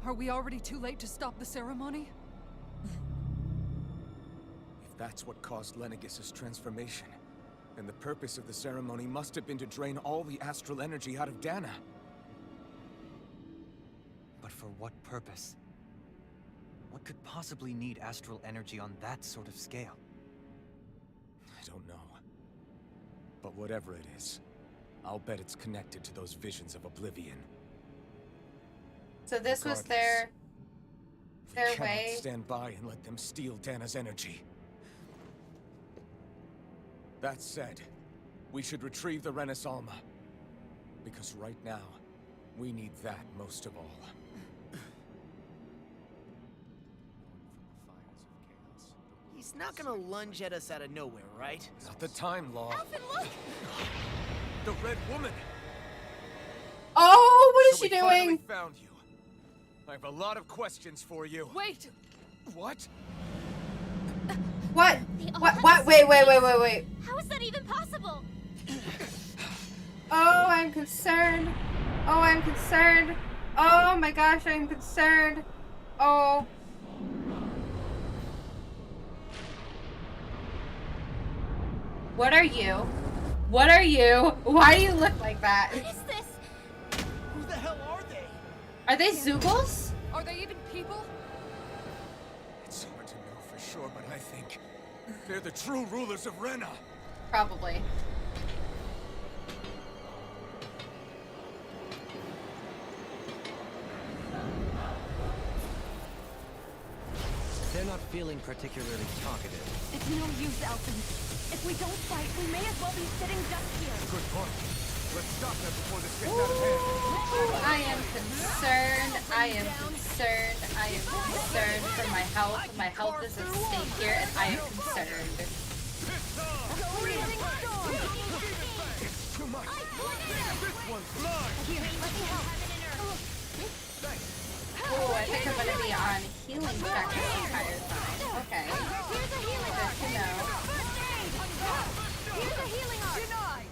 are we already too late to stop the ceremony? If that's what caused Lenegis' transformation, then the purpose of the ceremony must have been to drain all the astral energy out of Dana. But for what purpose? What could possibly need astral energy on that sort of scale? I don't know. But whatever it is, I'll bet it's connected to those visions of oblivion. So this was Regardless, their we cannot way. stand by and let them steal Dana's energy. That said, we should retrieve the Renaissance. Because right now, we need that most of all. He's not gonna lunge at us out of nowhere, right? Not the time, Law. Alphen, look! The Red Woman! Oh, what is So she we finally doing? found you. I have a lot of questions for you. Wait! What? What? They all What? have What? the Wait, same wait, wait, face. wait, wait. How is that even possible? Oh, I'm concerned. Oh, I'm concerned. Oh my gosh, I'm concerned. Oh. What are you? What are you? Why do you look like that? What is this? Who the hell are they? Are they Zoogles? Are they even people? It's hard to know for sure, but I think they're the true rulers of Rena. Probably. They're not feeling particularly talkative. It's no use, Alphen. If we don't fight, we may as well be sitting just here. Good point. Let's stop them before this gets out of hand. Ooh, I am concerned. I am concerned. I am concerned for my health. My health is at stake here, and I am concerned. Breathing storm! Too much. This one's mine. Here, let me help. Ooh, I think I'm gonna be on healing check this entire time. Okay. Here's a healing Good arc. to know. First aid! Here's a healing arc. Denied!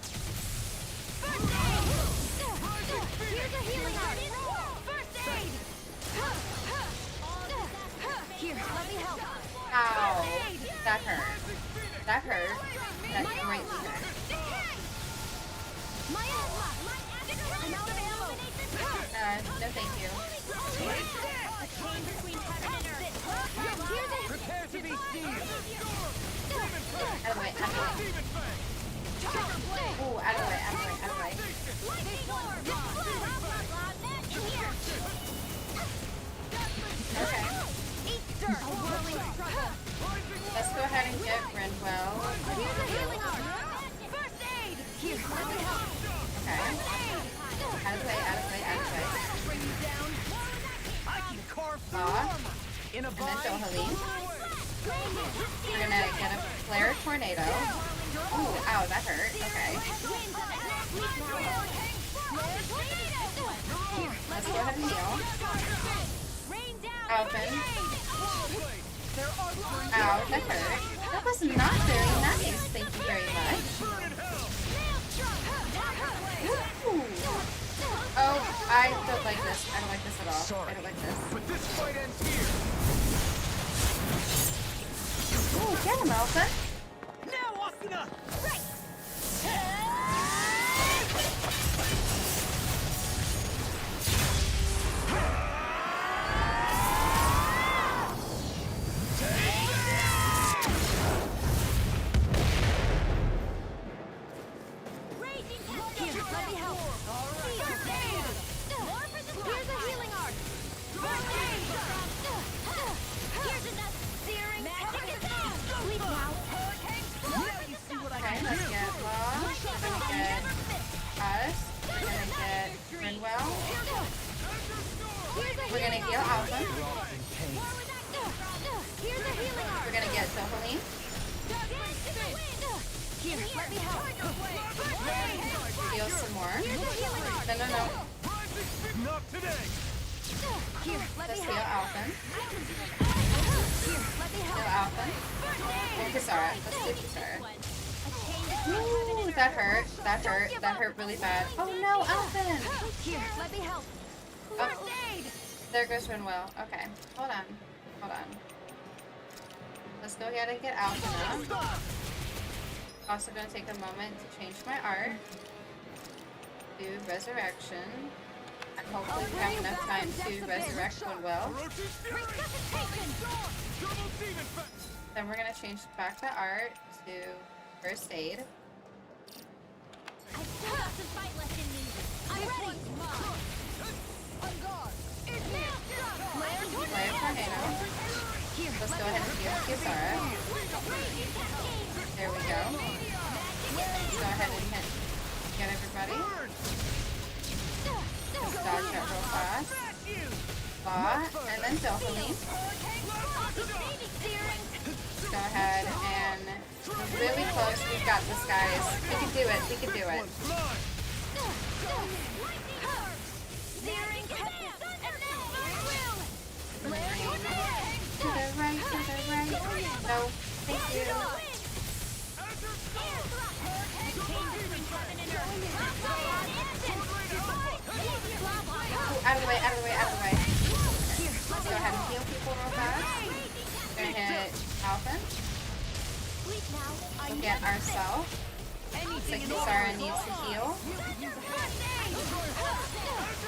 First aid! Here's a healing arc. First aid! Here, let me help. Ow. That hurt. That hurt. That greatly hurt. My asthma! I'm out of ammo! No thank you. A chain between heaven and earth. Prepare to be seized! Out of the way, out of the way. Ooh, out of the way, out of the way, out of the way. Okay. Let's go ahead and get Renwell. Here's a healing arc. First aid. Here, let me help. Okay. Out of the way, out of the way, out of the way. Bring you down! I can carve through Aw. armor! In a And then bind! Dohaleen. We're gonna get a flare tornado. Ooh, ow, that hurt. Okay. Let's go ahead and heal. Alphen. Ow, that hurt. That was not very nice. Thank you very much. Ooh. Oh, I don't like this. I don't like this at all. I don't like this. But this fight ends here. Ooh, get him, Alphen. Now, Asuna! Here, let me help. First aid. Here's a healing arc. First aid. Here's enough searing Sleep now. Okay, let's get Law. We're gonna get us. We're gonna get Renwell. We're gonna heal Alphen. Here's a healing arc. We're gonna get Dohaleen. Here, let me help. Heal some more. Here's a healing arc. No, no, no. Not today. Here, let Let's me heal help. Alphen. Here, let me Heal help. Alphen. And Kisara. Let's do Kisara. A chain Ooh, that hurt. That hurt. That hurt really bad. Oh no, Alphen! Here, let me help. Oh, First aid. there goes Renwell. Okay, hold on. Hold on. Let's go ahead and get Alphen up. Also gonna take a moment to change my art. Do Resurrection. And hopefully we have enough time to resurrect Renwell. Then we're gonna change back the art to First Aid. I still got some fight left in me. I'm ready. Flare Tornado. Let's go ahead and heal Kisara. There we go. Let's go ahead and get everybody. Let's dodge that real fast. Law, and then Delphine. Let's go ahead and we're really close. We've got this, guys. We can do it. We can do it. To the right, to the right. No, thank you. Ooh, out of the way, out of the way, out of the way. Okay. Let's go ahead and heal people real fast. Gonna hit Alphen. Look at ourselves. Kisara needs to heal.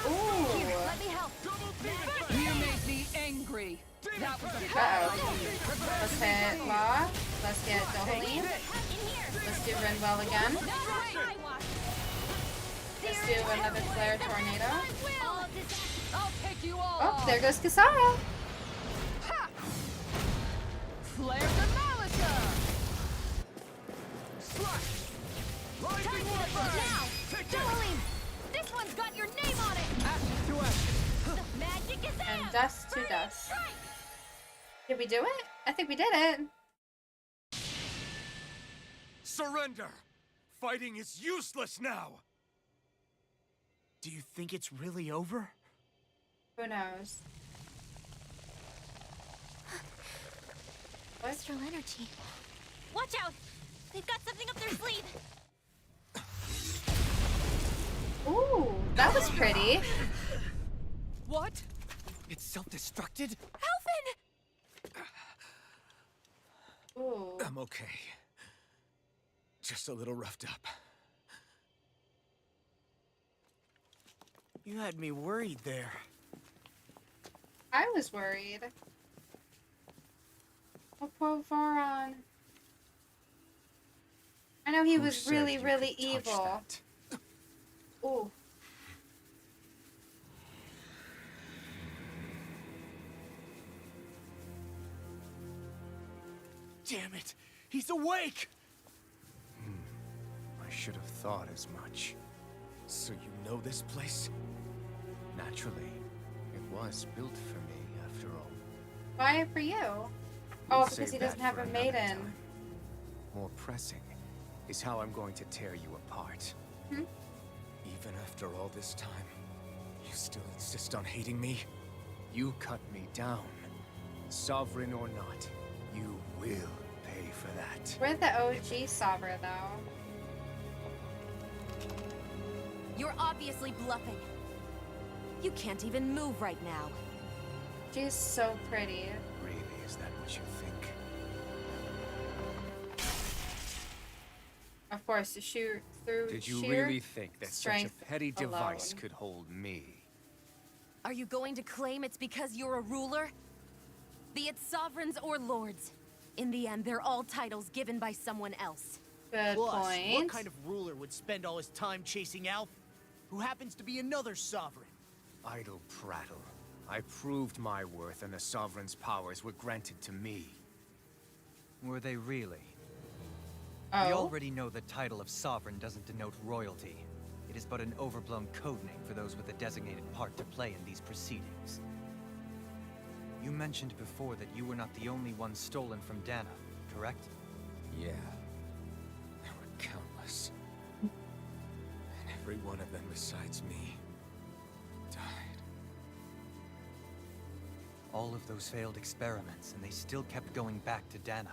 Ooh. You made me angry. Uh-oh. Let's hit Law. Let's get Dohaline. Let's do Renwell again. Let's do another Flare Tornado. Oh, there goes Kisara. Flare the Malika! Now, Jolene, this one's got your name on it. Ashes to ashes. The magic is out. And dust to dust. Did we do it? I think we did it. Surrender! Fighting is useless now! Do you think it's really over? Who knows? What? Astral energy. Watch out! They've got something up their sleeve. Ooh, that was pretty. What? It's self-destructed? Alphen! Ooh. I'm okay. Just a little roughed up. You had me worried there. I was worried. Oh, poor Voron. I know he Who was said really, you really could touch evil. that? Ooh. Damn it! He's awake! I should have thought as much. So you know this place? Naturally. It was built for me, after all. Why for you? Oh, We'll because save he doesn't that have for a another maiden. time. More pressing is how I'm going to tear you apart. Hmm? Even after all this time, you still insist on hating me? You cut me down. Sovereign or not, you will pay for that. We're the OG Sabra, though. You're obviously bluffing. You can't even move right now. She's so pretty. Really, is that what you think? Of course, to shoot through Did you sheer really think that such a strength petty device alone. could hold me? Are you going to claim it's because you're a ruler? Be it sovereigns or lords. In the end, they're all titles given by someone else. Good Plus, point. what kind of ruler would spend all his time chasing Alf, who happens to be another sovereign? Idle prattle. I proved my worth and the Sovereign's powers were granted to me. Were they really? Oh. We already know the title of Sovereign doesn't denote royalty. It is but an overblown codename for those with a designated part to play in these proceedings. You mentioned before that you were not the only one stolen from Dana, correct? Yeah. There were countless. And every one of them besides me died. All of those failed experiments, and they still kept going back to Dana.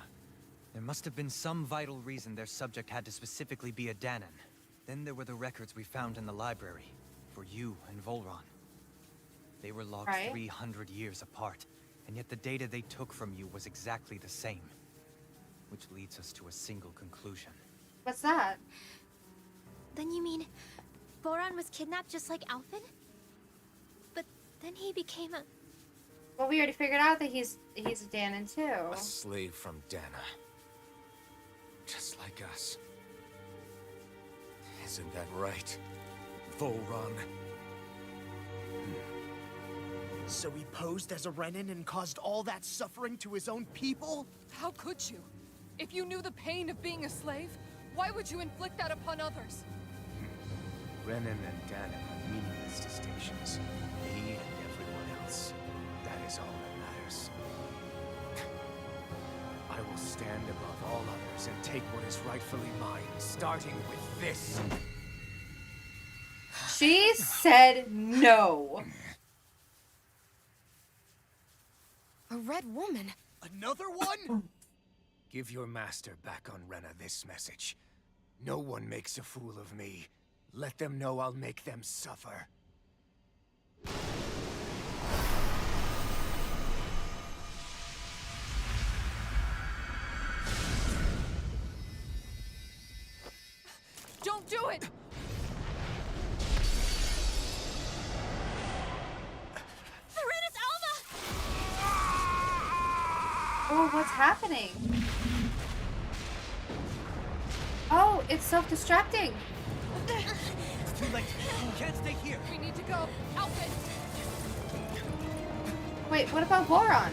There must have been some vital reason their subject had to specifically be a Danan. Then there were the records we found in the library, for you and Volron. They were logged Right. 300 years apart, and yet the data they took from you was exactly the same. Which leads us to a single conclusion. What's that? Then you mean Voron was kidnapped just like Alphen? But then he became a... Well, we already figured out that he's a Danon too. A slave from Dana. Just like us. Isn't that right, Volron? So he posed as a Renan and caused all that suffering to his own people? How could you? If you knew the pain of being a slave, why would you inflict that upon others? Renan and Dana are meaningless distinctions. Me and everyone else. That is all that matters. I will stand above all others and take what is rightfully mine, starting with this. She said no. A red woman? Another one? Give your master back on Rena this message. No one makes a fool of me. Let them know I'll make them suffer. Don't do it! Oh, what's happening? Oh, it's self-destructing. It's too late. You can't stay here. We need to go. Alvin! Wait, what about Voron?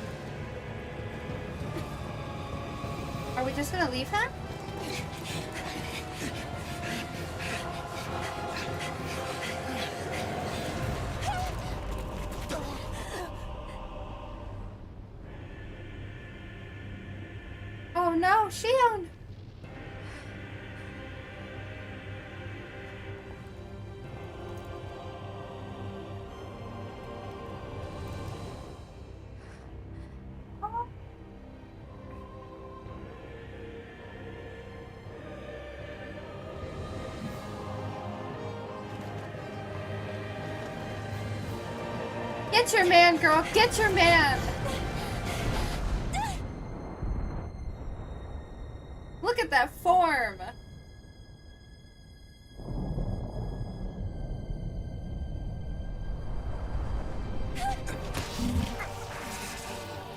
Are we just gonna leave him? Oh no, Shion! Oh. Get your man, girl! Get your man! Look at that form!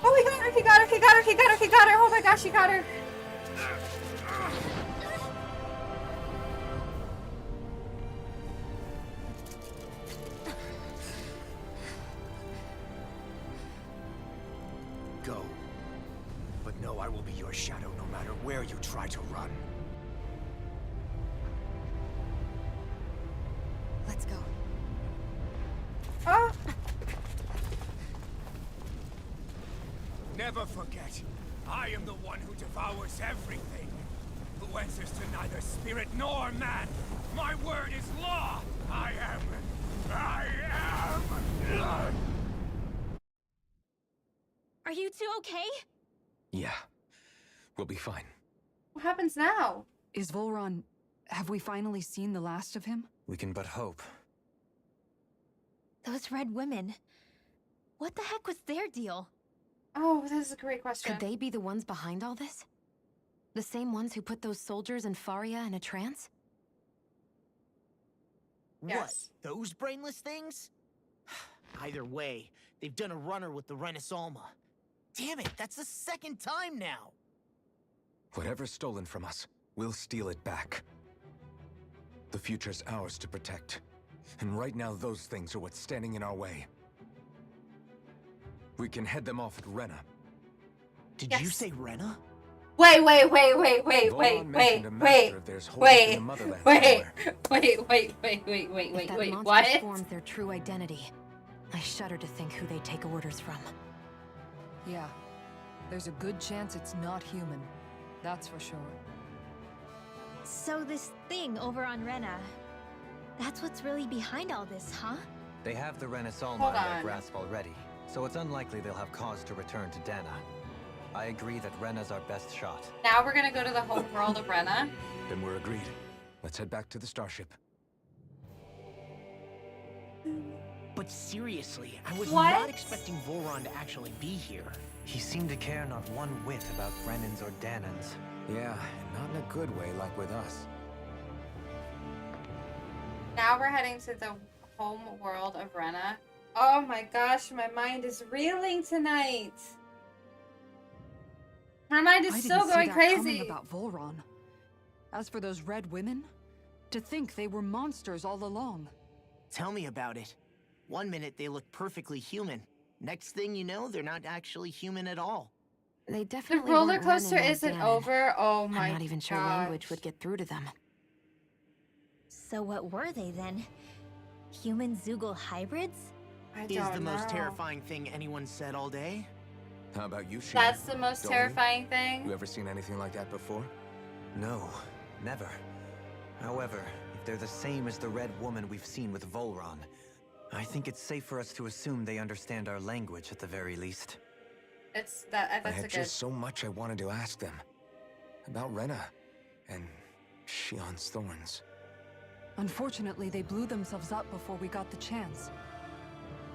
Oh, he got her! He got her! He got her! He got her! He got her! Oh my gosh, he got her! Go. But know I will be your shadow no matter where you try to run. Let's go. Oh! Never forget, I am the one who devours everything. Who answers to neither spirit nor man. My word is law. I am. Are you two okay? Yeah, we'll be fine. What happens now? Is Volron... Have we finally seen the last of him? We can but hope. Those red women. What the heck was their deal? Oh, this is a great question. Could they be the ones behind all this? The same ones who put those soldiers and Faria in a trance? Yes. What? Those brainless things? Either way, they've done a runner with the Renasalma. Damn it, that's the second time now! Whatever's stolen from us, we'll steal it back. The future's ours to protect. And right now, those things are what's standing in our way. We can head them off at Rena. Did Yes. you say Rena? Wait, Voron mentioned a master of theirs holding in the motherland somewhere. If that monster what? forms their true identity, I shudder to think who they take orders from. Yeah. There's a good chance it's not human. That's for sure. So this thing over on Rena, that's what's really behind all this, huh? They have the Renasalma Hold in their on. grasp already, so it's unlikely they'll have cause to return to Dana. I agree that Rena's our best shot. Now we're gonna go to the home world of Rena. Then we're agreed. Let's head back to the starship. But seriously, I was What? not expecting Voron to actually be here. He seemed to care not one whit about Brennan's or Danan's. Yeah, not in a good way like with us. Now we're heading to the home world of Rena. Oh my gosh, my mind is reeling tonight. My mind is I still didn't see going that crazy. coming about Volron. As for those red women, to think they were monsters all along. Tell me about it. One minute they look perfectly human, Next thing you know, they're not actually human at all. They The definitely roller weren't running coaster like isn't Ganon. over. Oh my I'm not even sure gosh. language would get through to them. So what were they then? Human Zoogle hybrids? I Is don't the most know. terrifying thing anyone said all day? How about you, Shane? That's the most Dolly? terrifying thing. You ever seen anything like that before? No, never. However, if they're the same as the Red Woman we've seen with Volron, I think it's safe for us to assume they understand our language at the very least. It's that. I That's a had good. just so much I wanted to ask them. About Rena and Shion's thorns. Unfortunately, they blew themselves up before we got the chance.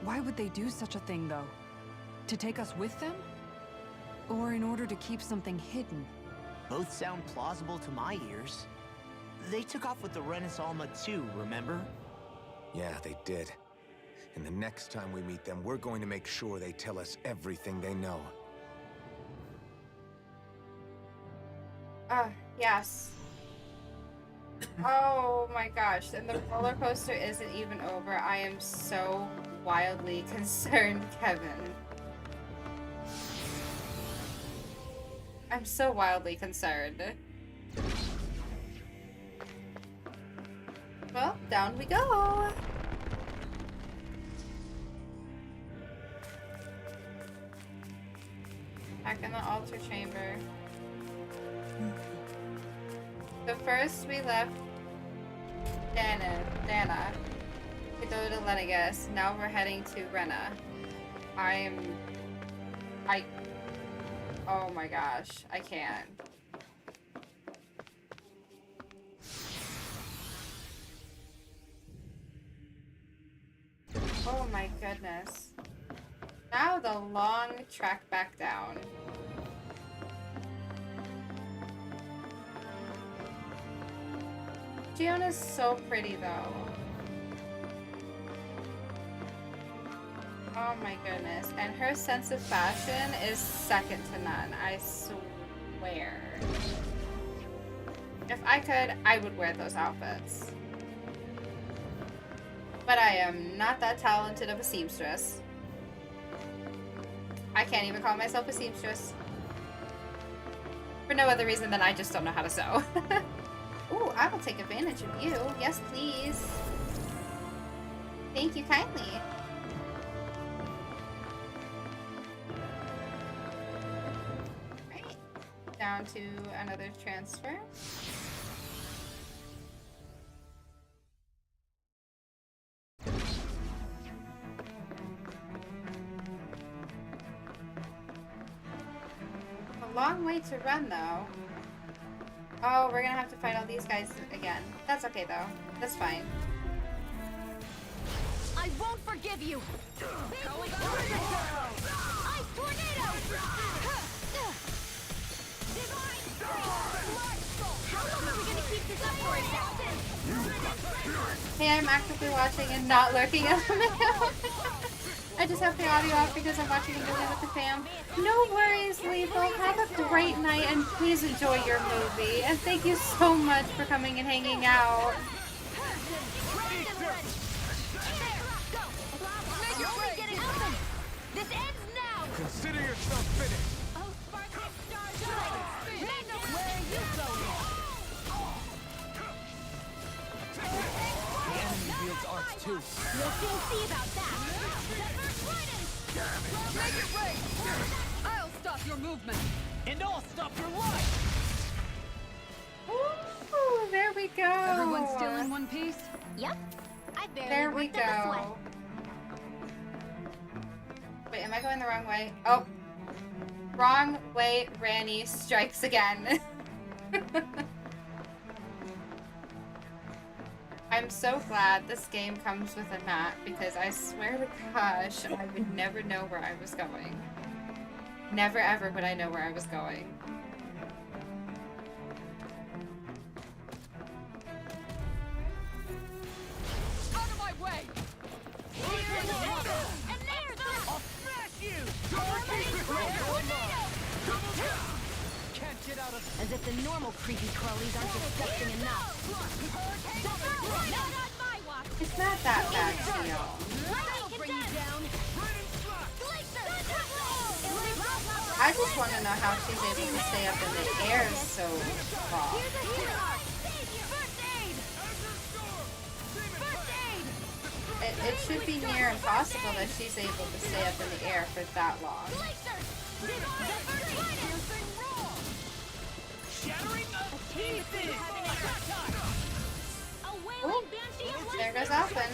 Why would they do such a thing, though? To take us with them? Or in order to keep something hidden? Both sound plausible to my ears. They took off with the Renaissance too, remember? Yeah, they did. And the next time we meet them, we're going to make sure they tell us everything they know. Yes. Oh my gosh, and the roller coaster isn't even over. I am so wildly concerned, Kevin. I'm so wildly concerned. Well, down we go. Back in the altar chamber. So first we left Dana to go to Lenegus. Now we're heading to Rena. Oh my gosh, I can't. Oh my goodness. Now the long trek back down. Fiona's so pretty though. Oh my goodness. And her sense of fashion is second to none, I swear. If I could, I would wear those outfits. But I am not that talented of a seamstress. I can't even call myself a seamstress. For no other reason than I just don't know how to sew. Ooh, I will take advantage of you. Yes, please. Thank you kindly. Right. Down to another transfer. A long way to run, though. Oh, we're gonna have to fight all these guys again. That's okay, though. That's fine. I won't forgive you! Ice tornado! Divine How long are we gonna keep this up for, Assassin? Hey, I'm actively watching and not lurking at the mail. I just have the audio off because I'm watching a movie with the fam. No worries, Lethal. Have a great night and please enjoy your movie. And thank you so much for coming and hanging out. This ends now! Consider yourself finished. Oh, sparkling stars! Where are you going? The enemy wields arts too. We'll soon see about that. Make it rain! I'll stop your movement! And I'll stop your life! Ooh, there we go. Everyone still in one piece? Yep. I barely There we worked up a sweat. go. Wait, am I going the wrong way? Oh. Wrong way, Rani strikes again. I'm so glad this game comes with a map because I swear to gosh, I would never know where I was going. Never ever would I know where I was going. Out of my way! And there's the... I'll smash you! Can't get out of... As if the normal creepy crawlies aren't disgusting enough. Not on my watch! It's not that bad, Theo. That'll bring you down! I just want to know how she's able to stay up in the air so long. It should be near impossible that she's able to stay up in the air for that long. Ooh, there goes Alphen.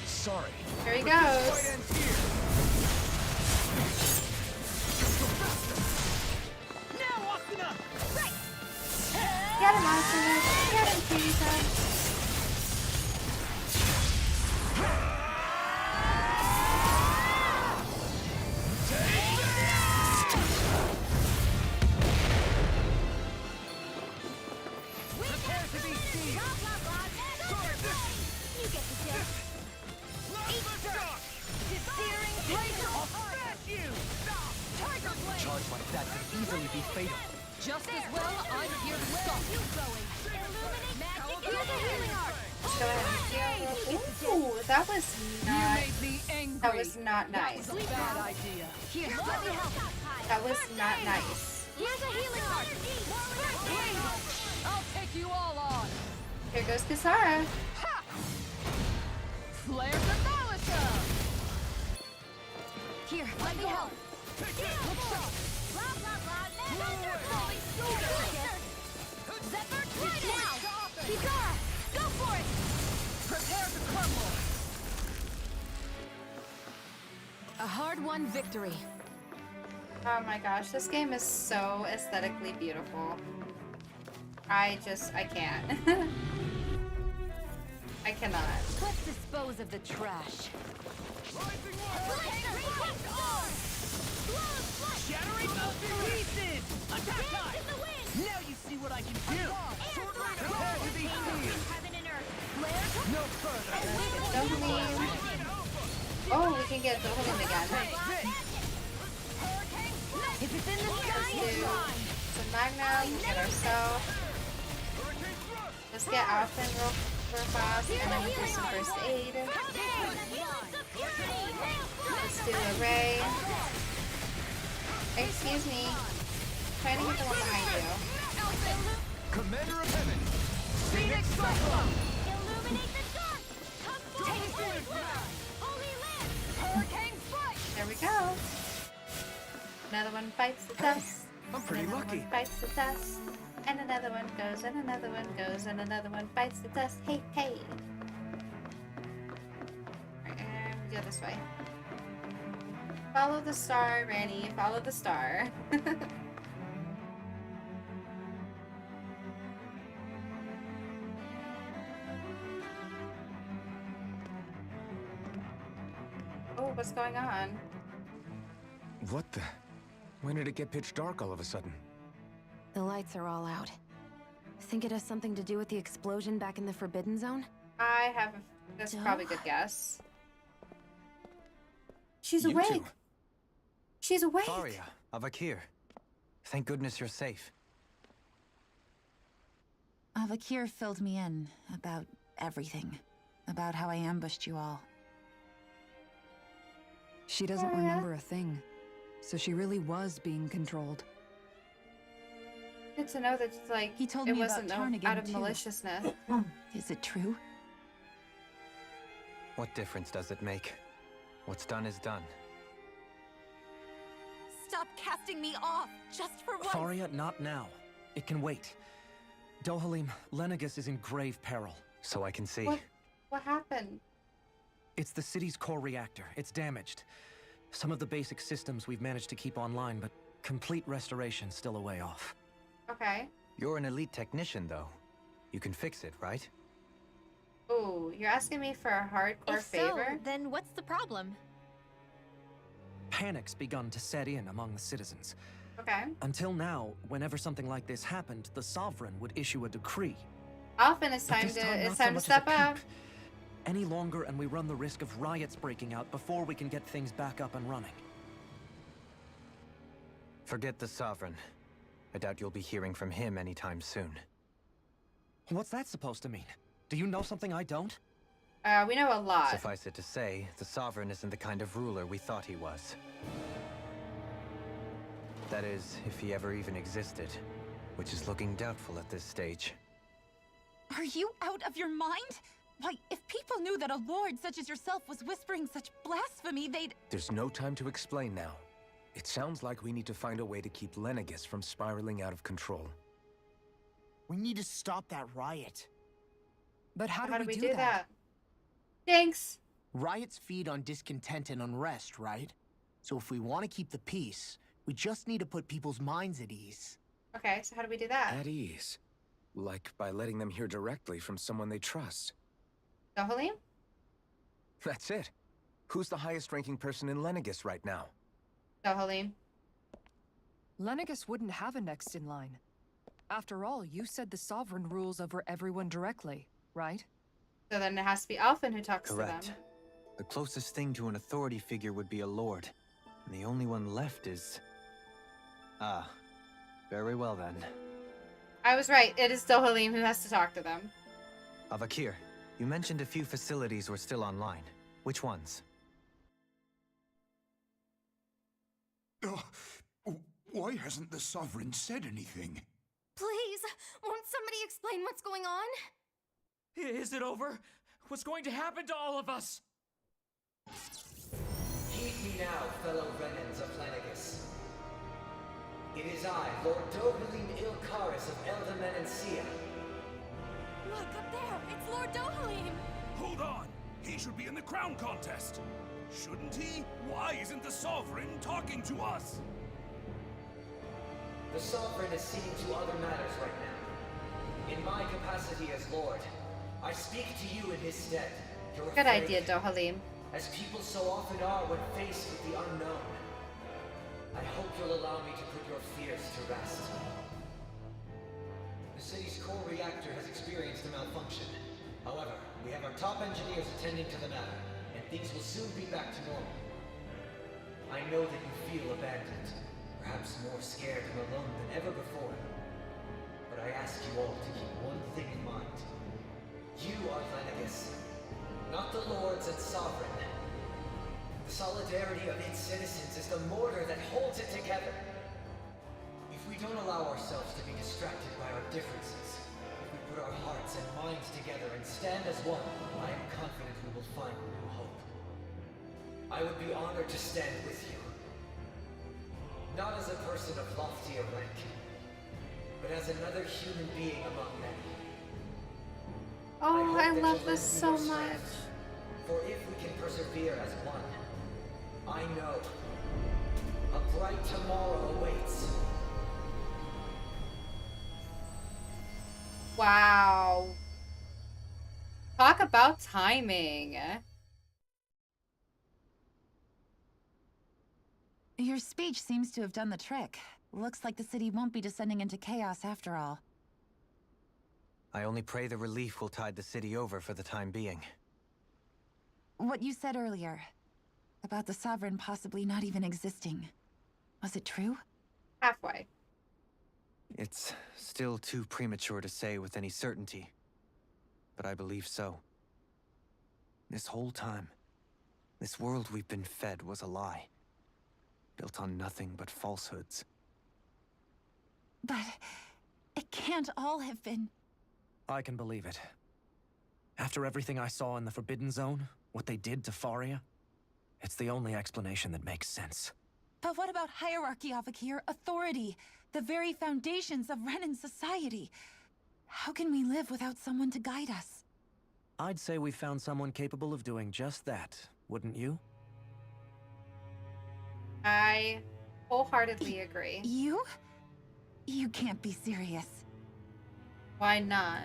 Sorry. Here he goes. Get him, Austin. Get him, Cutie. Charge like that could easily be fatal. Just as well, I'm here to stop you going. Illuminate magic in the healing art. Go ahead and heal. Ooh, that was not. You made me angry. That was not nice. That was a bad idea. Here, let me help. That was not nice. Here's a healing art. I'll take you all on. Here goes Kisara. Ha! Flare the Malika! Here, let me help. Blah, blah, blah. Zephyr, now! Kisara, go for it! Prepare to crumble! A hard-won victory. Oh my gosh, this game is so aesthetically beautiful. I can't. I cannot. Let's dispose of the trash. Shattering mountain pieces! Attack time! Now you see what I can do! Prepare to be sealed! No further! Dohlim. Oh, we can get Dohlim again. If it's in the sky, Let's it's do mine. some Magnum, get ourselves. Let's get Alphen real fast, and then we'll do some first aid. Let's do a Ray. Excuse me. Trying to get the one behind you. Commander of Heaven! Phoenix Cyclone! Illuminate the dark. Come forward. Holy Land. Hurricane fight! There we go. Another one bites the dust. I'm pretty Another lucky. one bites the dust. And another one goes, and another one goes, and another one bites the dust. Hey, hey. Alright, and we go this way. Follow the star, Rani. Follow the star. Oh, what's going on? What the? When did it get pitch dark all of a sudden? The lights are all out. Think it has something to do with the explosion back in the Forbidden Zone? I have that's probably a good guess. She's You awake. two. She's awake. Faria, Avakir. Thank goodness you're safe. Avakir filled me in about everything. About how I ambushed you all. She doesn't remember a thing. So she really was being controlled. Good to know that it's like He told it me about wasn't Tarnigan, out of too. maliciousness. Is it true? What difference does it make? What's done is done. Stop casting me off, just for once. Faria, not now. It can wait. Dohalim, Lenegus is in grave peril. So I can see. What happened? It's the city's core reactor. It's damaged. Some of the basic systems we've managed to keep online, but complete restoration still a way off. Okay. You're an elite technician, though. You can fix it, right? Ooh, you're asking me for a hardcore favor? Then what's the problem? Panic's begun to set in among the citizens. Okay. Until now, whenever something like this happened, the Sovereign would issue a decree. Often it's But time this to not it's so time to much as a step up. peep. Any longer and we run the risk of riots breaking out before we can get things back up and running. Forget the Sovereign. I doubt you'll be hearing from him anytime soon. What's that supposed to mean? Do you know something I don't? We know a lot. Suffice it to say, the Sovereign isn't the kind of ruler we thought he was. That is, if he ever even existed, which is looking doubtful at this stage. Are you out of your mind? Why, if people knew that a lord such as yourself was whispering such blasphemy, they'd... There's no time to explain now. It sounds like we need to find a way to keep Lenegis from spiraling out of control. We need to stop that riot. But how How do do we we do do that? that? Thanks. Riots feed on discontent and unrest, right? So if we want to keep the peace, we just need to put people's minds at ease. Okay, so how do we do that? At ease. Like by letting them hear directly from someone they trust. Dohalim? That's it. Who's the highest-ranking person in Lenegis right now? Dohalim. Lenegis wouldn't have a next in line. After all, you said the Sovereign rules over everyone directly, right? So then it has to be Alphen who talks Correct. to them. The closest thing to an authority figure would be a lord. And the only one left is... Ah. Very well then. I was right. It is Dohalim who has to talk to them. Avakir, you mentioned a few facilities were still online. Which ones? Why hasn't the Sovereign said anything? Please, won't somebody explain what's going on? Is it over? What's going to happen to all of us? Heed me now, fellow Renans of Lenegis. It is I, Lord Dohalim Ilkaris of Eldamen and Sia. Look, up there! It's Lord Dohalim! Hold on! He should be in the crown contest! Shouldn't he? Why isn't the Sovereign talking to us? The Sovereign is seeing to other matters right now. In my capacity as Lord, I speak to you in his stead. You're Good afraid, idea, Dohalim. as people so often are when faced with the unknown. I hope you'll allow me to put your fears to rest. The city's core reactor has experienced a malfunction. However, we have our top engineers attending to the matter, and things will soon be back to normal. I know that you feel abandoned, perhaps more scared and alone than ever before. But I ask you all to keep one thing in mind. You are Lenegis, not the Lords and Sovereign. The solidarity of its citizens is the mortar that holds it together. If we don't allow ourselves to be distracted by our differences, if we put our hearts and minds together and stand as one, I am confident we will find new hope. I would be honored to stand with you. Not as a person of loftier rank, but as another human being among many. Oh, I hope that love you'll this lend me so your much. strength, for if we can persevere as one, I know a bright tomorrow awaits. Wow. Talk about timing. Your speech seems to have done the trick. Looks like the city won't be descending into chaos after all. I only pray the relief will tide the city over for the time being. What you said earlier, about the Sovereign possibly not even existing. Was it true? Halfway. It's still too premature to say with any certainty, but I believe so. This whole time, this world we've been fed was a lie, built on nothing but falsehoods. But it can't all have been... I can believe it. After everything I saw in the Forbidden Zone, what they did to Faria, it's the only explanation that makes sense. But what about hierarchy, Avakir? Authority? The very foundations of Renan society? How can we live without someone to guide us? I'd say we found someone capable of doing just that, wouldn't you? I wholeheartedly agree. You? You can't be serious. Why not?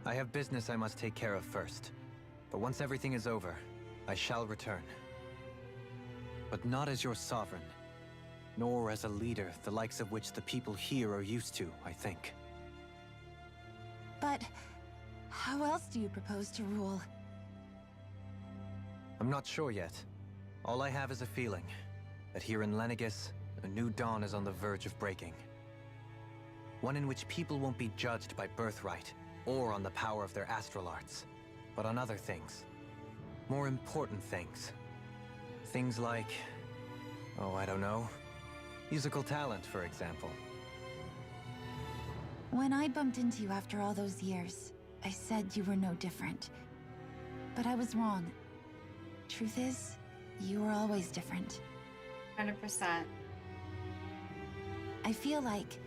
I have business I must take care of first. But once everything is over, I shall return. But not as your sovereign, nor as a leader the likes of which the people here are used to, I think. But how else do you propose to rule? I'm not sure yet. All I have is a feeling that here in Lenegis, a new dawn is on the verge of breaking. One in which people won't be judged by birthright, or on the power of their astral arts, but on other things. More important things. Things like, oh, I don't know, musical talent, for example. When I bumped into you after all those years, I said you were no different. But I was wrong. Truth is, you were always different. 100%. I feel like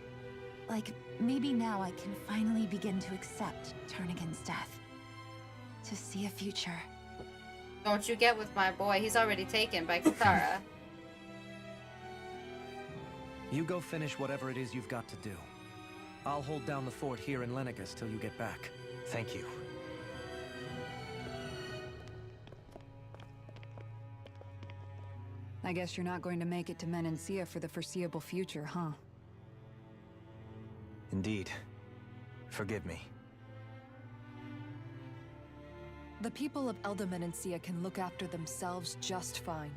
maybe now I can finally begin to accept Tarnigan's death. To see a future. Don't you get with my boy. He's already taken by Katara. You go finish whatever it is you've got to do. I'll hold down the fort here in Lenegus till you get back. Thank you. I guess you're not going to make it to Menancia for the foreseeable future, huh? Indeed. Forgive me. The people of Elda Menancia can look after themselves just fine.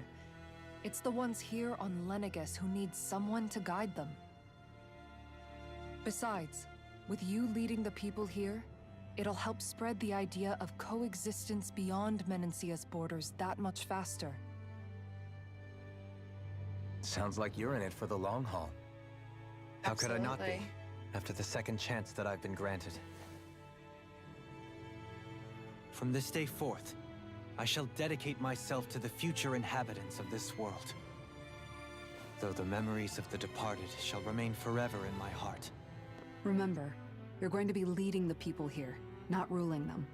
It's the ones here on Lenegus who need someone to guide them. Besides, with you leading the people here, it'll help spread the idea of coexistence beyond Menancia's borders that much faster. Sounds like you're in it for the long haul. How could I not be, Absolutely. after the second chance that I've been granted? From this day forth, I shall dedicate myself to the future inhabitants of this world. Though the memories of the departed shall remain forever in my heart. Remember, you're going to be leading the people here, not ruling them.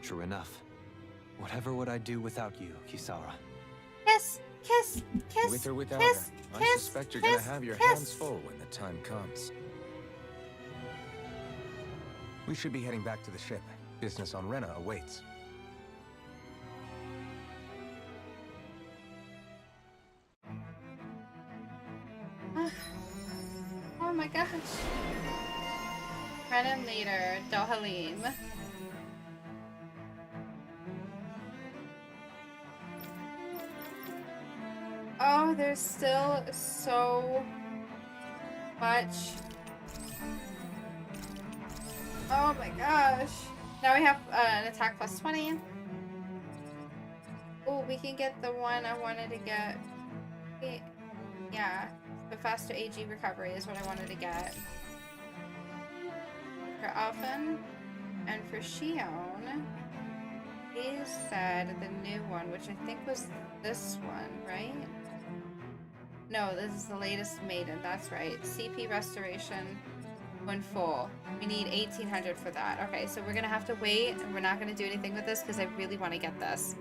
True enough. Whatever would I do without you, Kisara? Kiss, kiss, kiss, With or without kiss, her, kiss, I suspect you're kiss, gonna have your kiss. hands full when the time comes. We should be heading back to the ship. Business on Rena awaits. Oh my gosh. Renan leader, Dohalim. Oh, there's still so much. Oh my gosh. Now we have an attack plus 20. Oh, we can get the one I wanted to get. Yeah, the faster AG recovery is what I wanted to get. For Alphen and for Shion, he said the new one, which I think was this one, right? No, this is the latest Maiden, that's right. CP restoration when full. We need 1800 for that. Okay, so we're gonna have to wait, and we're not gonna do anything with this because I really want to get this.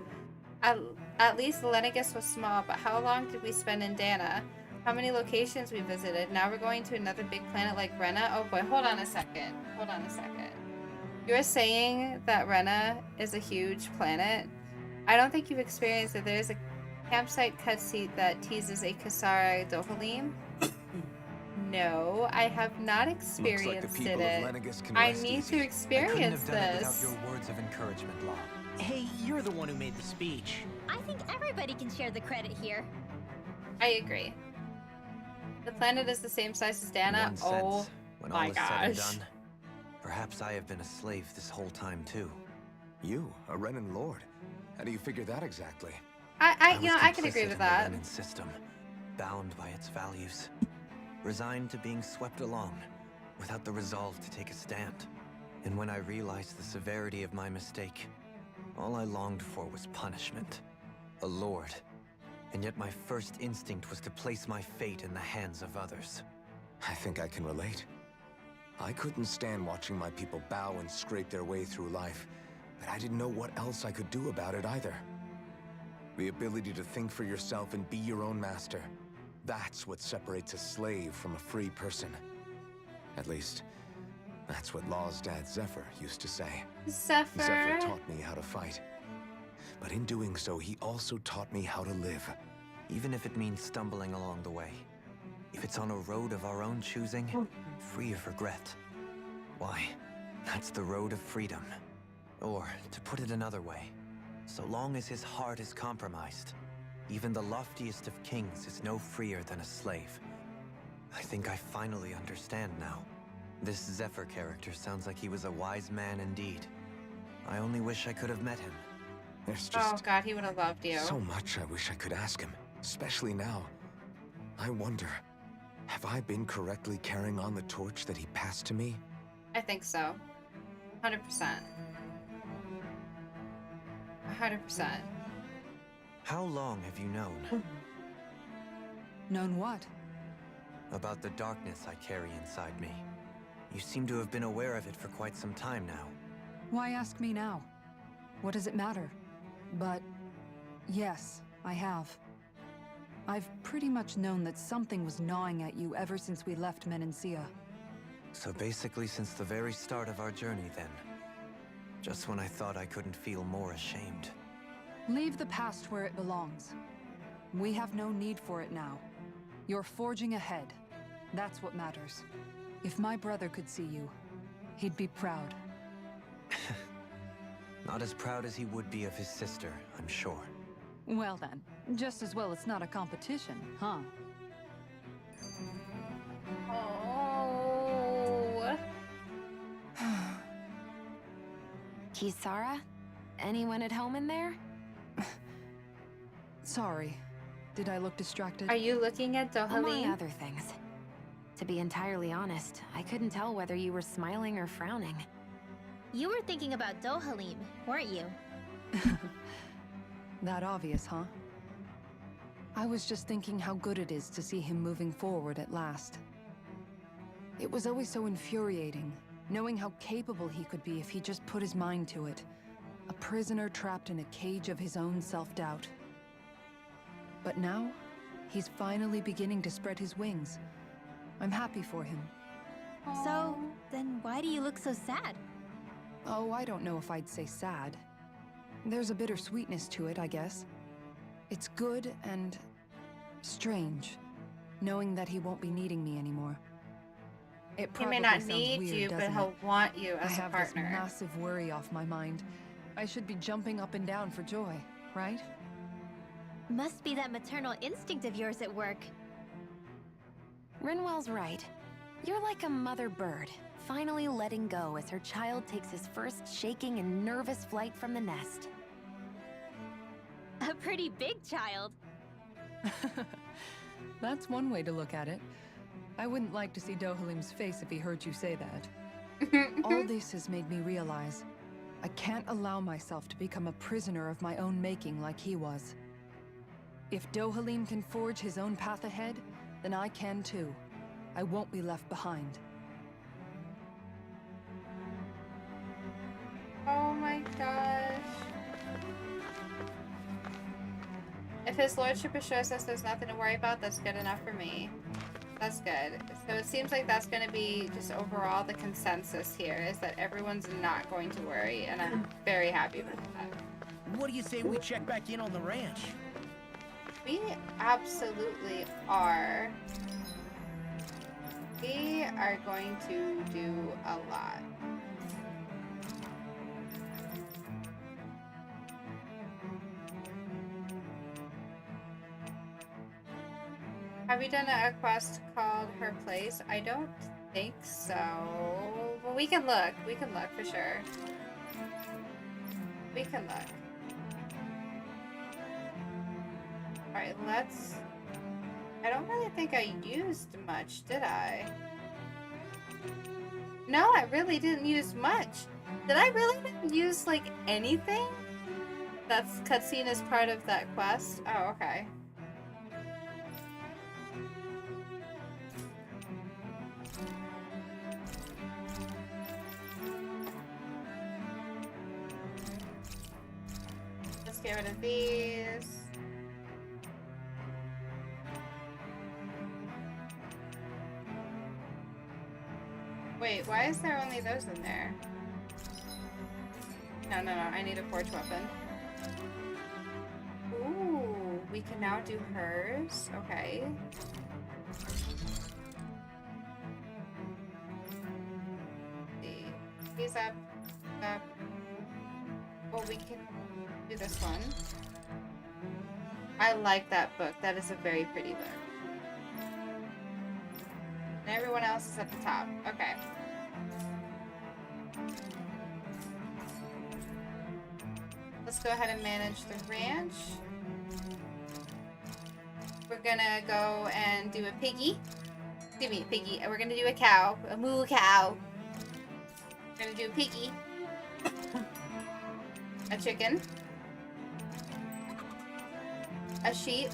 At least Lenegus was small, but how long did we spend in Dana? How many locations we visited? Now we're going to another big planet like Rena? Oh boy, hold on a second. Hold on a second. You're saying that Rena is a huge planet? I don't think you've experienced it. There's a campsite cutscene that teases a Kisara Dohalim. No, I have not experienced Looks like the people it. of Lenegus can I rest need easy. to experience I couldn't have done it this. without your words of encouragement, Law. Hey, you're the one who made the speech. I think everybody can share the credit here. I agree. The planet is the same size as Dana. In one Oh sense, when my all is said and gosh. done, perhaps I have been a slave this whole time too. You, a Renan Lord. How do you figure that exactly? You know, I can agree complicit with in that. The Renan system, bound by its values, resigned to being swept along, without the resolve to take a stand. And when I realized the severity of my mistake, all I longed for was punishment. A lord. And yet my first instinct was to place my fate in the hands of others. I think I can relate. I couldn't stand watching my people bow and scrape their way through life, but I didn't know what else I could do about it either. The ability to think for yourself and be your own master. That's what separates a slave from a free person. At least, that's what Law's dad Zephyr used to say. Zephyr. Zephyr taught me how to fight. But in doing so, he also taught me how to live. Even if it means stumbling along the way. If it's on a road of our own choosing, free of regret. Why, that's the road of freedom. Or, to put it another way, so long as his heart is compromised, even the loftiest of kings is no freer than a slave. I think I finally understand now. This Zephyr character sounds like he was a wise man indeed. I only wish I could have met him. There's Oh just god, he would have loved you. so much I wish I could ask him, especially now. I wonder, have I been correctly carrying on the torch that he passed to me? I think so. 100%. 100%. How long have you known? Known what? About the darkness I carry inside me. You seem to have been aware of it for quite some time now. Why ask me now? What does it matter? But yes, I have. I've pretty much known that something was gnawing at you ever since we left Menancia. So basically since the very start of our journey then. Just when I thought I couldn't feel more ashamed. Leave the past where it belongs. We have no need for it now. You're forging ahead. That's what matters. If my brother could see you, he'd be proud. Not as proud as he would be of his sister, I'm sure. Well then, just as well it's not a competition, huh? Oh. Kisara? Anyone at home in there? Sorry. Did I look distracted? Are you looking at Among Dohalim? other things. To be entirely honest, I couldn't tell whether you were smiling or frowning. You were thinking about Dohalim, weren't you? That obvious, huh? I was just thinking how good it is to see him moving forward at last. It was always so infuriating, knowing how capable he could be if he just put his mind to it. A prisoner trapped in a cage of his own self-doubt. But now, he's finally beginning to spread his wings. I'm happy for him. So, then why do you look so sad? Oh, I don't know if I'd say sad. There's a bittersweetness to it, I guess. It's good and strange, knowing that he won't be needing me anymore. It He probably may not sounds need weird, you, but doesn't he'll it? want you I as a have this partner. massive worry off my mind. I should be jumping up and down for joy, right? Must be that maternal instinct of yours at work. Rinwell's right. You're like a mother bird, finally letting go as her child takes his first shaking and nervous flight from the nest. A pretty big child. That's one way to look at it. I wouldn't like to see Dohalim's face if he heard you say that. All this has made me realize I can't allow myself to become a prisoner of my own making like he was. If Dohalim can forge his own path ahead, then I can too. I won't be left behind. Oh my gosh. If his lordship assures us there's nothing to worry about, that's good enough for me. That's good. So it seems like that's going to be just overall the consensus here, is that everyone's not going to worry, and I'm very happy about that. What do you say we check back in on the ranch? We absolutely are. We are going to do a lot. Have you done a quest called Her Place? I don't think so. Well, we can look. We can look for sure. We can look. Alright, let's... I don't really think I used much, did I? No, I really didn't use much. Did I really not use, like, anything? That's cutscene as part of that quest? Oh, okay. Let's get rid of these. Wait, why is there only those in there? No, I need a forge weapon. Ooh, we can now do hers. Okay. See. He's up. Well, we can do this one. I like that book. That is a very pretty book. And everyone else is at the top. Okay. Let's go ahead and manage the ranch. We're gonna go and do a piggy. Excuse me, piggy. And we're gonna do a cow. A moo cow. We're gonna do a piggy. A chicken. A sheep.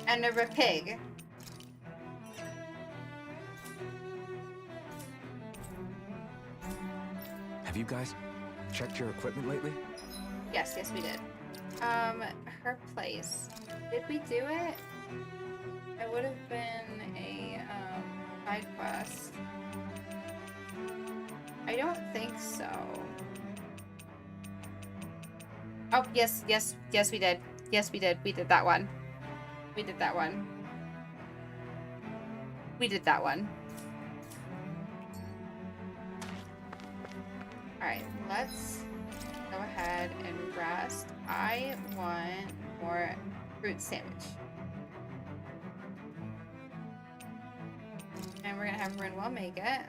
And a pig. Have you guys checked your equipment lately? Yes, yes we did. Her place. Did we do it? It would have been a, side quest. I don't think so. Oh, yes, yes, yes we did. Yes we did. We did that one. We did that one. We did that one. Alright, let's go ahead and rest. I want more fruit sandwich. And we're gonna have Rinwell make it.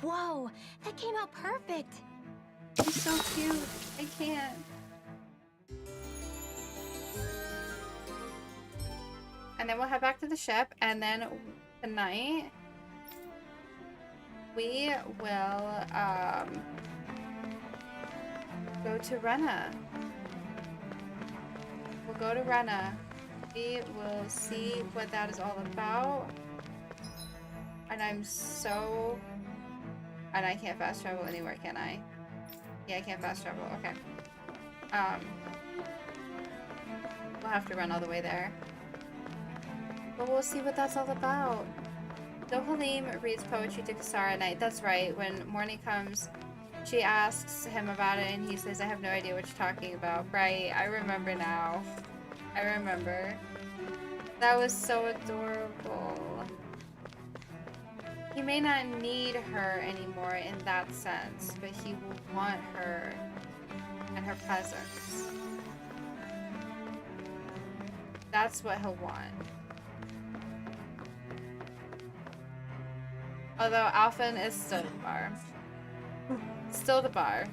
Whoa, that came out perfect. He's so cute. I can't. And then we'll head back to the ship, and then tonight we will go to Rena. We'll go to Rena. We will see what that is all about. And I'm so... And I can't fast travel anywhere, can I? Yeah, I can't fast travel. Okay. We'll have to run all the way there. But we'll see what that's all about. Dohalim reads poetry to Kasara at night. That's right. When morning comes, she asks him about it, and he says, I have no idea what you're talking about. Right, I remember now. I remember. That was so adorable. He may not need her anymore in that sense, but he will want her and her presence. That's what he'll want. Although Alphen is still the bar. Still the bar.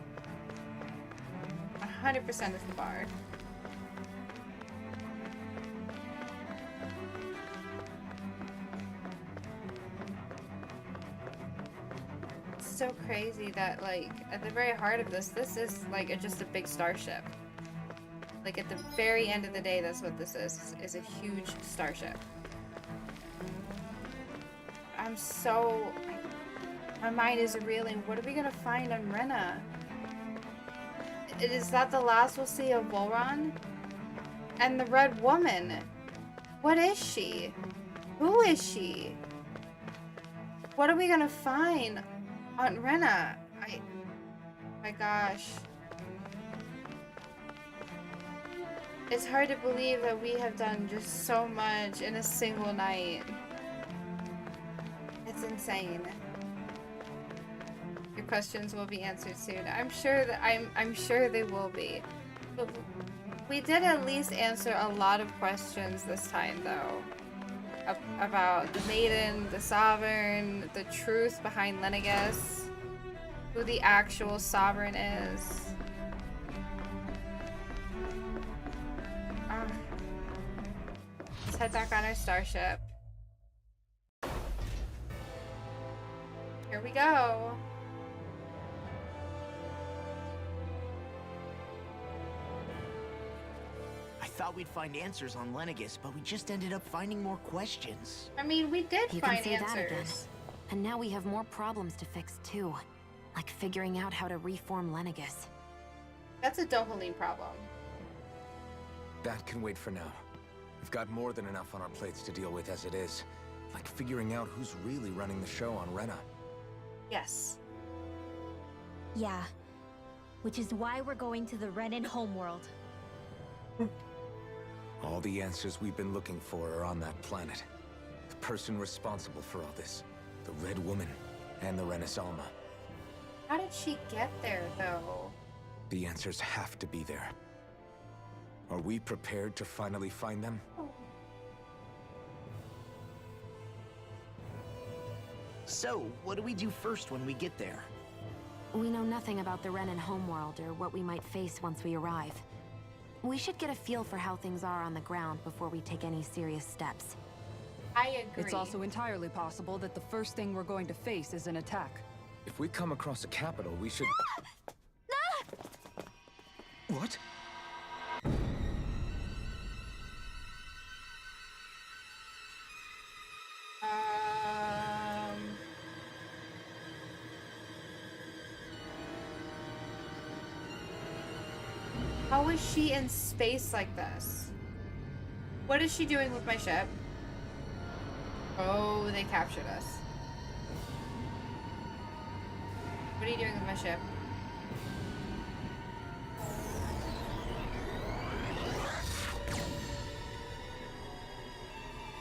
100% is the bar. It's so crazy that, like, at the very heart of this is, like, just a big starship. Like, at the very end of the day, that's what this is a huge starship. I'm so... My mind is reeling. What are we gonna find on Rena? Is that the last we'll see of Volron? And the Red Woman? What is she? Who is she? What are we gonna find on Rena? My gosh. It's hard to believe that we have done just so much in a single night. It's insane. Your questions will be answered soon. I'm sure that I'm sure they will be. But we did at least answer a lot of questions this time, though. About the Maiden, the Sovereign, the truth behind Lenegus, who the actual Sovereign is. Let's head back on our starship. Here we go. I thought we'd find answers on Lenegus, but we just ended up finding more questions. I mean, we did You find can say that again. answers. And now we have more problems to fix too. Like figuring out how to reform Lenegus. That's a Dohalim problem. That can wait for now. We've got more than enough on our plates to deal with as it is. Like figuring out who's really running the show on Rena. Yes. Yeah. Which is why we're going to the Renan homeworld. All the answers we've been looking for are on that planet. The person responsible for all this. The Red Woman and the Renaissance. How did she get there, though? The answers have to be there. Are we prepared to finally find them? So, what do we do first when we get there? We know nothing about the Renan homeworld or what we might face once we arrive. We should get a feel for how things are on the ground before we take any serious steps. I agree. It's also entirely possible that the first thing we're going to face is an attack. If we come across a capital, we should... What? How is she in space like this? What is she doing with my ship? Oh, they captured us. What are you doing with my ship?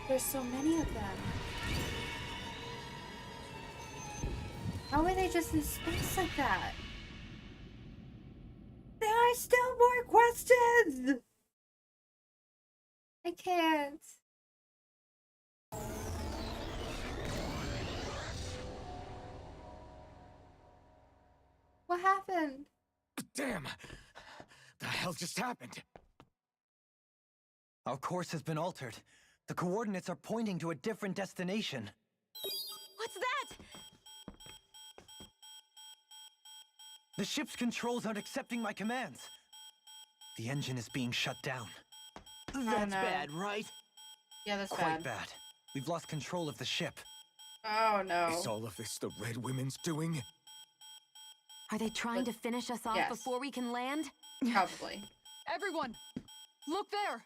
There's so many of them. How are they just in space like that? There are still more questions! I can't. What happened? Damn! The hell just happened? Our course has been altered. The coordinates are pointing to a different destination. What's that? The ship's controls aren't accepting my commands. The engine is being shut down. That's bad, right? Yeah, that's Quite bad. bad. We've lost control of the ship. Oh no. Is all of this the Red Women's doing? Are they trying to finish us off Yes. before we can land? Probably. Everyone! Look there!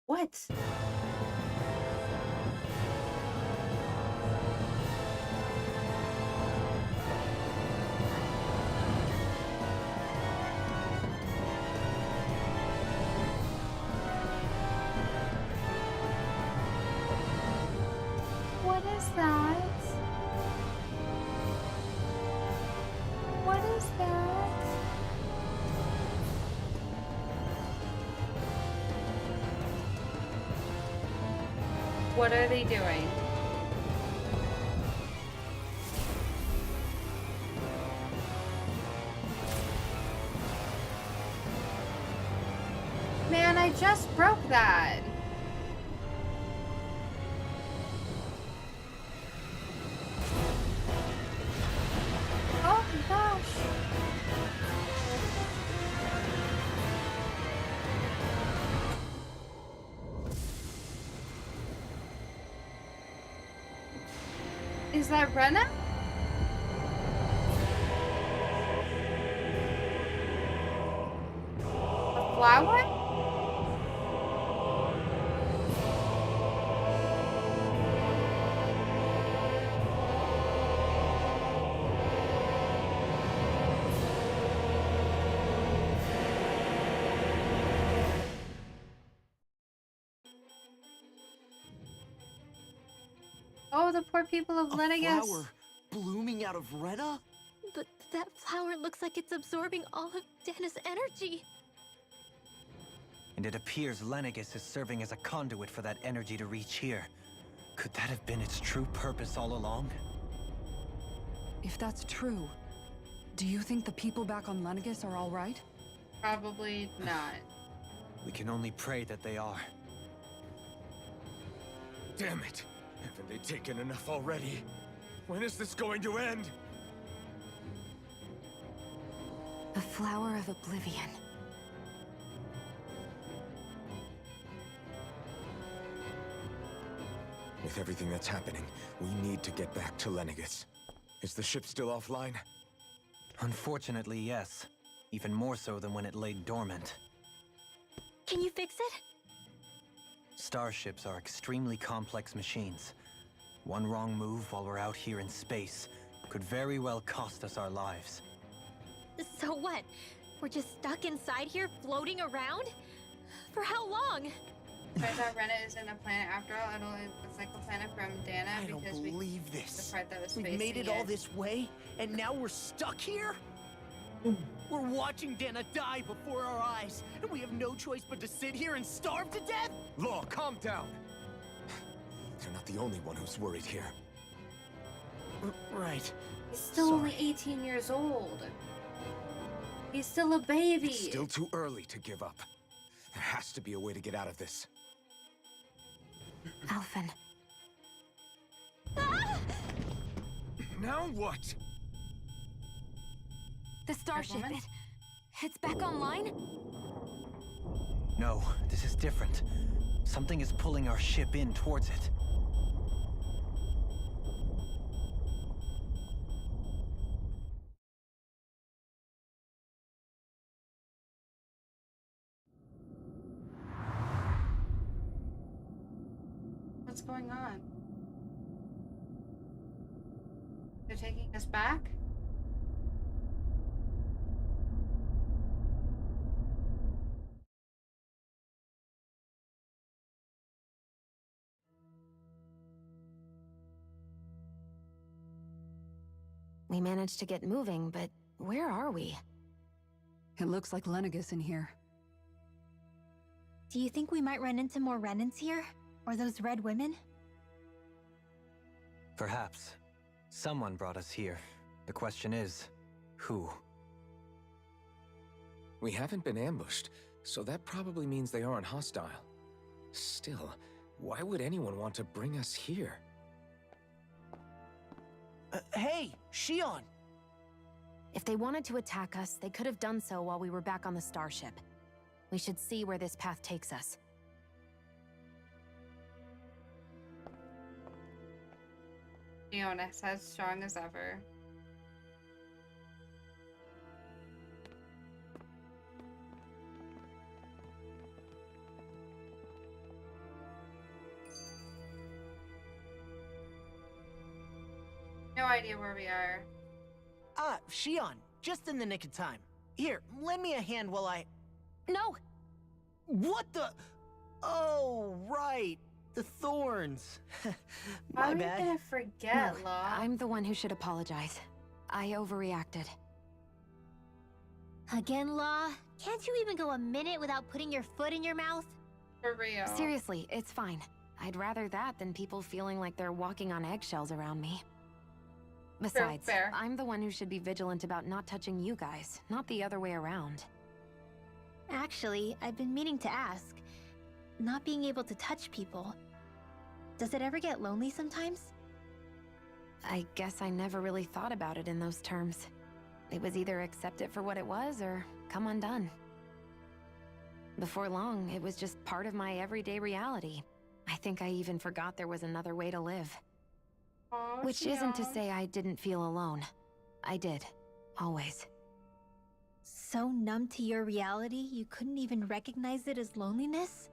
What? What is that? What is that? What are they doing? Man, I just broke that. Oh my gosh. Is that Rena? A flower? Oh, the poor people of Lenegus. Flower blooming out of Rena? But that flower looks like it's absorbing all of Dana's energy. And it appears Lenegus is serving as a conduit for that energy to reach here. Could that have been its true purpose all along? If that's true, do you think the people back on Lenegus are all right? Probably not. We can only pray that they are. Damn it! Haven't they taken enough already? When is this going to end? A flower of oblivion. With everything that's happening, we need to get back to Lenegus. Is the ship still offline? Unfortunately, yes. Even more so than when it lay dormant. Can you fix it? Starships are extremely complex machines. One wrong move while we're out here in space could very well cost us our lives. So what? We're just stuck inside here, floating around? For how long? Turns out Rena isn't a planet after all. It's like a planet from Dana I don't because believe the this. part that was We've facing made it all this way, and now we're stuck here? We're watching Dana die before our eyes, and we have no choice but to sit here and starve to death? Law, calm down. You're not the only one who's worried here. Right. He's still only 18 years old. He's still a baby. It's still too early to give up. There has to be a way to get out of this. Alphen. Now what? The starship, it's back online? No, this is different. Something is pulling our ship in towards it. What's going on? They're taking us back? We managed to get moving, but where are we? It looks like Lenegis in here. Do you think we might run into more Renans here? Or those red women? Perhaps. Someone brought us here. The question is, who? We haven't been ambushed, so that probably means they aren't hostile. Still, why would anyone want to bring us here? Hey, Shion! If they wanted to attack us, they could have done so while we were back on the starship. We should see where this path takes us. Leonis, as strong as ever. No idea where we are. Ah, Shion, just in the nick of time. Here, lend me a hand while I... No! What the... Oh, right. The thorns. How My are we bad. gonna forget, No, Law? I'm the one who should apologize. I overreacted. Again, Law? Can't you even go a minute without putting your foot in your mouth? For real. Seriously, it's fine. I'd rather that than people feeling like they're walking on eggshells around me. Besides, fair. I'm the one who should be vigilant about not touching you guys, not the other way around. Actually, I've been meaning to ask. Not being able to touch people, does it ever get lonely sometimes? I guess I never really thought about it in those terms. It was either accept it for what it was or come undone. Before long, it was just part of my everyday reality. I think I even forgot there was another way to live. Aw, Which isn't to Shion. say I didn't feel alone. I did. Always. So numb to your reality, you couldn't even recognize it as loneliness?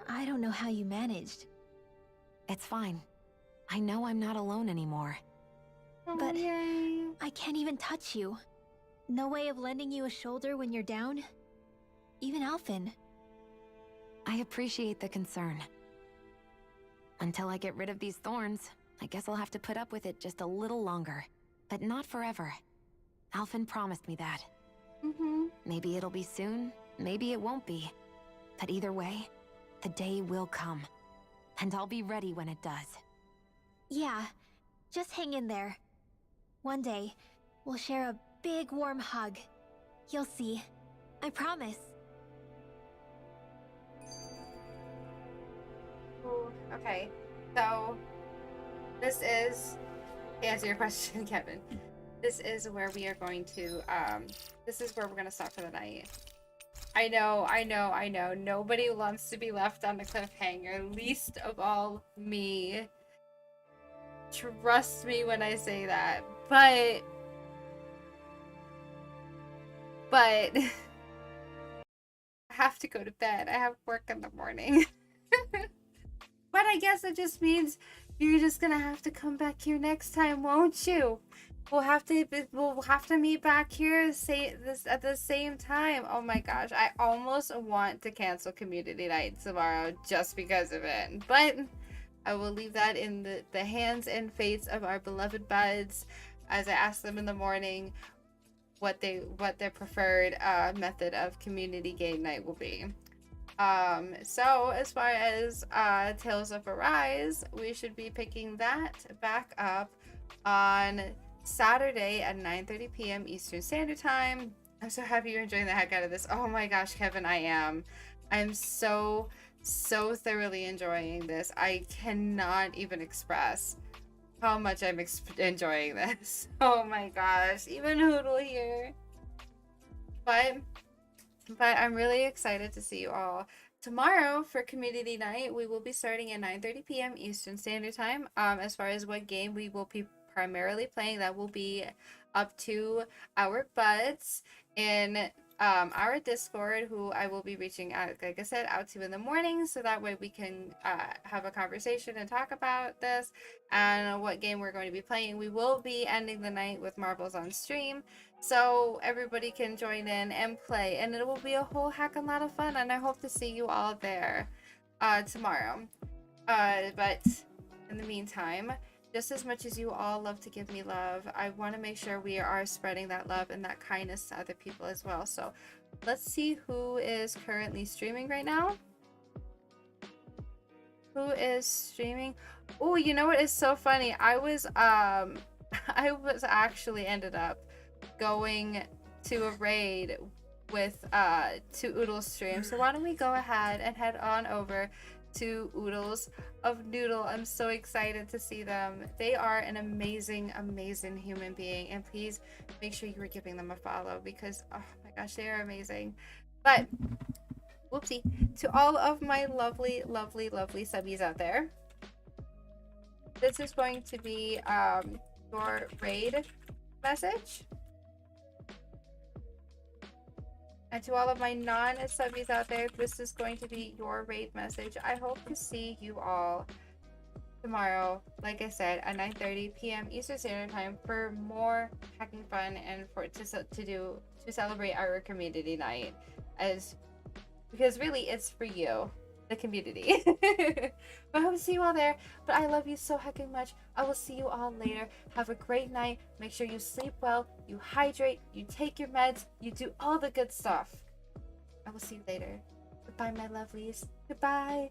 I don't know how you managed. It's fine. I know I'm not alone anymore. But yay. I can't even touch you. No way of lending you a shoulder when you're down? Even Alphen. I appreciate the concern. Until I get rid of these thorns, I guess I'll have to put up with it just a little longer. But not forever. Alphen promised me that. Maybe it'll be soon, maybe it won't be. But either way, the day will come. And I'll be ready when it does. Yeah, just hang in there. One day, we'll share a big warm hug. You'll see. I promise. Ooh, okay, so this is, to answer your question, Kevin, this is where we are going to, this is where we're going to stop for the night. I know, nobody wants to be left on a cliffhanger, least of all me. Trust me when I say that, but I have to go to bed. I have work in the morning. But I guess it just means you're just gonna have to come back here next time, won't you? We'll have to meet back here at the same time. Oh my gosh, I almost want to cancel community night tomorrow just because of it. But I will leave that in the hands and fates of our beloved buds as I ask them in the morning what their preferred method of community game night will be. So as far as Tales of Arise, we should be picking that back up on Saturday at 9:30 p.m. Eastern Standard Time. I'm so happy you're enjoying the heck out of this. Oh my gosh, Kevin, I am. I'm so thoroughly enjoying this. I cannot even express how much I'm enjoying this. Oh my gosh, even Hoodle here. But I'm really excited to see you all. Tomorrow for community night, we will be starting at 9:30 p.m. Eastern Standard Time. As far as what game we will be primarily playing, that will be up to our buds in our Discord, who I will be reaching out, like I said, out to in the morning, so that way we can have a conversation and talk about this and what game we're going to be playing. We will be ending the night with marbles on stream, so everybody can join in and play, and it will be a whole heck of a lot of fun, and I hope to see you all there tomorrow. But in the meantime, just as much as you all love to give me love, I want to make sure we are spreading that love and that kindness to other people as well. So let's see who is currently streaming right now. Who is streaming? Oh, you know what is so funny? I was actually ended up going to a raid with to Oodle's stream. So why don't we go ahead and head on over to Oodles of Noodle. I'm so excited to see them. They are an amazing human being, and please make sure you are giving them a follow, because oh my gosh, they are amazing. But whoopsie, to all of my lovely subbies out there, this is going to be your raid message. And to all of my non-subbies out there, this is going to be your raid message. I hope to see you all tomorrow, like I said, at 9:30 p.m. Eastern Standard Time for more hacking fun and to celebrate our community night, because really it's for you, the community. But I hope to see you all there. But I love you so hecking much. I will see you all later. Have a great night. Make sure you sleep well, you hydrate, you take your meds, you do all the good stuff. I will see you later. Goodbye, my lovelies. Goodbye.